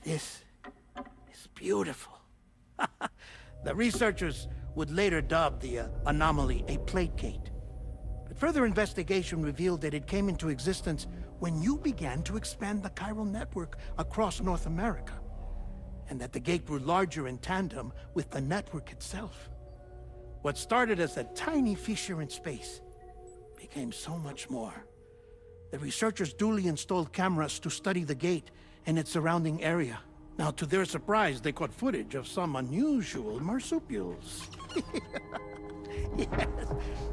This is beautiful. The researchers would later dub the anomaly a plate gate. But further investigation revealed that it came into existence when you began to expand the chiral network across North America, and that the gate grew larger in tandem with the network itself. What started as a tiny fissure in space became so much more. The researchers duly installed cameras to study the gate and its surrounding area. Now, to their surprise, they caught footage of some unusual marsupials. Yes,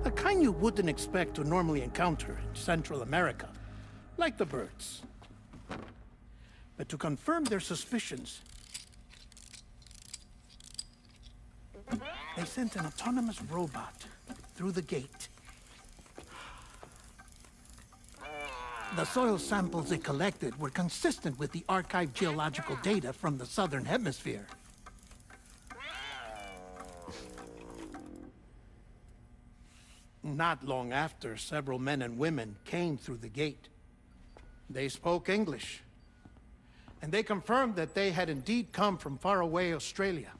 a kind you wouldn't expect to normally encounter in Central America, like the birds. But to confirm their suspicions, they sent an autonomous robot through the gate. The soil samples it collected were consistent with the archived geological data from the southern hemisphere. Not long after, several men and women came through the gate. They spoke English, and they confirmed that they had indeed come from faraway Australia.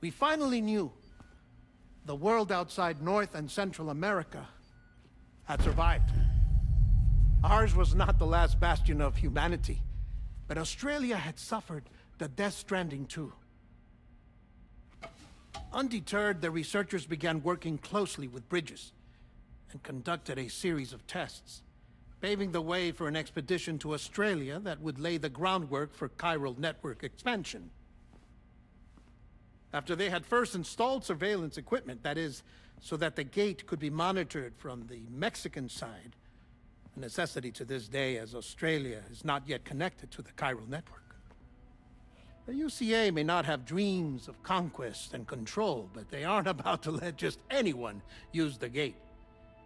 We finally knew the world outside North and Central America had survived. Ours was not the last bastion of humanity, but Australia had suffered the Death Stranding too. Undeterred, the researchers began working closely with Bridges and conducted a series of tests, paving the way for an expedition to Australia that would lay the groundwork for chiral network expansion. After they had first installed surveillance equipment, that is, so that the gate could be monitored from the Mexican side, a necessity to this day as Australia is not yet connected to the chiral network. The UCA may not have dreams of conquest and control, but they aren't about to let just anyone use the gate.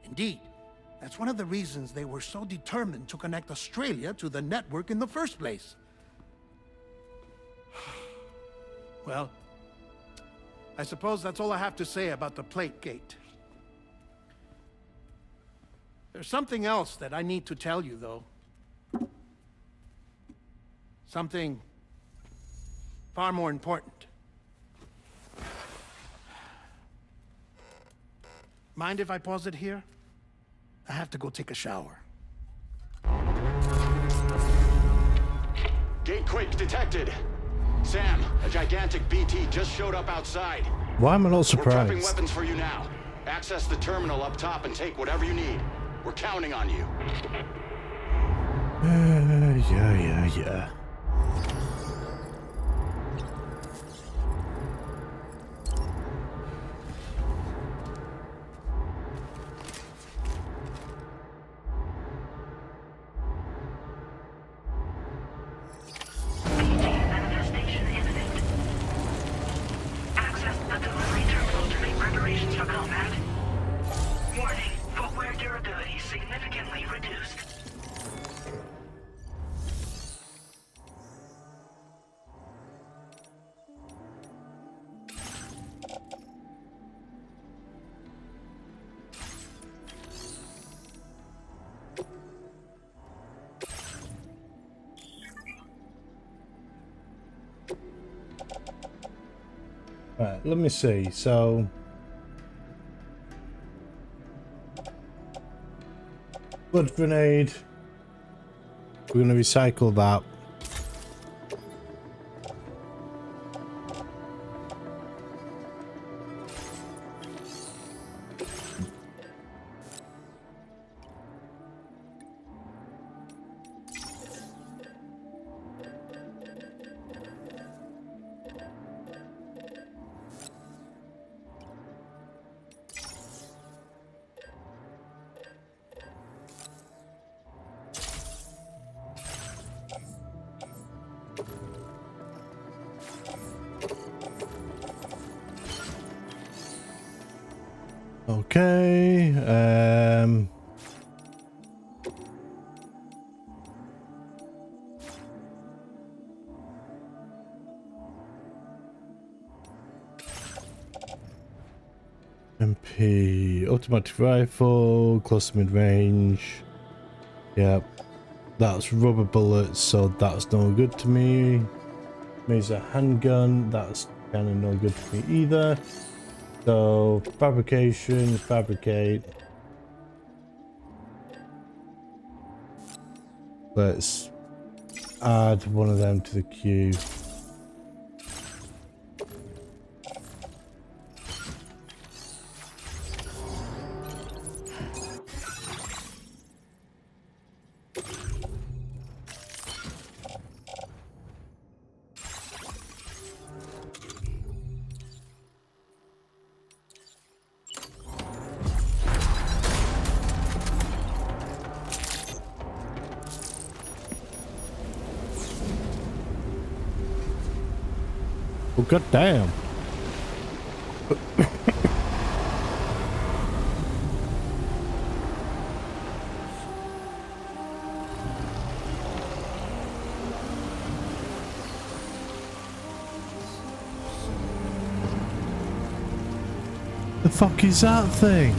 Indeed, that's one of the reasons they were so determined to connect Australia to the network in the first place. Well, I suppose that's all I have to say about the plate gate. There's something else that I need to tell you, though. Something far more important. Mind if I pause it here? I have to go take a shower. Gate quake detected. Sam, a gigantic BT just showed up outside. Why am I not We're surprised? prepping weapons for you now. Access the terminal up top and take whatever you need. We're counting on you. Yeah. Manifestation imminent. Access the delivery terminal to make preparations for combat. Warning, footwear durability significantly reduced. Right, let me see. So blood grenade. We're gonna recycle that. Okay. MP, automatic rifle, close to mid range. Yep, that's rubber bullets, so that's no good to me. There's a handgun, that's kind of no good to me either. So fabrication, fabricate. Let's add one of them to the queue. Oh, god damn. The fuck is that thing?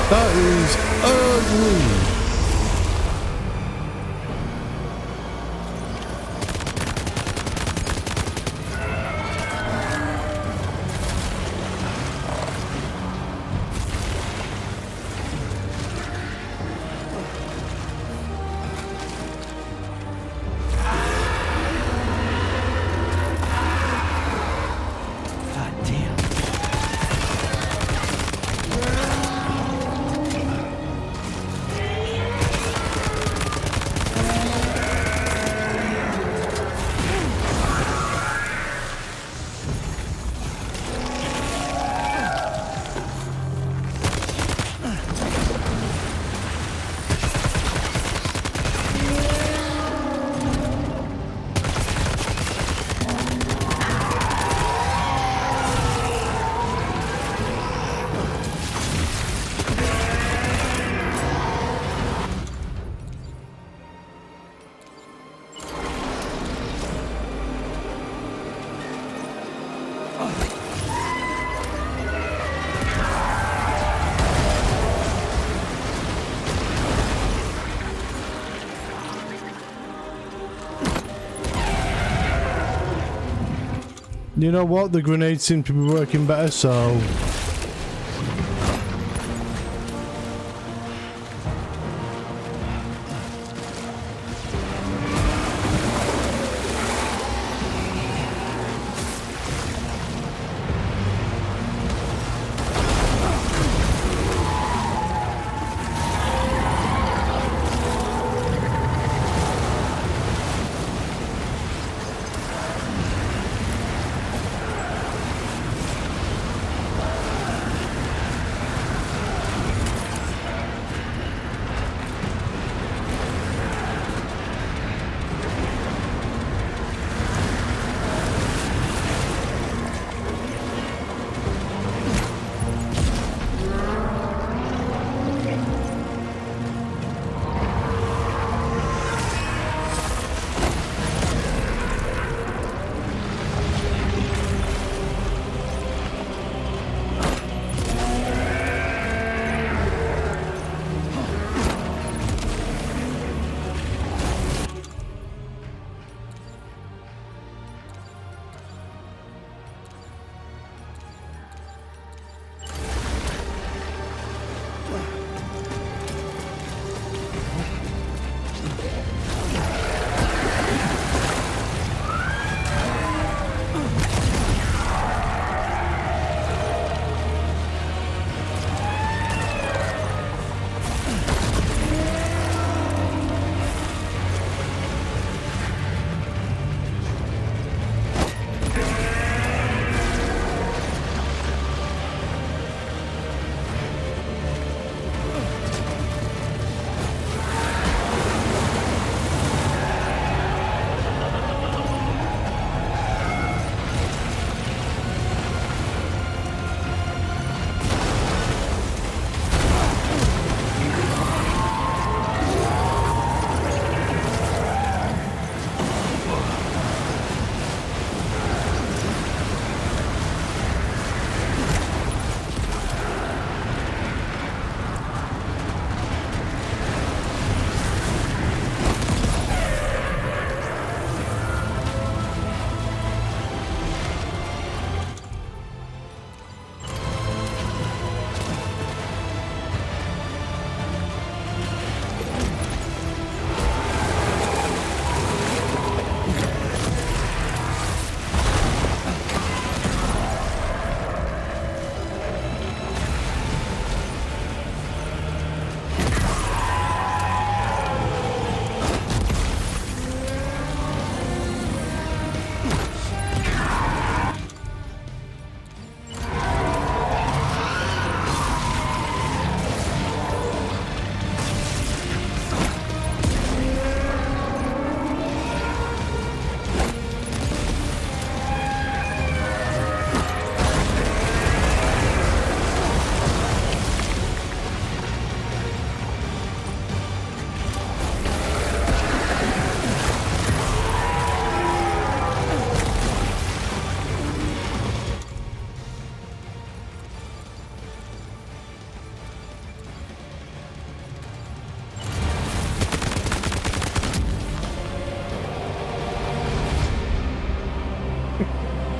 That is ugly. God damn. You know what? The grenades seem to be working better, so...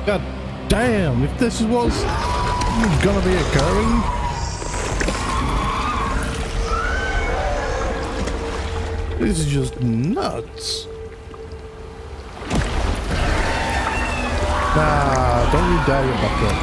God damn, if this is what's gonna be occurring. This is just nuts. Nah, don't you dare get back up.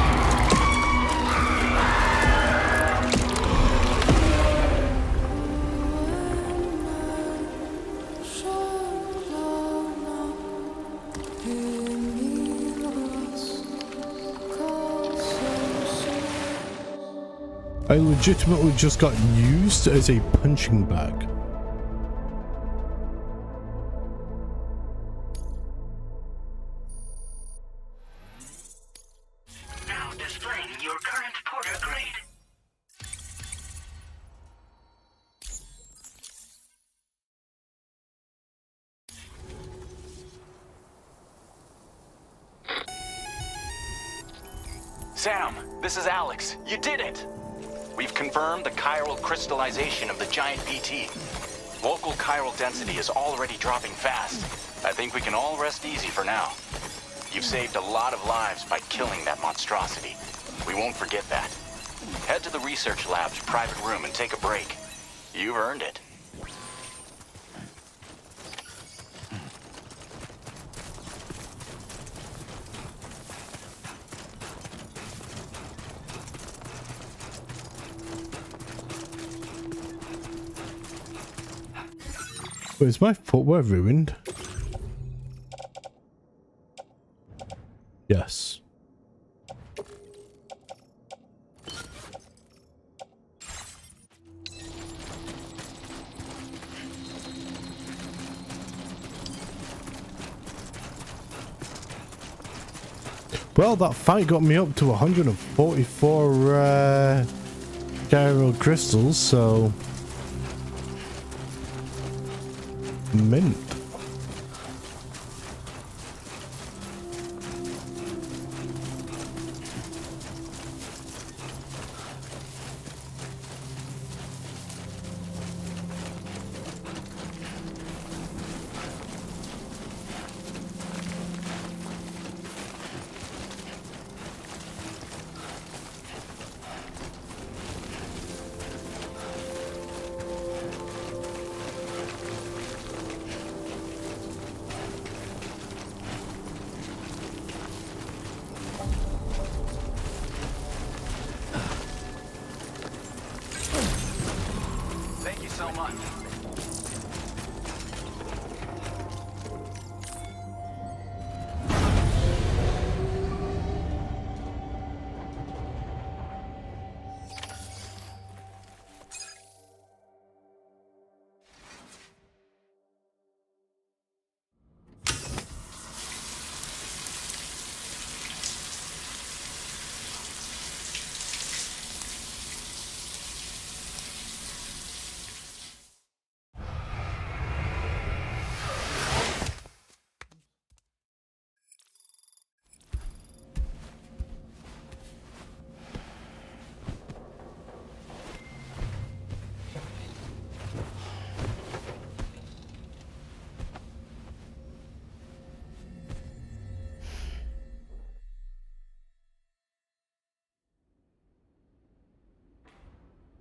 I legitimately just got used as a punching bag. Now displaying your current porter grade. Sam, this is Alex. You did it! We've confirmed the chiral crystallization of the giant BT. Local chiral density is already dropping fast. I think we can all rest easy for now. You've saved a lot of lives by killing that monstrosity. We won't forget that. Head to the research lab's private room and take a break. You've earned it. Wait, is my footwear ruined? Yes. Well, that fight got me up to 144 chiral crystals, so mint. Thank you so much.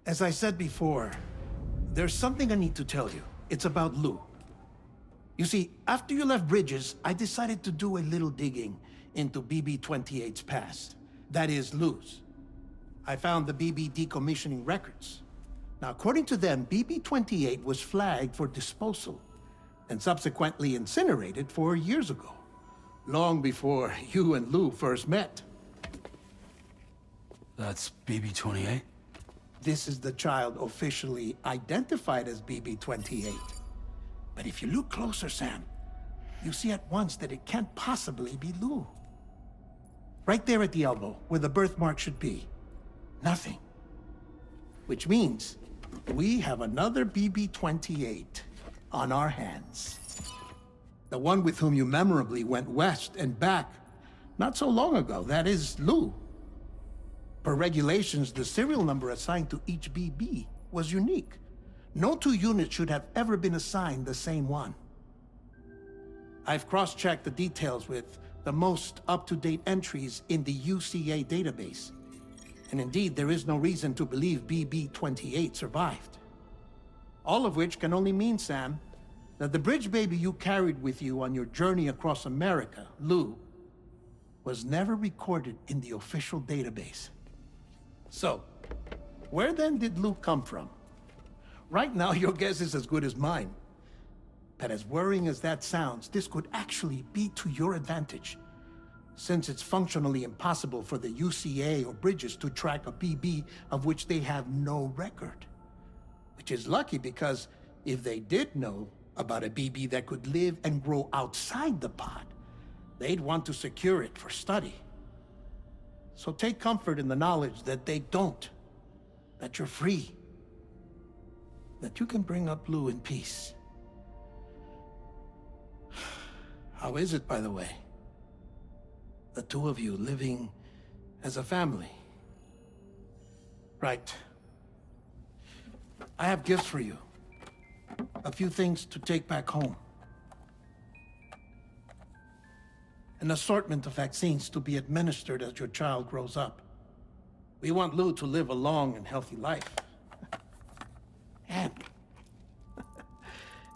As I said before, there's something I need to tell you. It's about Lou. You see, after you left Bridges, I decided to do a little digging into BB-28's past. That is, Lou's. I found the BB decommissioning records. Now, according to them, BB-28 was flagged for disposal and subsequently incinerated 4 years ago, long before you and Lou first met. That's BB-28? This is the child officially identified as BB-28. But if you look closer, Sam, you see at once that it can't possibly be Lou. Right there at the elbow, where the birthmark should be. Nothing. Which means we have another BB-28 on our hands. The one with whom you memorably went west and back not so long ago, that is Lou. Per regulations, the serial number assigned to each BB was unique. No two units should have ever been assigned the same one. I've cross-checked the details with the most up-to-date entries in the UCA database. And indeed, there is no reason to believe BB-28 survived. All of which can only mean, Sam, that the bridge baby you carried with you on your journey across America, Lou, was never recorded in the official database. So, where then did Lou come from? Right now, your guess is as good as mine. But as worrying as that sounds, this could actually be to your advantage, since it's functionally impossible for the UCA or Bridges to track a BB of which they have no record. Which is lucky because if they did know about a BB that could live and grow outside the pod, they'd want to secure it for study. So take comfort in the knowledge that they don't, that you're free, that you can bring up Lou in peace. How is it, by the way? The two of you living as a family. Right. I have gifts for you. A few things to take back home. An assortment of vaccines to be administered as your child grows up. We want Lou to live a long and healthy life. And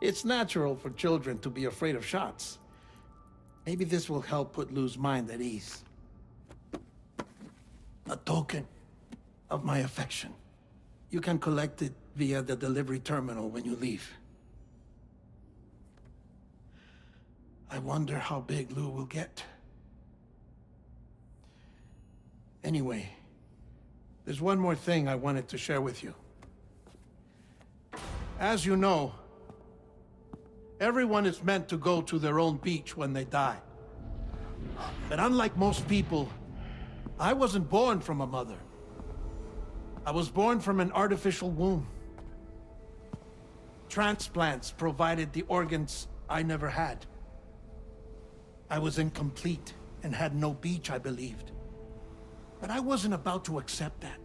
it's natural for children to be afraid of shots. Maybe this will help put Lou's mind at ease. A token of my affection. You can collect it via the delivery terminal when you leave. I wonder how big Lou will get. Anyway, there's one more thing I wanted to share with you. As you know, everyone is meant to go to their own beach when they die. But unlike most people, I wasn't born from a mother. I was born from an artificial womb. Transplants provided the organs I never had. I was incomplete and had no beach, I believed. But I wasn't about to accept that.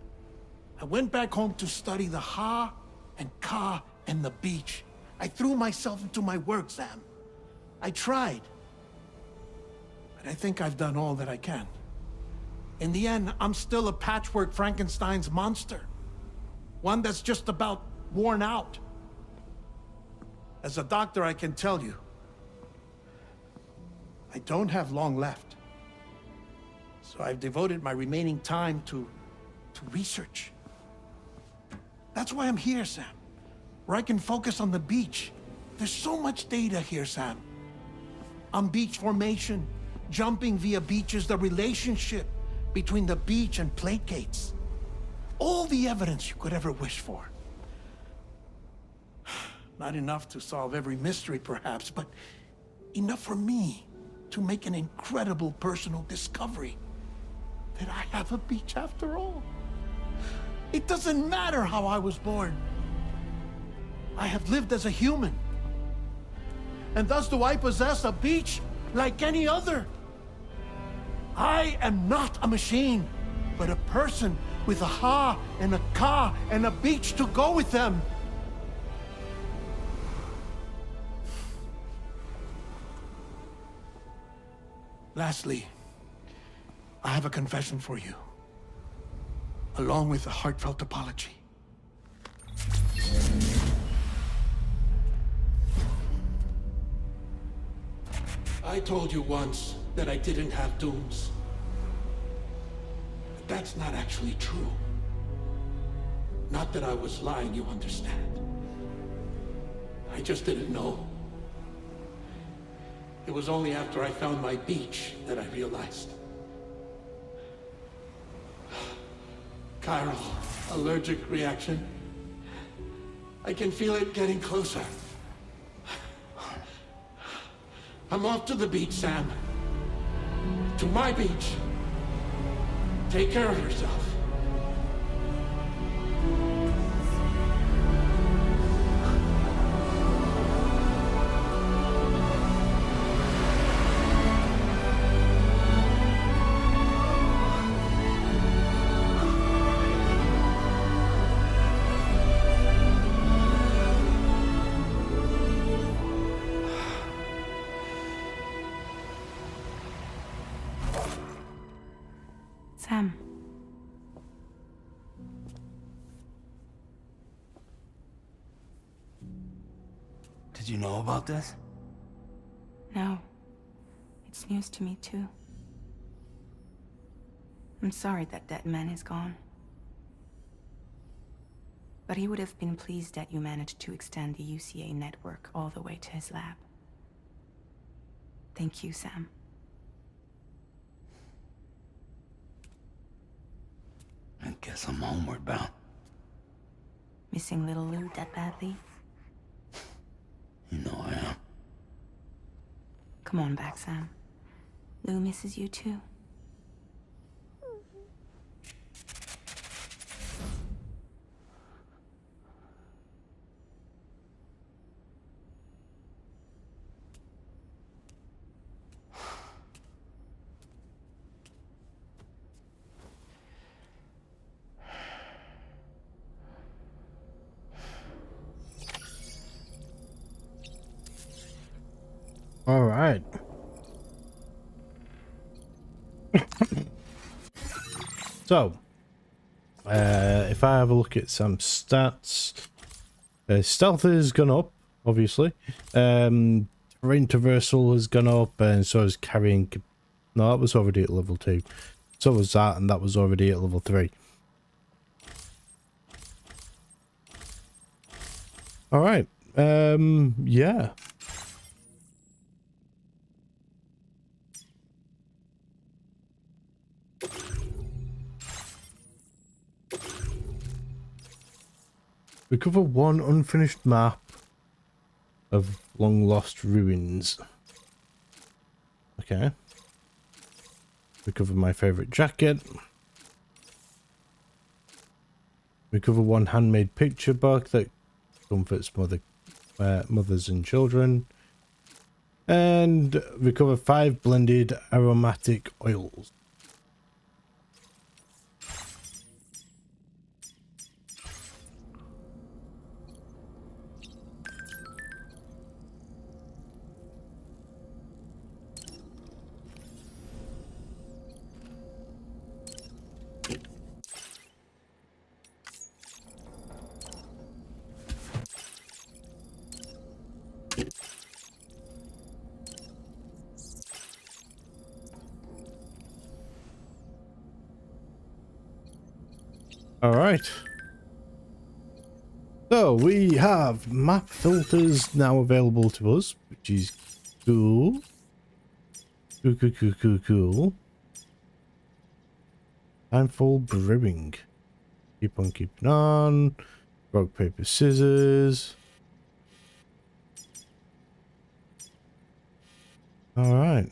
I went back home to study the Ha and Ka and the beach. I threw myself into my work, Sam. I tried. But I think I've done all that I can. In the end, I'm still a patchwork Frankenstein's monster. One that's just about worn out. As a doctor, I can tell you, I don't have long left. So I've devoted my remaining time to research. That's why I'm here, Sam. Where I can focus on the beach. There's so much data here, Sam. On beach formation, jumping via beaches, the relationship between the beach and plate gates. All the evidence you could ever wish for. Not enough to solve every mystery, perhaps, but enough for me to make an incredible personal discovery that I have a beach after all. It doesn't matter how I was born. I have lived as a human. And thus do I possess a beach like any other. I am not a machine, but a person with a Ha and a Ka and a beach to go with them. Lastly, I have a confession for you, along with a heartfelt apology. I told you once that I didn't have dooms. But that's not actually true. Not that I was lying, you understand. I just didn't know. It was only after I found my beach that I realized. Chiral allergic reaction. I can feel it getting closer. I'm off to the beach, Sam. To my beach. Take care of yourself. Did you know about this? No. It's news to me, too. I'm sorry that that man is gone. But he would have been pleased that you managed to extend the UCA network all the way to his lab. Thank you, Sam. I guess I'm homeward bound. Missing little Lou that badly? You know I am. Come on back, Sam. Lou misses you too. All right. So, if I have a look at some stats, stealth has gone up, obviously. Terrain traversal has gone up, and so is carrying. No, that was already at level 2. So was that, and that was already at level 3. All right. Yeah. Recover 1 unfinished map of long lost ruins. Okay. Recover my favorite jacket. Recover 1 handmade picture book that comforts mothers and children. And recover 5 blended aromatic oils. Alright. So we have map filters now available to us, which is cool. Cool. Handful brewing. Keep on keeping on. Rock, paper, scissors. Alright.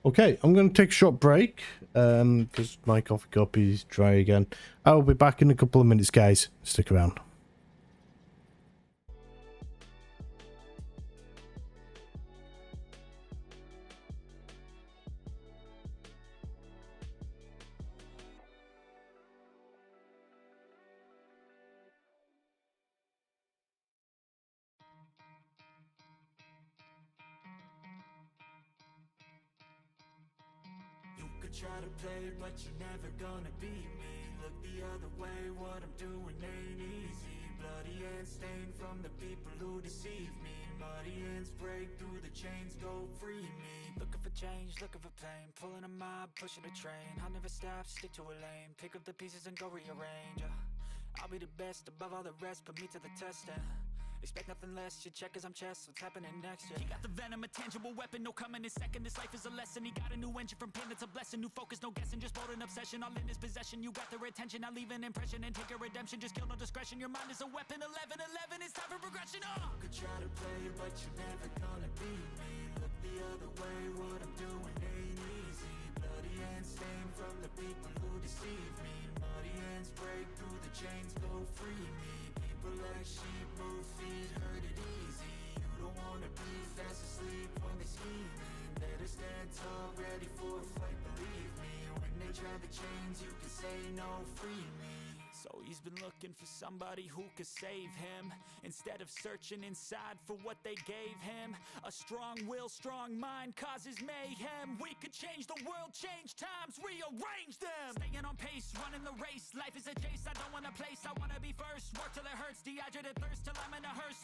Okay, I'm going to take a short break because my coffee cup is dry again. I'll be back in a couple of minutes, guys. Stick around. Try to play, but you're never gonna beat me. Look the other way, what I'm doing ain't easy. Bloody hands stained from the people who deceive me. Muddy hands break through the chains, go free me. Looking for change, looking for pain. Pulling a mob, pushing a train. I'll never stop, stick to a lane. Pick up the pieces and go rearrange. I'll be the best above all the rest, put me to the test and expect nothing less, your checkers, I'm chess, what's happening next, yeah. He got the venom, a tangible weapon, no coming in second. This life is a lesson, he got a new engine from pain, it's a blessing. New focus, no guessing, just bold and obsession. All in his possession, you got their attention. I leave an impression and take your redemption. Just kill no discretion, your mind is a weapon. 11-11, it's time for progression, You could try to play, but you're never gonna beat me. Look the other way, what I'm doing ain't easy. Bloody hands stained from the people who deceive me. Muddy hands break through the chains, go free me. People like sheep move feet, hurt it easy. You don't wanna be fast asleep when they scheming. Better stand tall, ready for a fight, believe me. When they try the chains, you can say no, free me. So he's been looking for somebody who could save him, instead of searching inside for what they gave him. A strong will, strong mind causes mayhem. We could change the world, change times, rearrange them. Staying on pace, running the race. Life is a chase, I don't want a place, I wanna be first. Work till it hurts, dehydrated thirst till I'm in a hearse.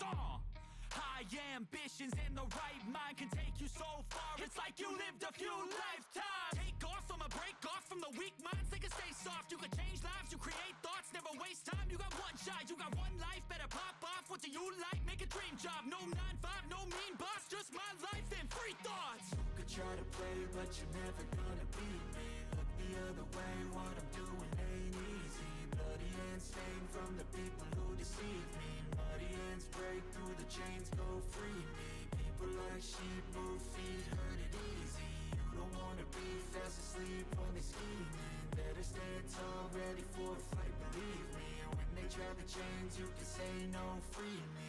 High ambitions and the right mind can take you so far. It's like you lived a few lifetimes. Take off from a break off from the weak minds. They can stay soft. You can change lives. You create thoughts. Never waste time. You got one shot. You got one life. Better pop off. What do you like? Make a dream job. No 9-5. No mean boss. Just my life and free thoughts. You could try to play, but you're never gonna beat me. Look the other way. What I'm doing ain't easy. Bloody hands stained from the people who deceive me. Muddy hands break through the chains, go free me. People like sheep move feet, hurt it easy. You don't wanna be fast asleep when they scheming. Better stand tall, ready for a fight, believe me. And when they try the chains, you can say no, free me.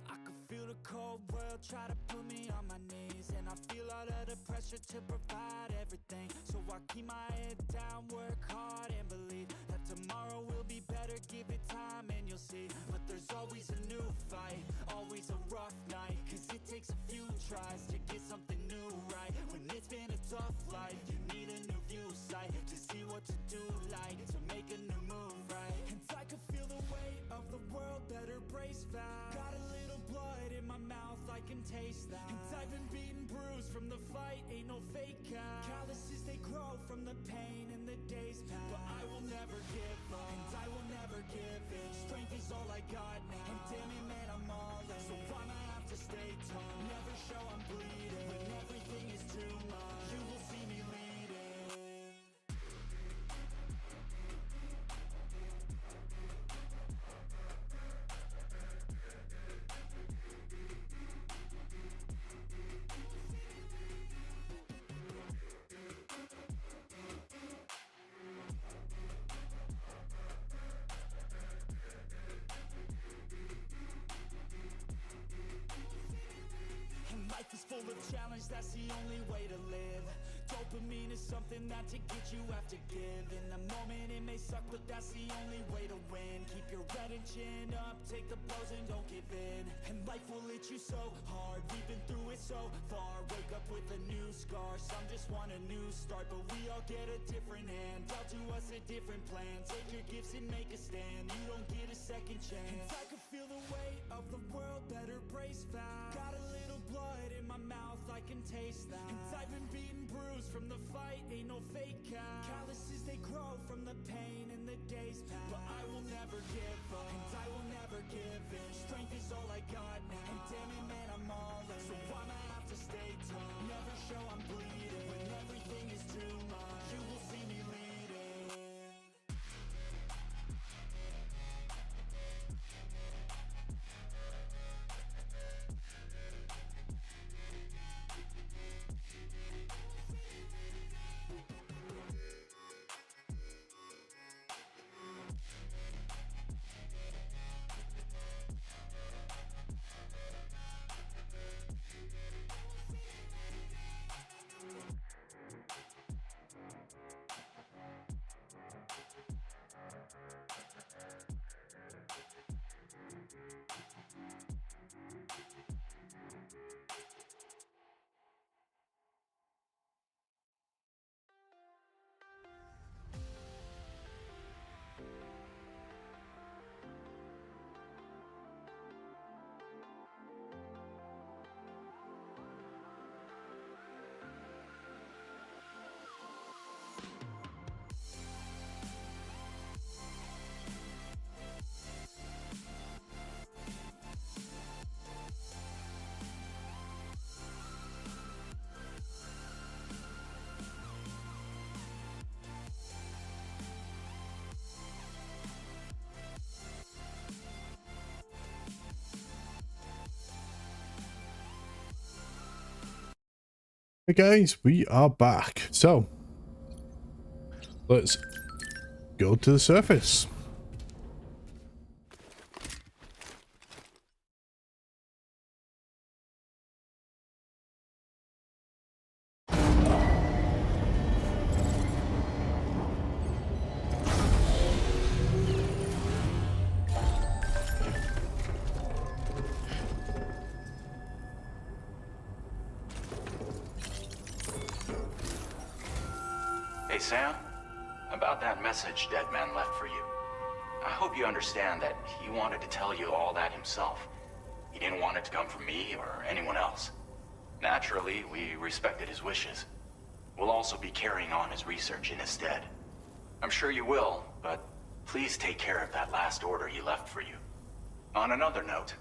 I can feel the cold world try to put me on my knees, and I feel all of the pressure to provide everything. So I keep my head down, work hard and believe that tomorrow will be better. Give it time and you'll see. But there's always a new fight, always a rough night, cause it takes a few tries to get something new right. When it's been a tough life, you need a new view sight to see what to do, like to make a new move, right? And I can feel the weight of the world, better brace fast. Got a little blood in my mouth, I can taste that. And I've been beaten, bruised from the fight, ain't no fake out. Calluses, they grow from the pain and the days pass. But I will never give up, and I will never give in. Strength is all I got now, and damn it, man, I'm all in. So I'ma have to stay tall, never show I'm bleeding. When everything is too much, you will see me leading. Life is full of challenge, that's the only way to live. Dopamine is something that to get you have to give. In the moment it may suck, but that's the only way to win. Keep your head and chin up, take the blows and don't give in. And life will hit you so hard, we've been through it so far. Wake up with a new scar, some just want a new start. But we all get a different hand, dealt to us a different plan. Take your gifts and make a stand, you don't get a second chance. And I can feel the weight of the world, better brace fast. Got a little blood in my mouth, I can taste that. And I've been beaten, bruised from the fight, ain't no fake out. Calluses, they grow from the pain and the days pass. But I will never give up, and I will never give in. Strength is all I got now, and damn it, man, I'm all in. So I'ma have to stay tall, never show I'm bleeding. When everything is too much, you will see me leading. Hey guys, we are back. So, let's go to the surface. Hey, Sam. About that message Deadman left for you. I hope you understand that he wanted to tell you all that himself. He didn't want it to come from me or anyone else. Naturally, we respected his wishes. We'll also be carrying on his research in his stead. I'm sure you will, but please take care of that last order he left for you. On another note,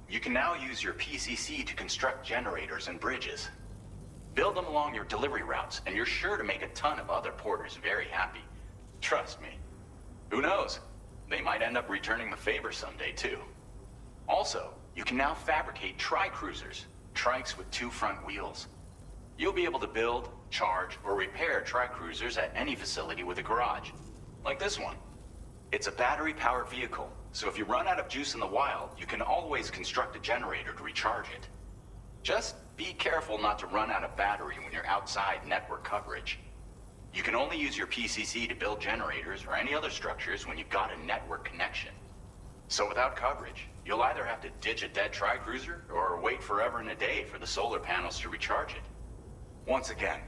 you can now use your PCC to construct generators and bridges. Build them along your delivery routes, and you're sure to make a ton of other porters very happy. Trust me. Who knows? They might end up returning the favor someday, too. Also, you can now fabricate tri-cruisers, trikes with 2 front wheels. You'll be able to build, charge, or repair tri-cruisers at any facility with a garage, like this one. It's a battery-powered vehicle, so if you run out of juice in the wild, you can always construct a generator to recharge it. Just be careful not to run out of battery when you're outside network coverage. You can only use your PCC to build generators or any other structures when you've got a network connection. So without coverage, you'll either have to ditch a dead tri-cruiser or wait forever and a day for the solar panels to recharge it. Once again,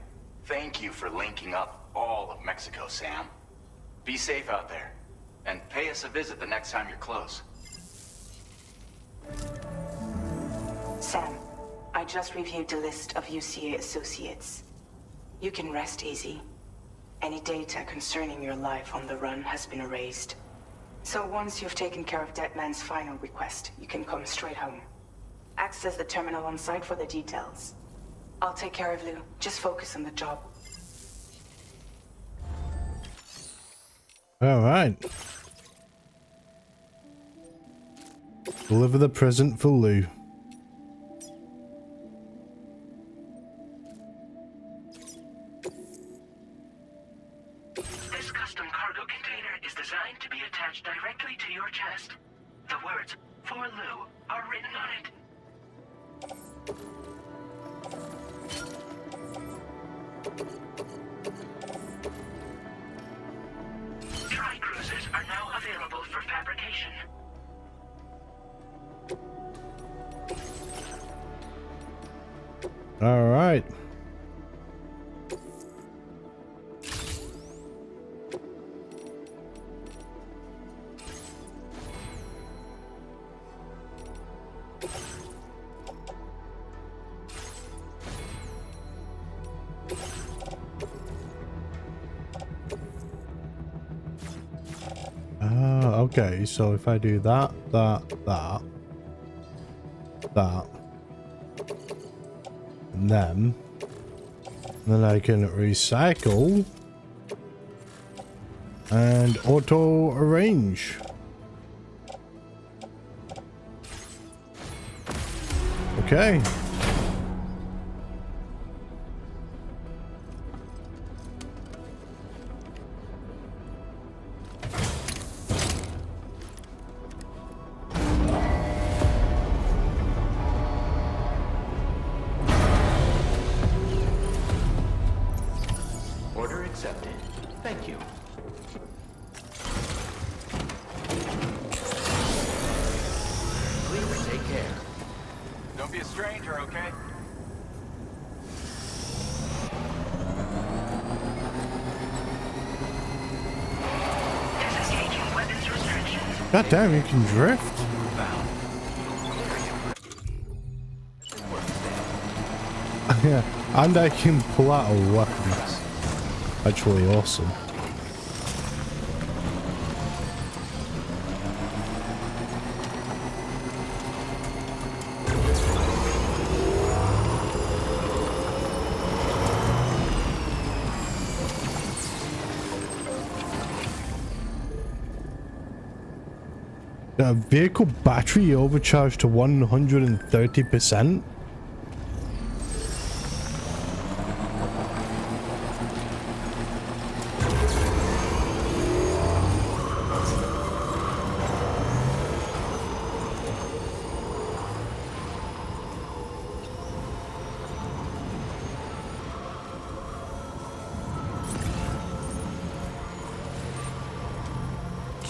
thank you for linking up all of Mexico, Sam. Be safe out there, and pay us a visit the next time you're close. Sam, I just reviewed the list of UCA associates. You can rest easy. Any data concerning your life on the run has been erased. So once you've taken care of Deadman's final request, you can come straight home. Access the terminal on site for the details. I'll take care of Lou. Just focus on the job. All right. Deliver the present for Lou. This custom cargo container is designed to be attached directly to your chest. The words, "For Lou," are written on it. Tri-cruisers are now available for fabrication. All right. Okay, so if I do that, and then I can recycle and auto arrange. Okay. Order accepted. Thank you. Please take care. Don't be a stranger, okay? Disengaging weapons restrictions. God damn, you can drift. Yeah, and I can pull out a weapon. Actually awesome. The vehicle battery overcharged to 130%.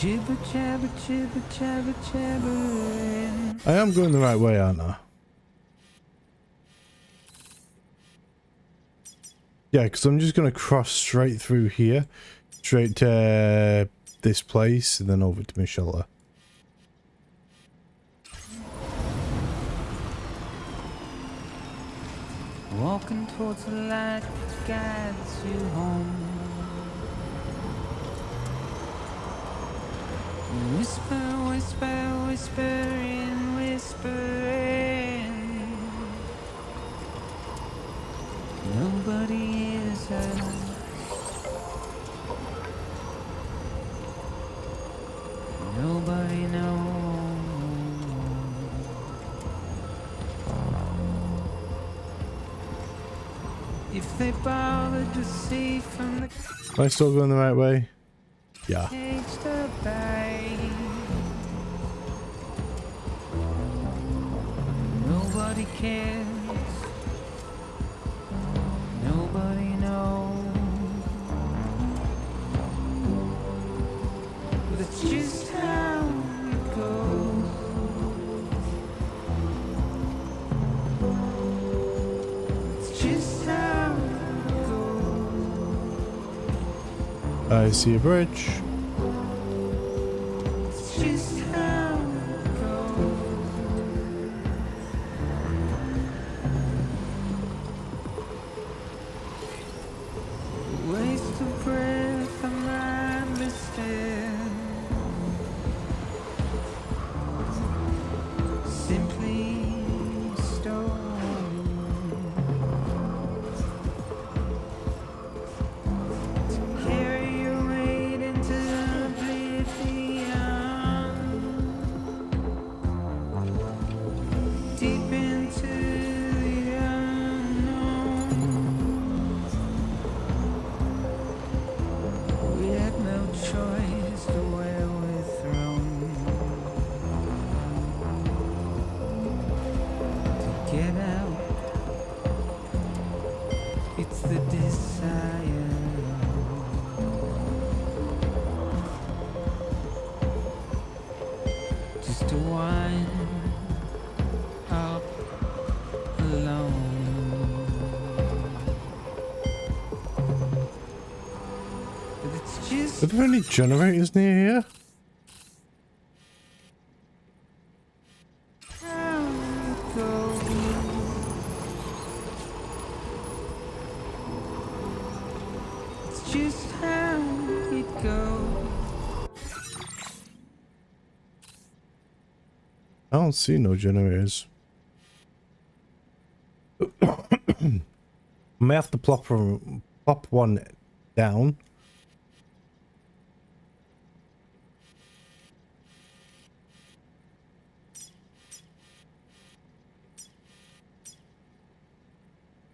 Jibber jabber jibber jabber jabbering. I am going the right way, aren't I? Yeah, because I'm just going to cross straight through here, straight to this place, and then over to my shelter. Walking towards the light that guides you home. Whisper, whisper, whispering, whispering. Nobody hears us. Nobody knows. If they bothered to see from the Am I still going the right way? Yeah. cage to bay. Nobody cares. Nobody knows. But it's just how it goes. It's just how it goes. I see a bridge. It's just how it goes. Waste of breath, I'm understand. Simply stone. To carry your weight into oblivion. Deep into the unknown. We had no choice to where we're thrown. To get out, it's the desire. Just to wind up alone. But it's just Are there any generators near here? how it goes. It's just how it goes. I don't see no generators. I may have to plop one down.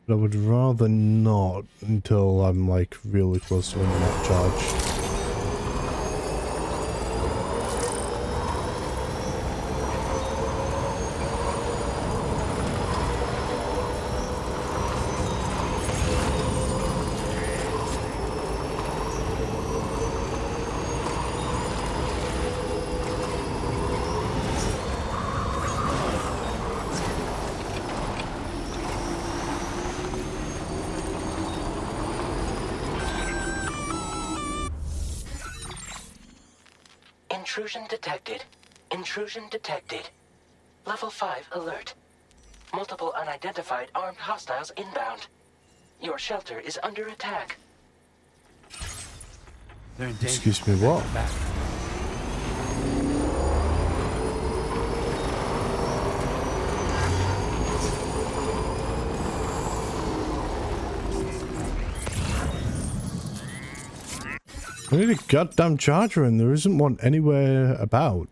But I would rather not until I'm like really close to running out of charge. Intrusion detected. Intrusion detected. Level 5 alert. Multiple unidentified armed hostiles inbound. Your shelter is under attack. They're in danger. Excuse me, what? Back. I need a goddamn charger and there isn't one anywhere about.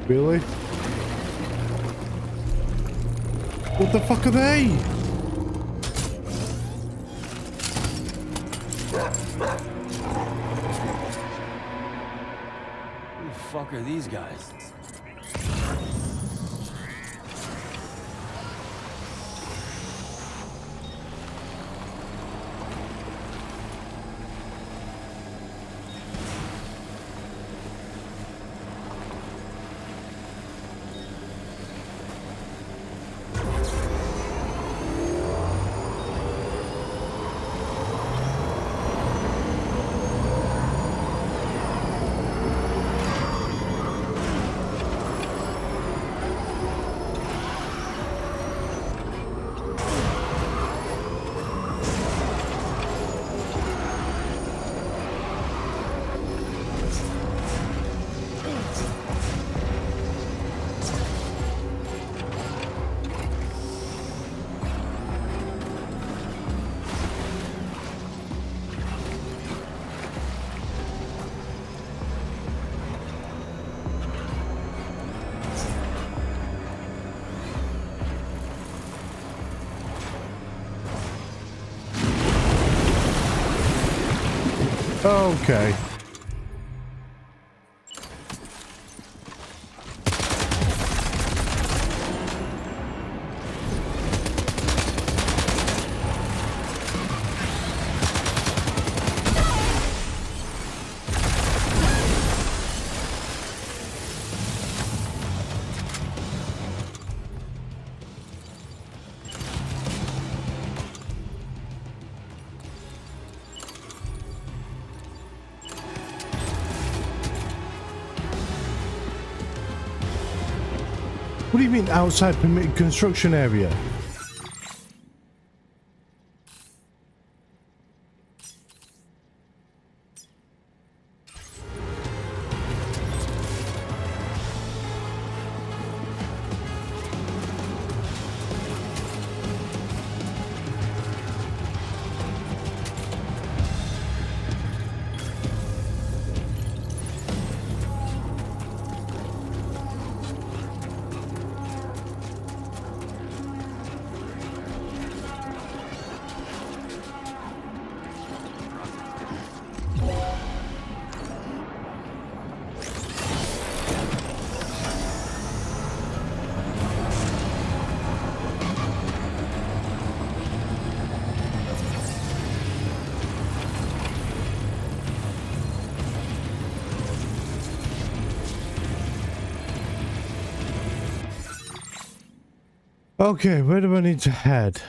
Really? What the fuck are they? Who the fuck are these guys? Okay. What do you mean outside permitted construction area? Okay, where do I need to head?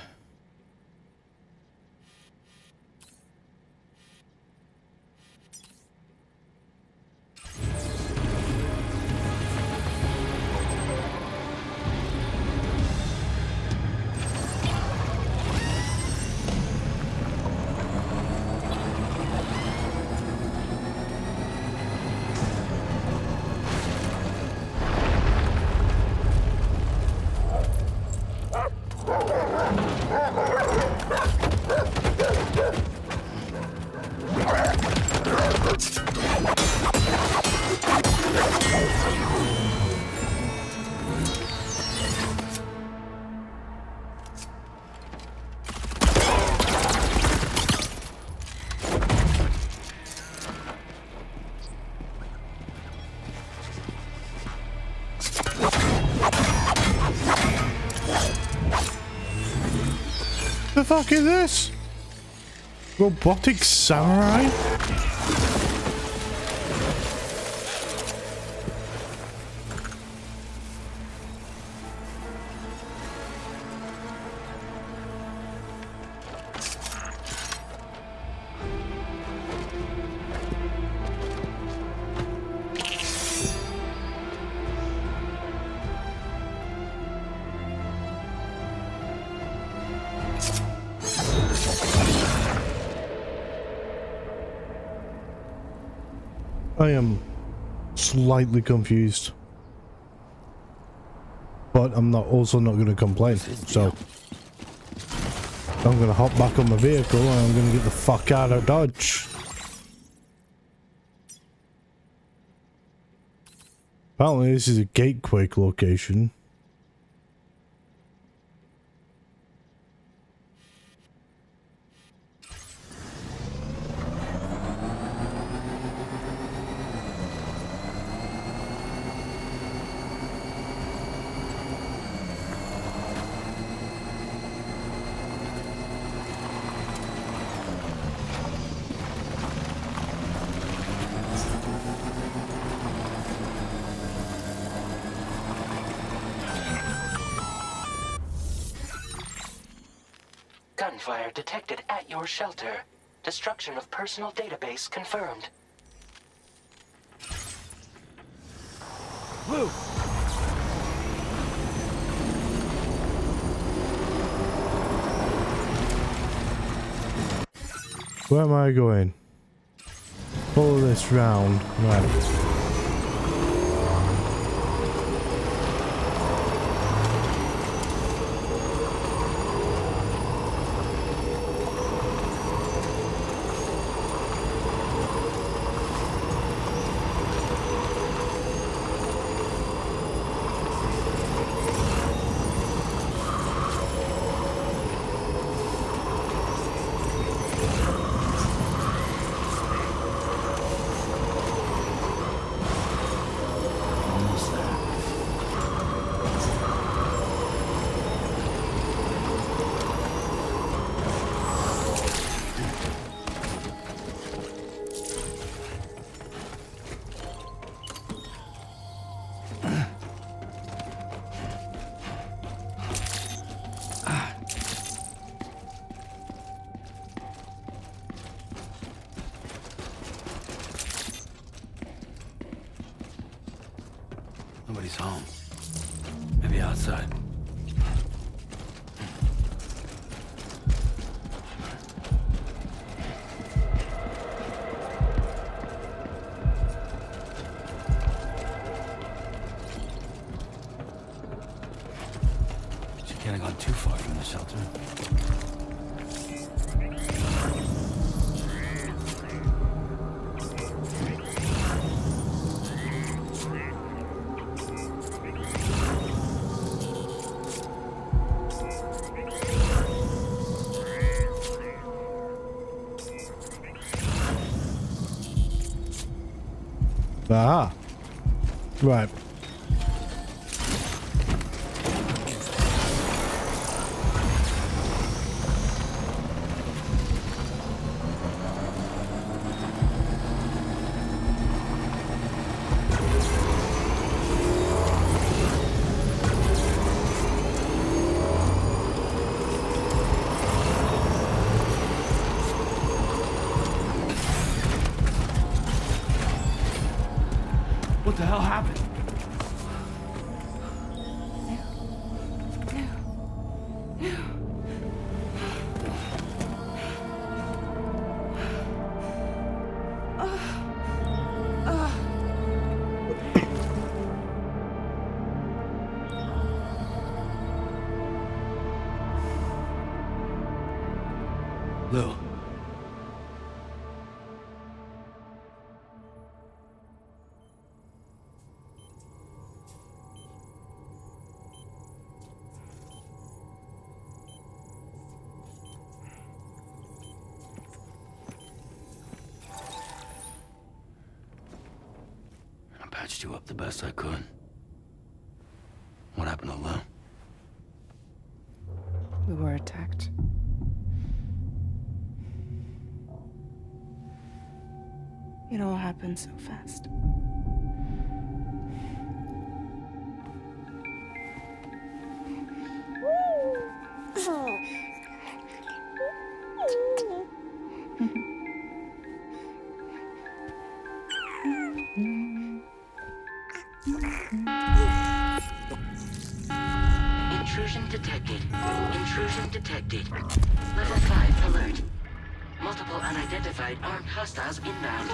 The fuck is this? Robotic samurai? I am slightly confused, but I'm also not going to complain. So I'm going to hop back on my vehicle and I'm going to get the fuck out of Dodge. Apparently this is a Gatequake location. Gunfire detected at your shelter. Destruction of personal database confirmed. Woo! Where am I going? Follow this round. Right. he's home. Maybe outside. She can't have gone too far from the shelter. Ah. Right. What the hell happened? Lou. I patched you up the best I could. What happened to Lou? We were attacked. It all happened so fast. Intrusion detected. Intrusion detected. Level 5 alert. Multiple unidentified armed hostiles inbound.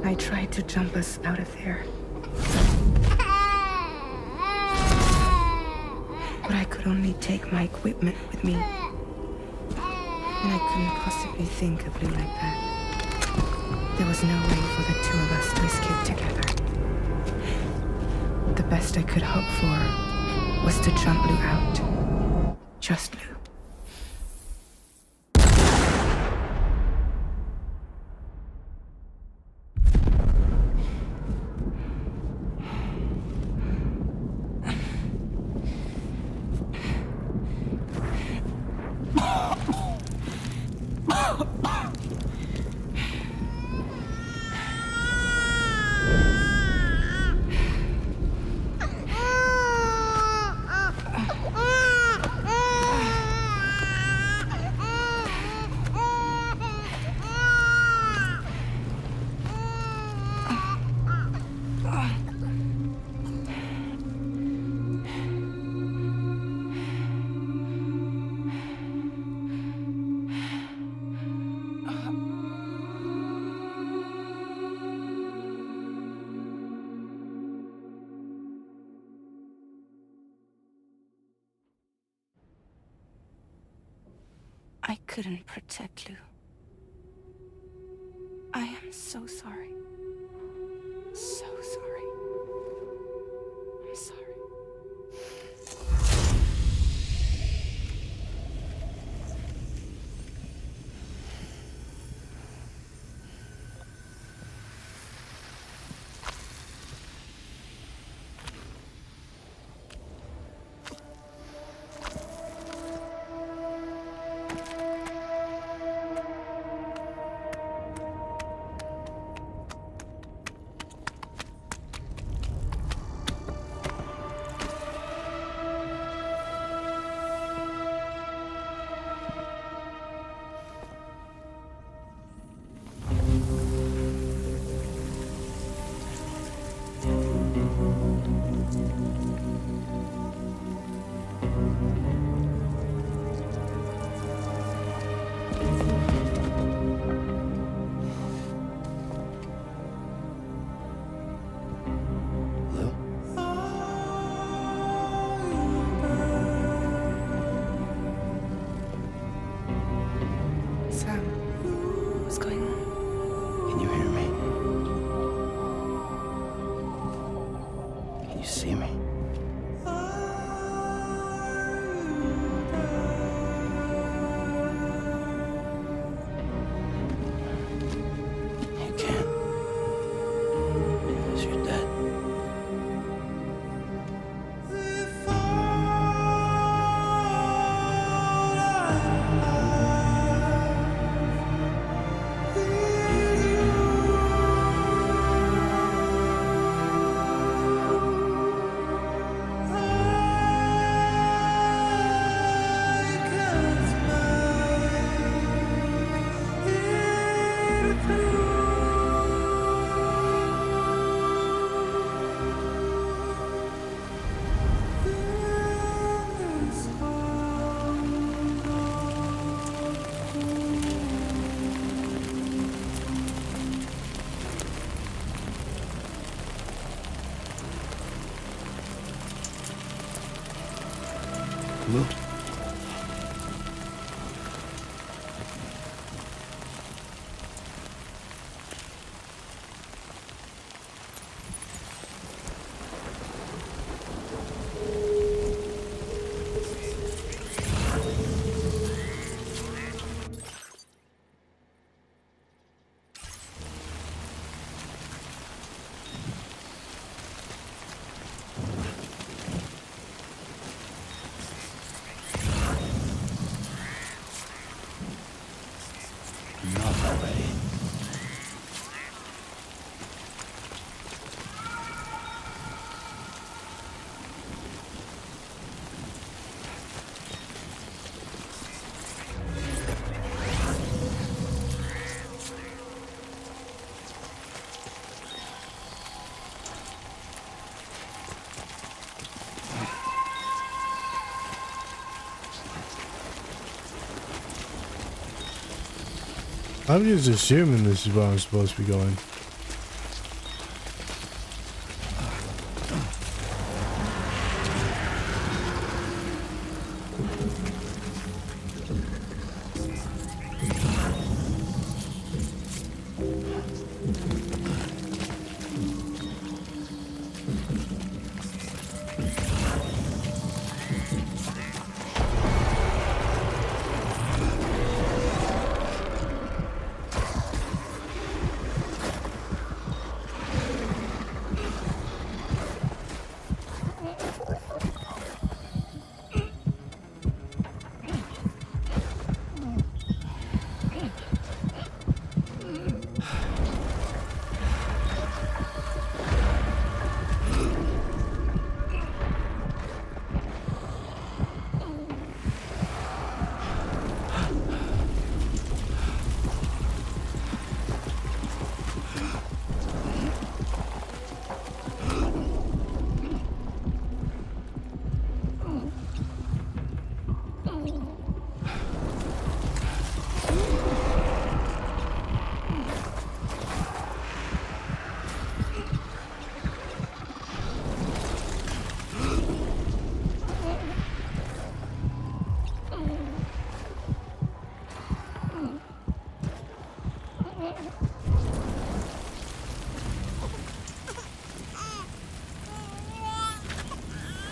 I tried to jump us out of there. But I could only take my equipment with me. And I couldn't possibly think of Lou like that. There was no way for the two of us to escape together. The best I could hope for was to jump Lou out. Just Lou. couldn't protect Lou. I am so sorry. So sorry. I'm sorry. Sam, what's going on? Can you hear me? Can you see me? You can't. Because you're dead. Lou? Enough already. I'm just assuming this is where I'm supposed to be going.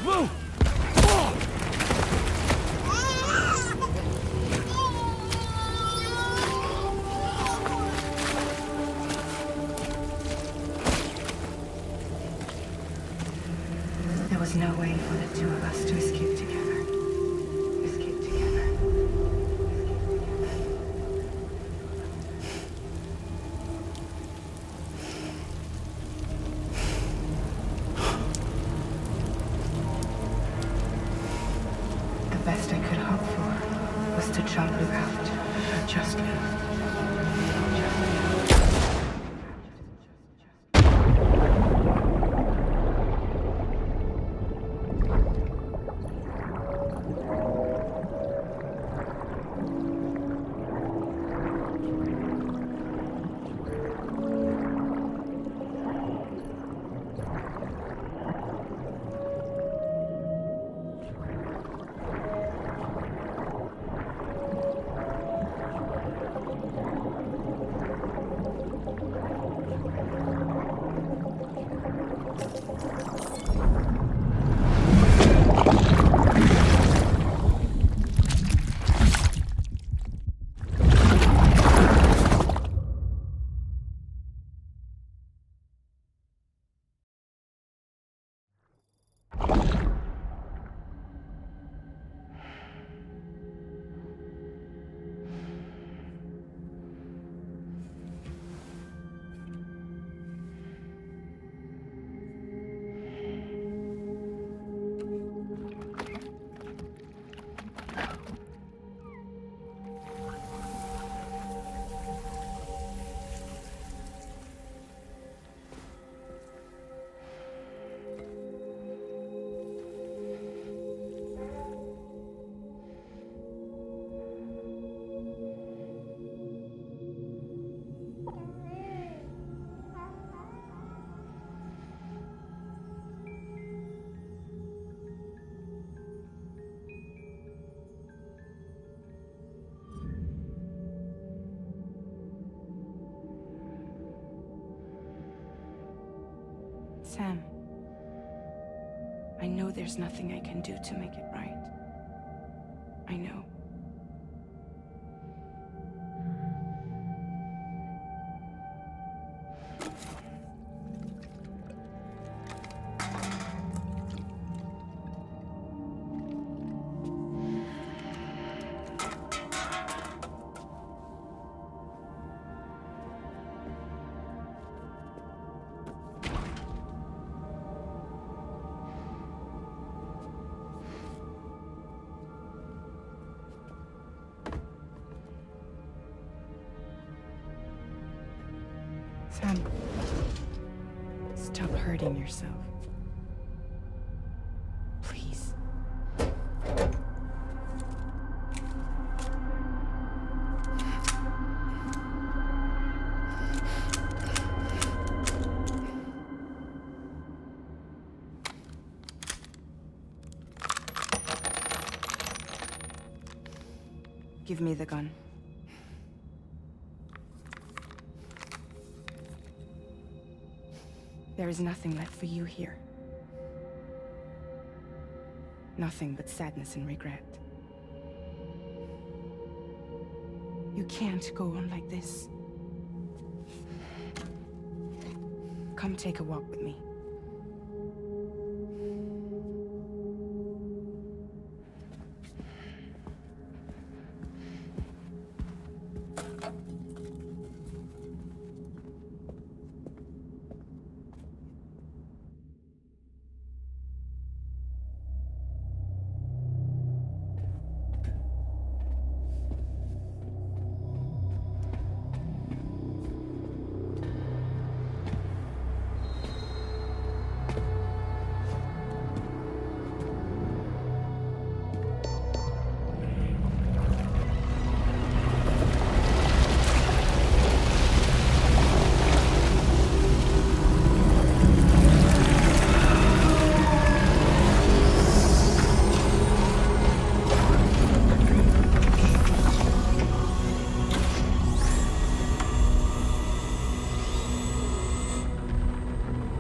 Move! There was no way for the two of us to escape together. Escape together. The best I could hope for was to jump you out. Just you. Sam, I know there's nothing I can do to make it right. I know. Sam, stop hurting yourself. Please. Give me the gun. There is nothing left for you here. Nothing but sadness and regret. You can't go on like this. Come take a walk with me.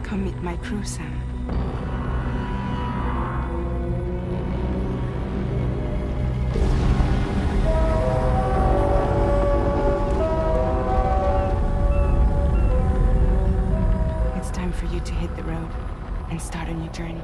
Come meet my crew, Sam. the road and start a new journey.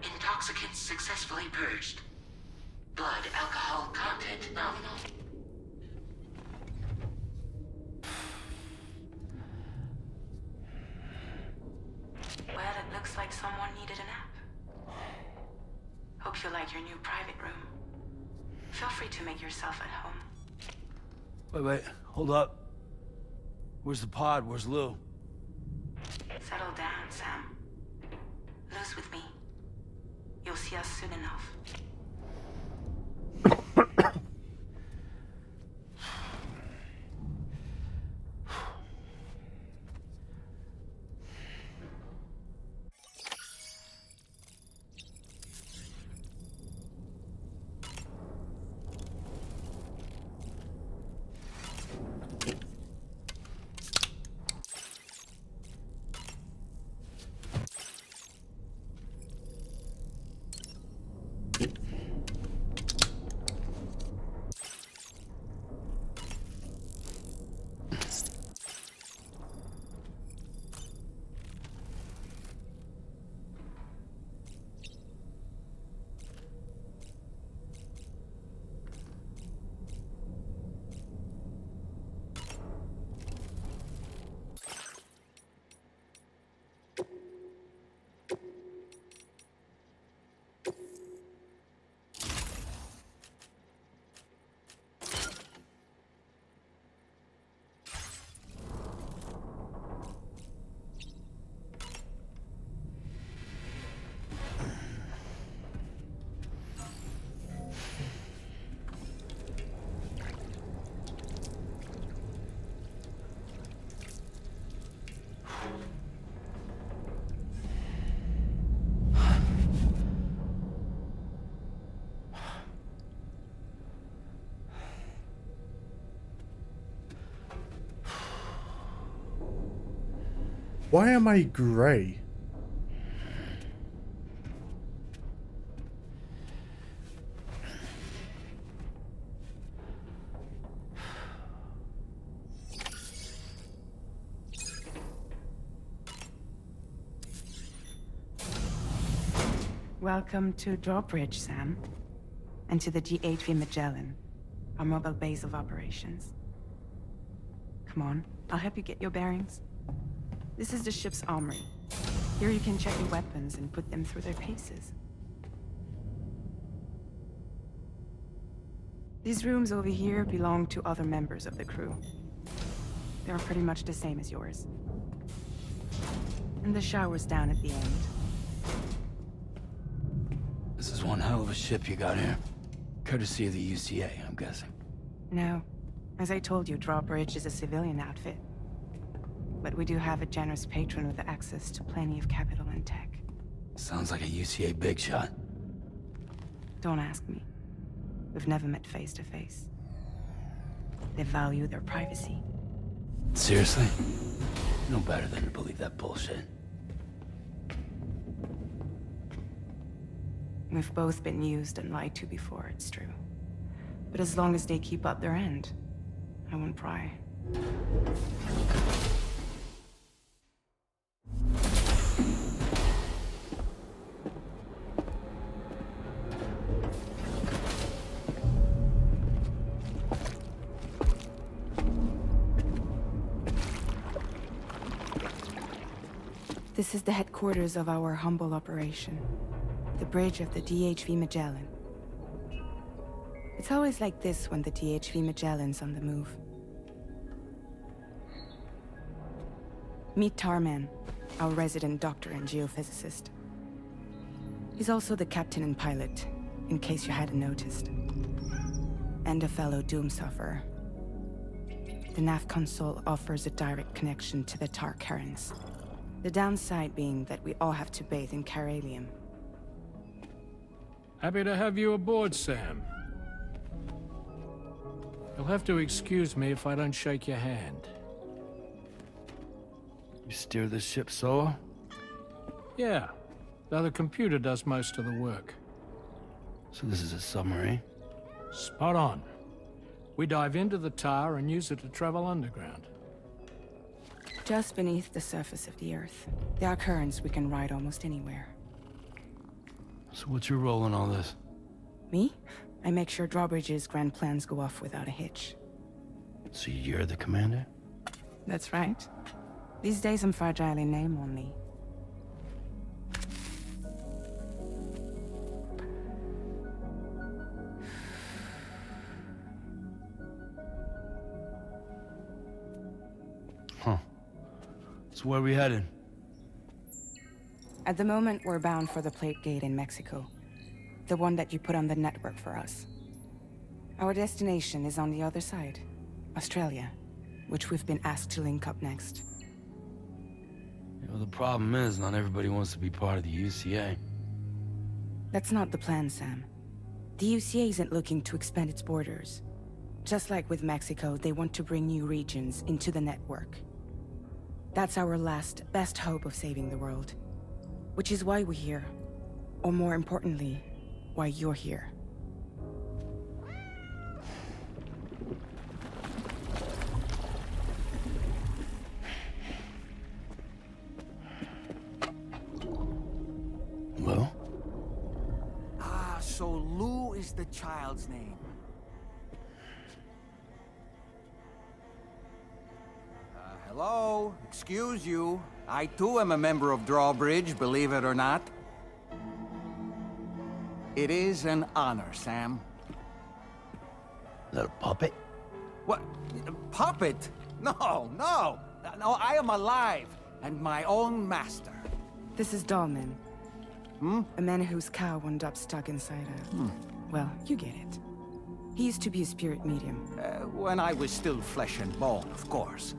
Intoxicants successfully purged. Blood alcohol content nominal. Well, it looks like someone needed a nap. Hope you like your new private room. Feel free to make yourself at home. Wait, hold up. Where's the pod? Where's Lou? Settle down, Sam. Lou's with me. You'll see us soon enough. Why am I grey? Welcome to Drawbridge, Sam. And to the DHV Magellan, our mobile base of operations. Come on, I'll help you get your bearings. This is the ship's armory. Here you can check your weapons and put them through their paces. These rooms over here belong to other members of the crew. They're pretty much the same as yours. And the shower's down at the end. This is one hell of a ship you got here. Courtesy of the UCA, I'm guessing. No. As I told you, Drawbridge is a civilian outfit. But we do have a generous patron with access to plenty of capital and tech. Sounds like a UCA big shot. Don't ask me. We've never met face to face. They value their privacy. Seriously? No better than to believe that bullshit. We've both been used and lied to before, it's true. But as long as they keep up their end, I won't pry. This is the headquarters of our humble operation. The bridge of the DHV Magellan. It's always like this when the DHV Magellan's on the move. Meet Tarman, our resident doctor and geophysicist. He's also the captain and pilot, in case you hadn't noticed. And a fellow Doom sufferer. The nav console offers a direct connection to the tar currents. The downside being that we all have to bathe in Caralium. Happy to have you aboard, Sam. You'll have to excuse me if I don't shake your hand. You steer this ship solo? Yeah, though the computer does most of the work. So this is a submarine? Spot on. We dive into the tar and use it to travel underground. Just beneath the surface of the Earth, there are currents we can ride almost anywhere. So what's your role in all this? Me? I make sure Drawbridge's grand plans go off without a hitch. So you're the commander? That's right. These days I'm fragile in name only. Huh. So where are we headed? At the moment, we're bound for the plate gate in Mexico. The one that you put on the network for us. Our destination is on the other side, Australia, which we've been asked to link up next. You know, the problem is, not everybody wants to be part of the UCA. That's not the plan, Sam. The UCA isn't looking to expand its borders. Just like with Mexico, they want to bring new regions into the network. That's our last, best hope of saving the world. Which is why we're here. Or more importantly, why you're here. Hello? Ah, so Lou is the child's name. Hello? Excuse you. I too am a member of Drawbridge, believe it or not. It is an honor, Sam. Is that a puppet? What? A puppet? No, no! No, I am alive, and my own master. This is Dahlman. A man whose cow wound up stuck inside a... Well, you get it. He used to be a spirit medium. When I was still flesh and bone, of course.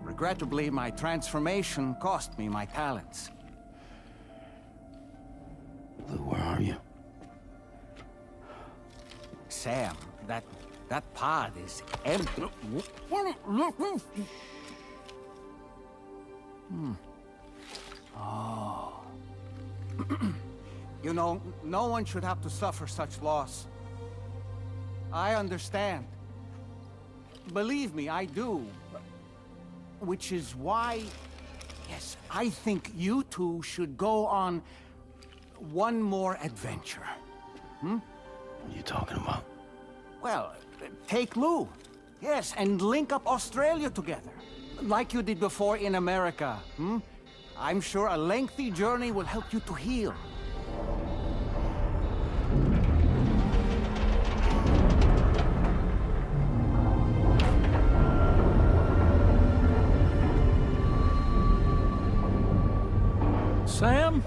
Regrettably, my transformation cost me my talents. Lou, where are you? Sam, that pod is empty. Oh. You know, no one should have to suffer such loss. I understand. Believe me, I do. Which is why, yes, I think you two should go on one more adventure. What are you talking about? Well, take Lou. Yes, and link up Australia together. Like you did before in America. I'm sure a lengthy journey will help you to heal. Sam,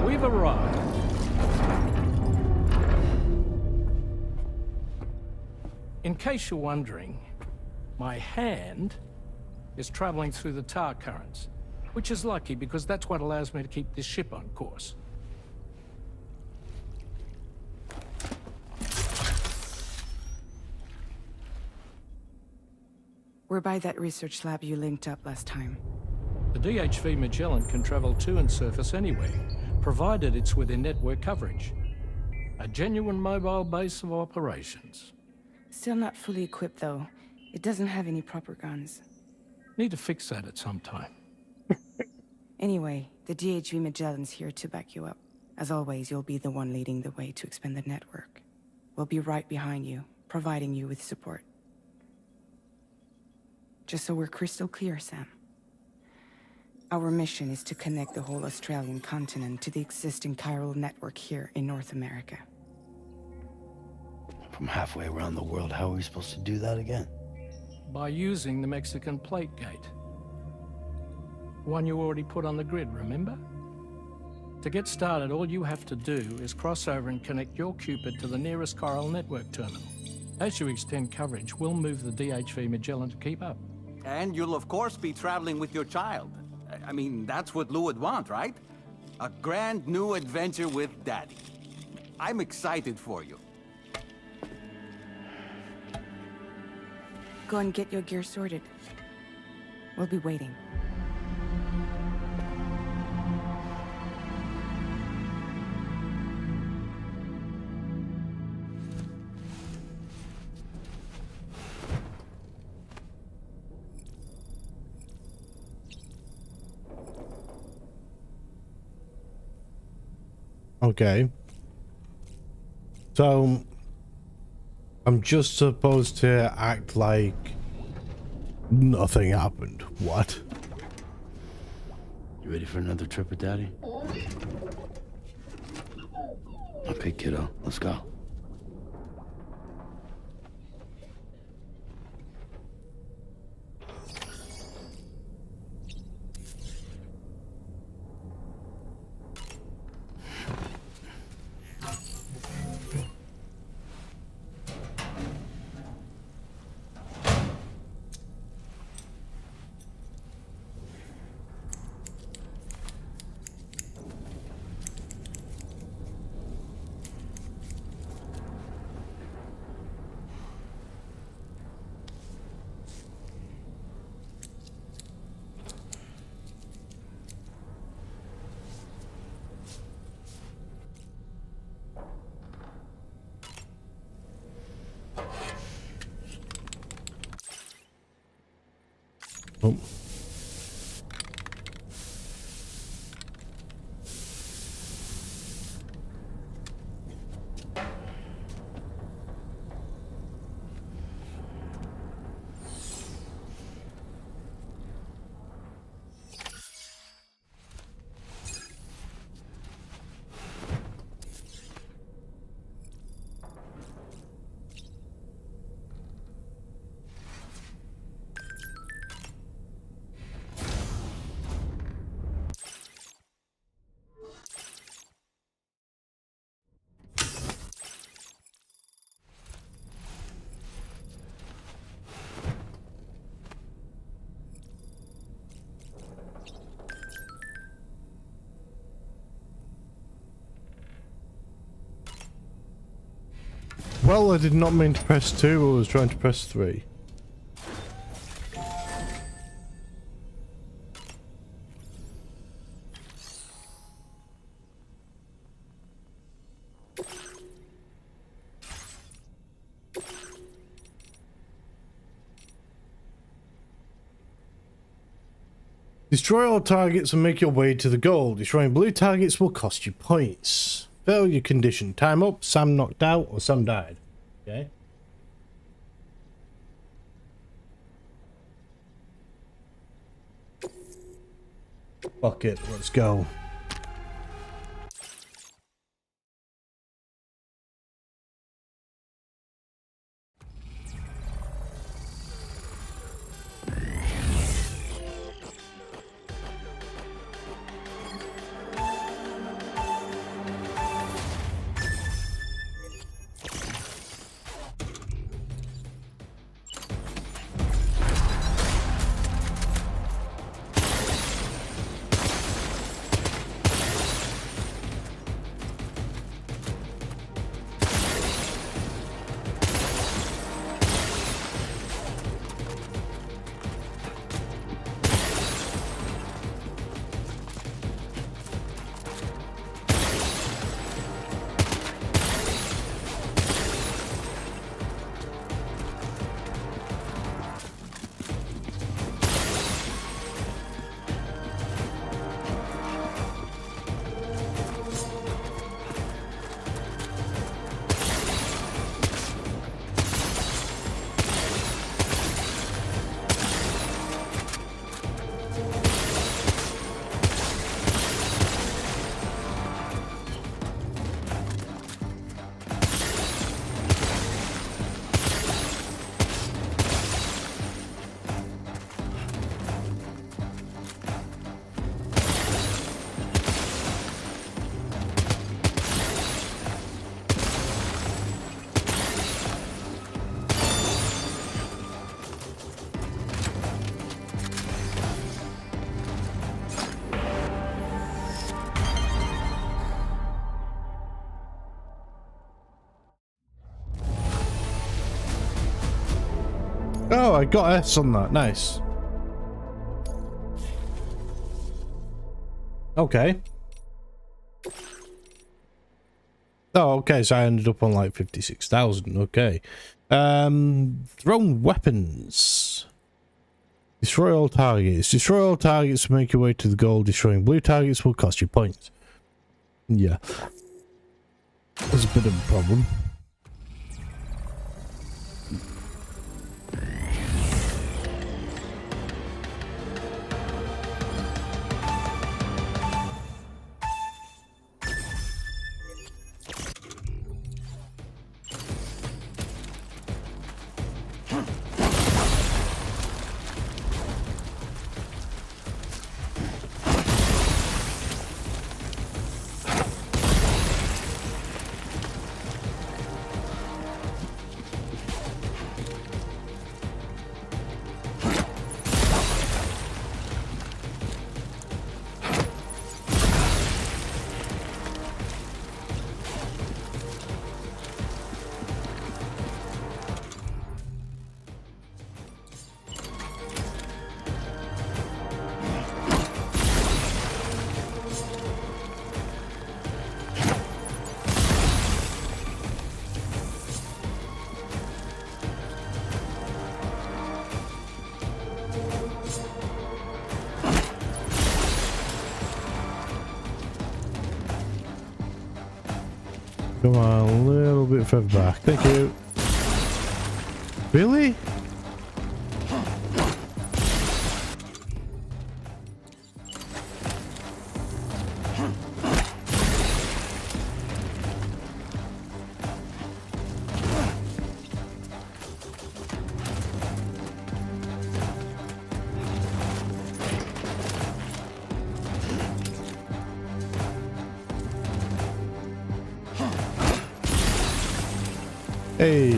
we've arrived. In case you're wondering, my hand is traveling through the tar currents, which is lucky because that's what allows me to keep this ship on course. We're by that research lab you linked up last time. The DHV Magellan can travel to and surface anywhere, provided it's within network coverage. A genuine mobile base of operations. Still not fully equipped, though. It doesn't have any proper guns. Need to fix that at some time. Anyway, the DHV Magellan's here to back you up. As always, you'll be the one leading the way to expand the network. We'll be right behind you, providing you with support. Just so we're crystal clear, Sam. Our mission is to connect the whole Australian continent to the existing chiral network here in North America. From halfway around the world, how are we supposed to do that again? By using the Mexican plate gate. One you already put on the grid, remember? To get started, all you have to do is cross over and connect your Cupid to the nearest Coral network terminal. As you extend coverage, we'll move the DHV Magellan to keep up. And you'll of course be traveling with your child. I mean, that's what Lou would want, right? A grand new adventure with Daddy. I'm excited for you. Go and get your gear sorted. We'll be waiting. Okay. So I'm just supposed to act like nothing happened. What? You ready for another trip with Daddy? Okay, kiddo, let's go. Oh. Well, I did not mean to press 2, I was trying to press 3. Destroy all targets and make your way to the goal. Destroying blue targets will cost you points. Failure condition. Time up, Sam knocked out, or Sam died. Okay. Fuck it, let's go. Oh, I got S on that. Nice. Okay. Oh, okay. So I ended up on like 56,000. Okay. Thrown weapons. Destroy all targets. Destroy all targets to make your way to the goal. Destroying blue targets will cost you points. Yeah. That's a bit of a problem. Come on, a little bit further back. Thank you. Really? Hey.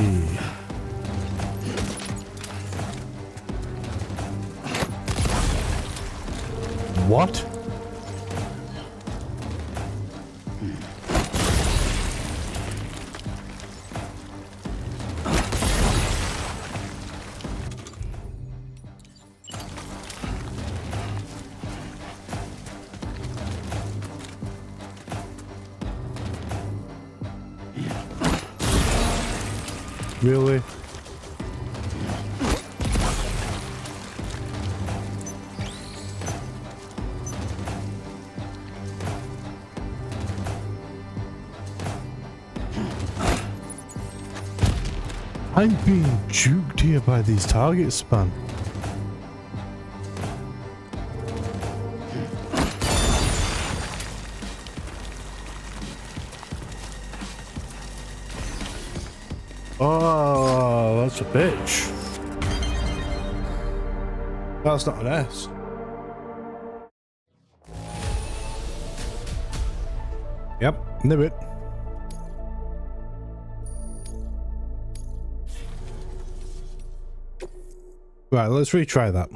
What? Really? I'm being juked here by these targets, man. Oh, that's a bitch. That's not an S. Yep, knew it. Right, let's retry that.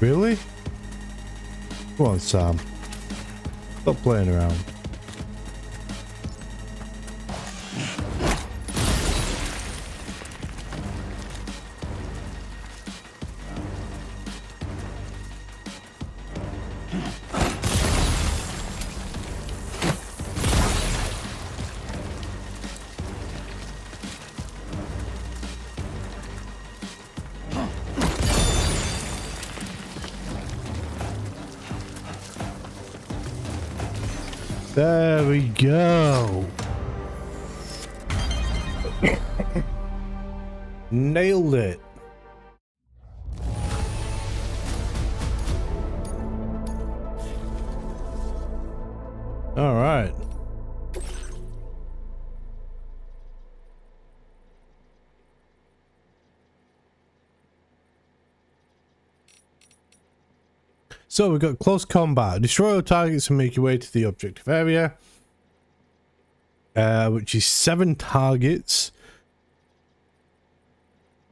Really? Come on, Sam. Stop playing around. There we go. Nailed it. All right. So we've got close combat. Destroy all targets and make your way to the objective area. Which is 7 targets.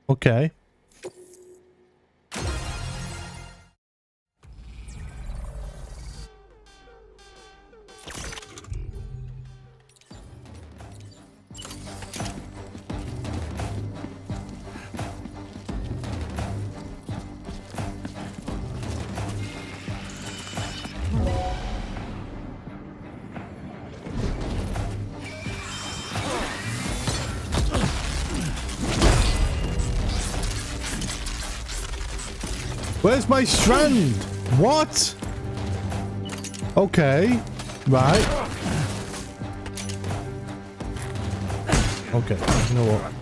Okay. Where's my strand? What? Okay. Right. Okay. You know what?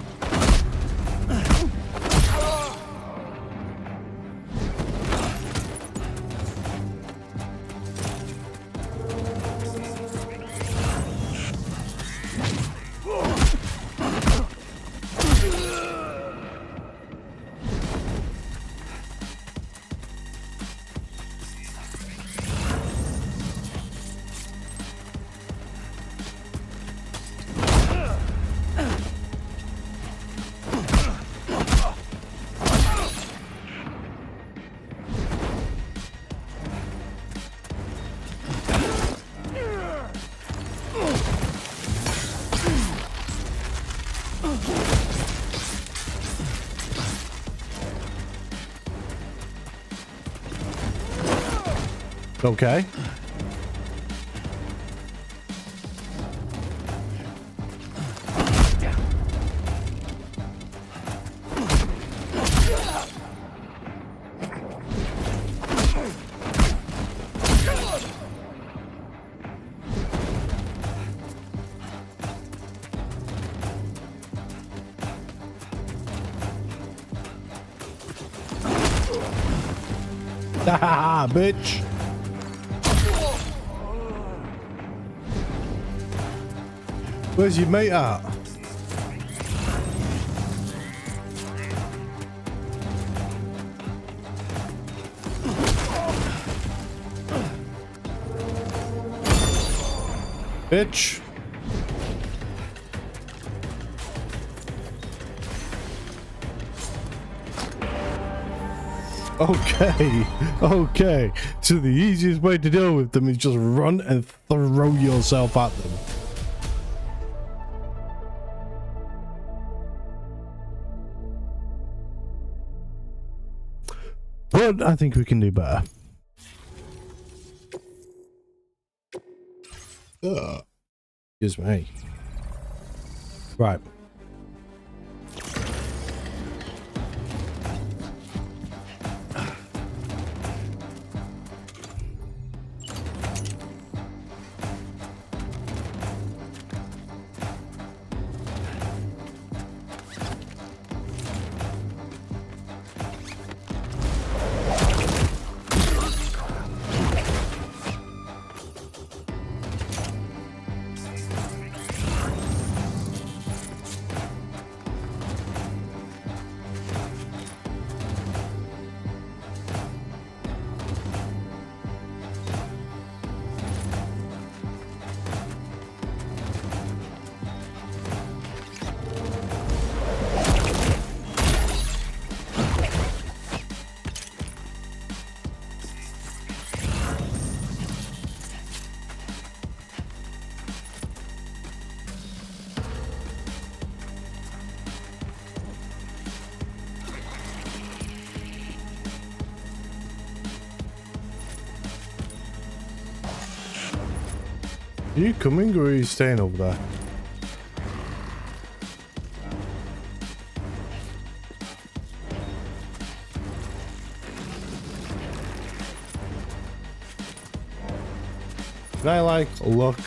Okay. Haha, bitch. Where's your mate at? Bitch. Okay, okay. So the easiest way to deal with them is just run and throw yourself at them. But I think we can do better. Excuse me. Right. Are you coming or are you staying over there? And I like luck.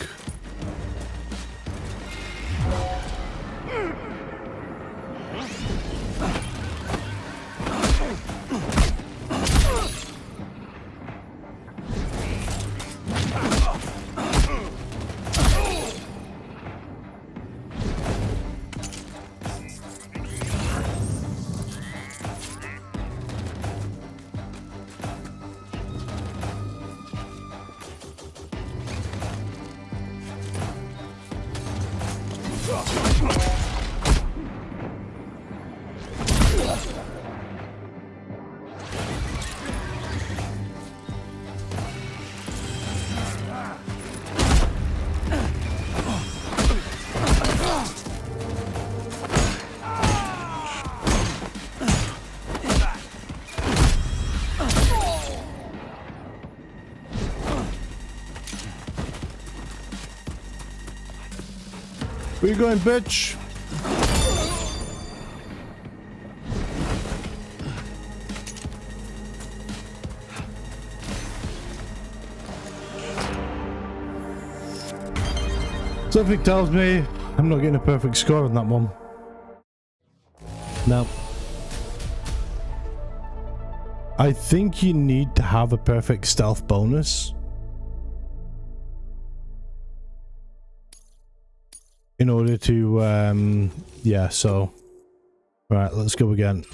Where you going, bitch? Something tells me I'm not getting a perfect score on that one. No. I think you need to have a perfect stealth bonus in order to, yeah, so. Right, let's go again.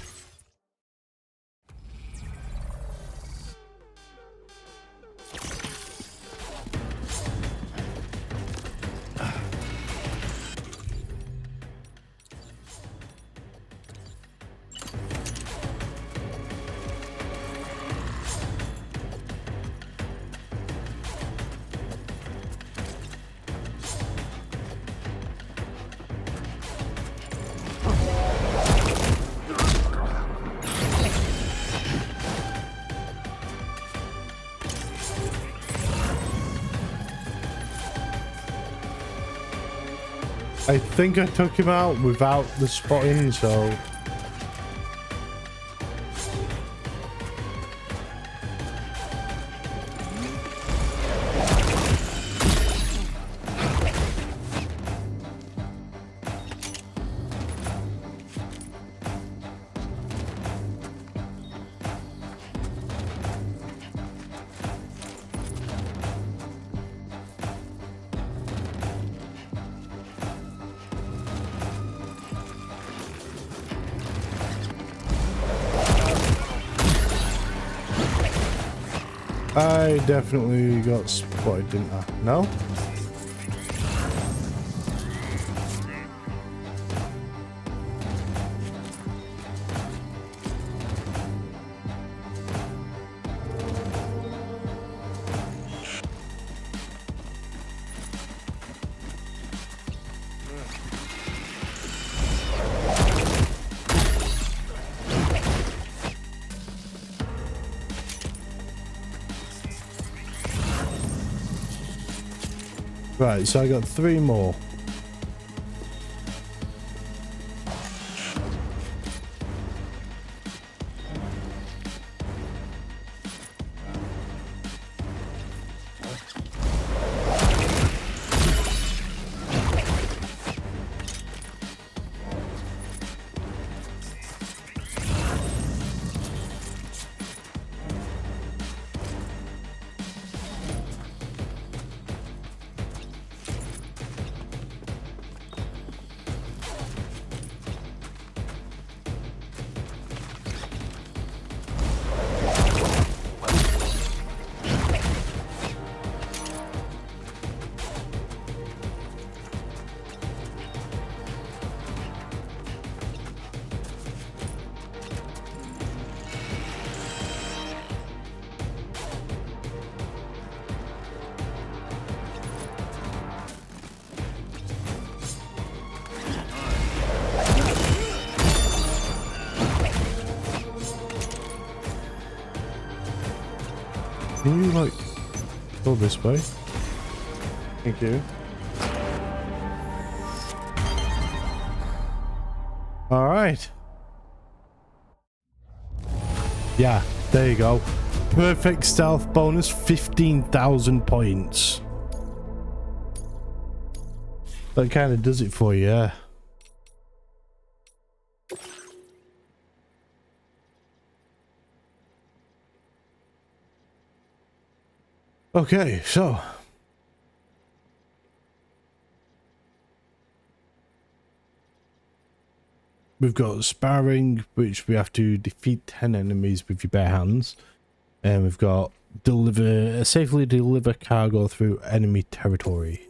I think I took him out without the spotting, so... I definitely got spotted, didn't I? No? Right, so I got 3 more. Can you, like, go this way? Thank you. Alright. Yeah, there you go. Perfect stealth bonus, 15,000 points. That kind of does it for you, yeah. Okay, so we've got sparring, which we have to defeat 10 enemies with your bare hands, and we've got safely deliver cargo through enemy territory.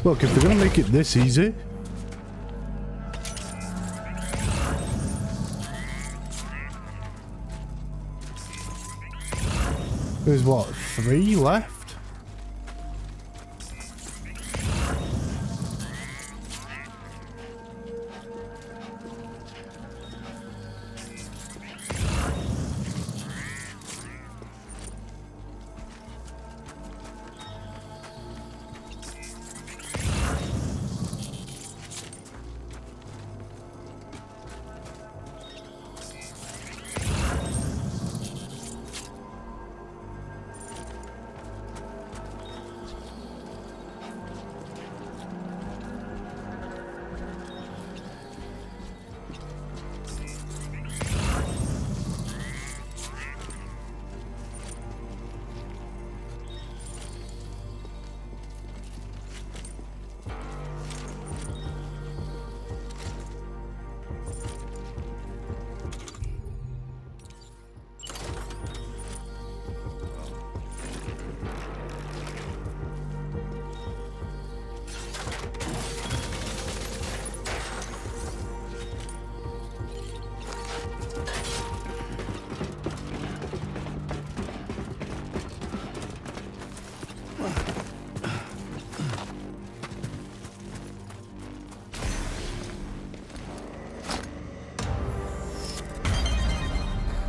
Look, if they're gonna make it this easy, there's what, 3 left?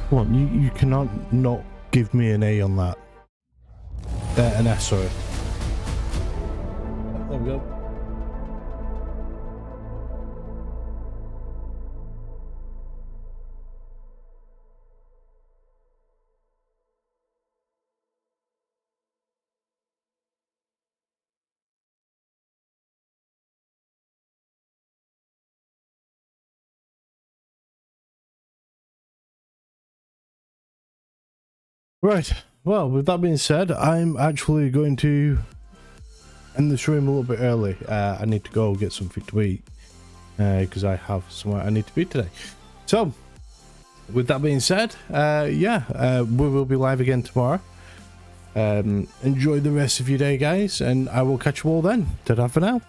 Come on, you cannot not give me an A on that. An S, sorry. There we go. Right, well, with that being said, I'm actually going to end the stream a little bit early. I need to go get something to eat because I have somewhere I need to be today. So, with that being said, we will be live again tomorrow. Enjoy the rest of your day, guys, and I will catch you all then. Ta-da for now.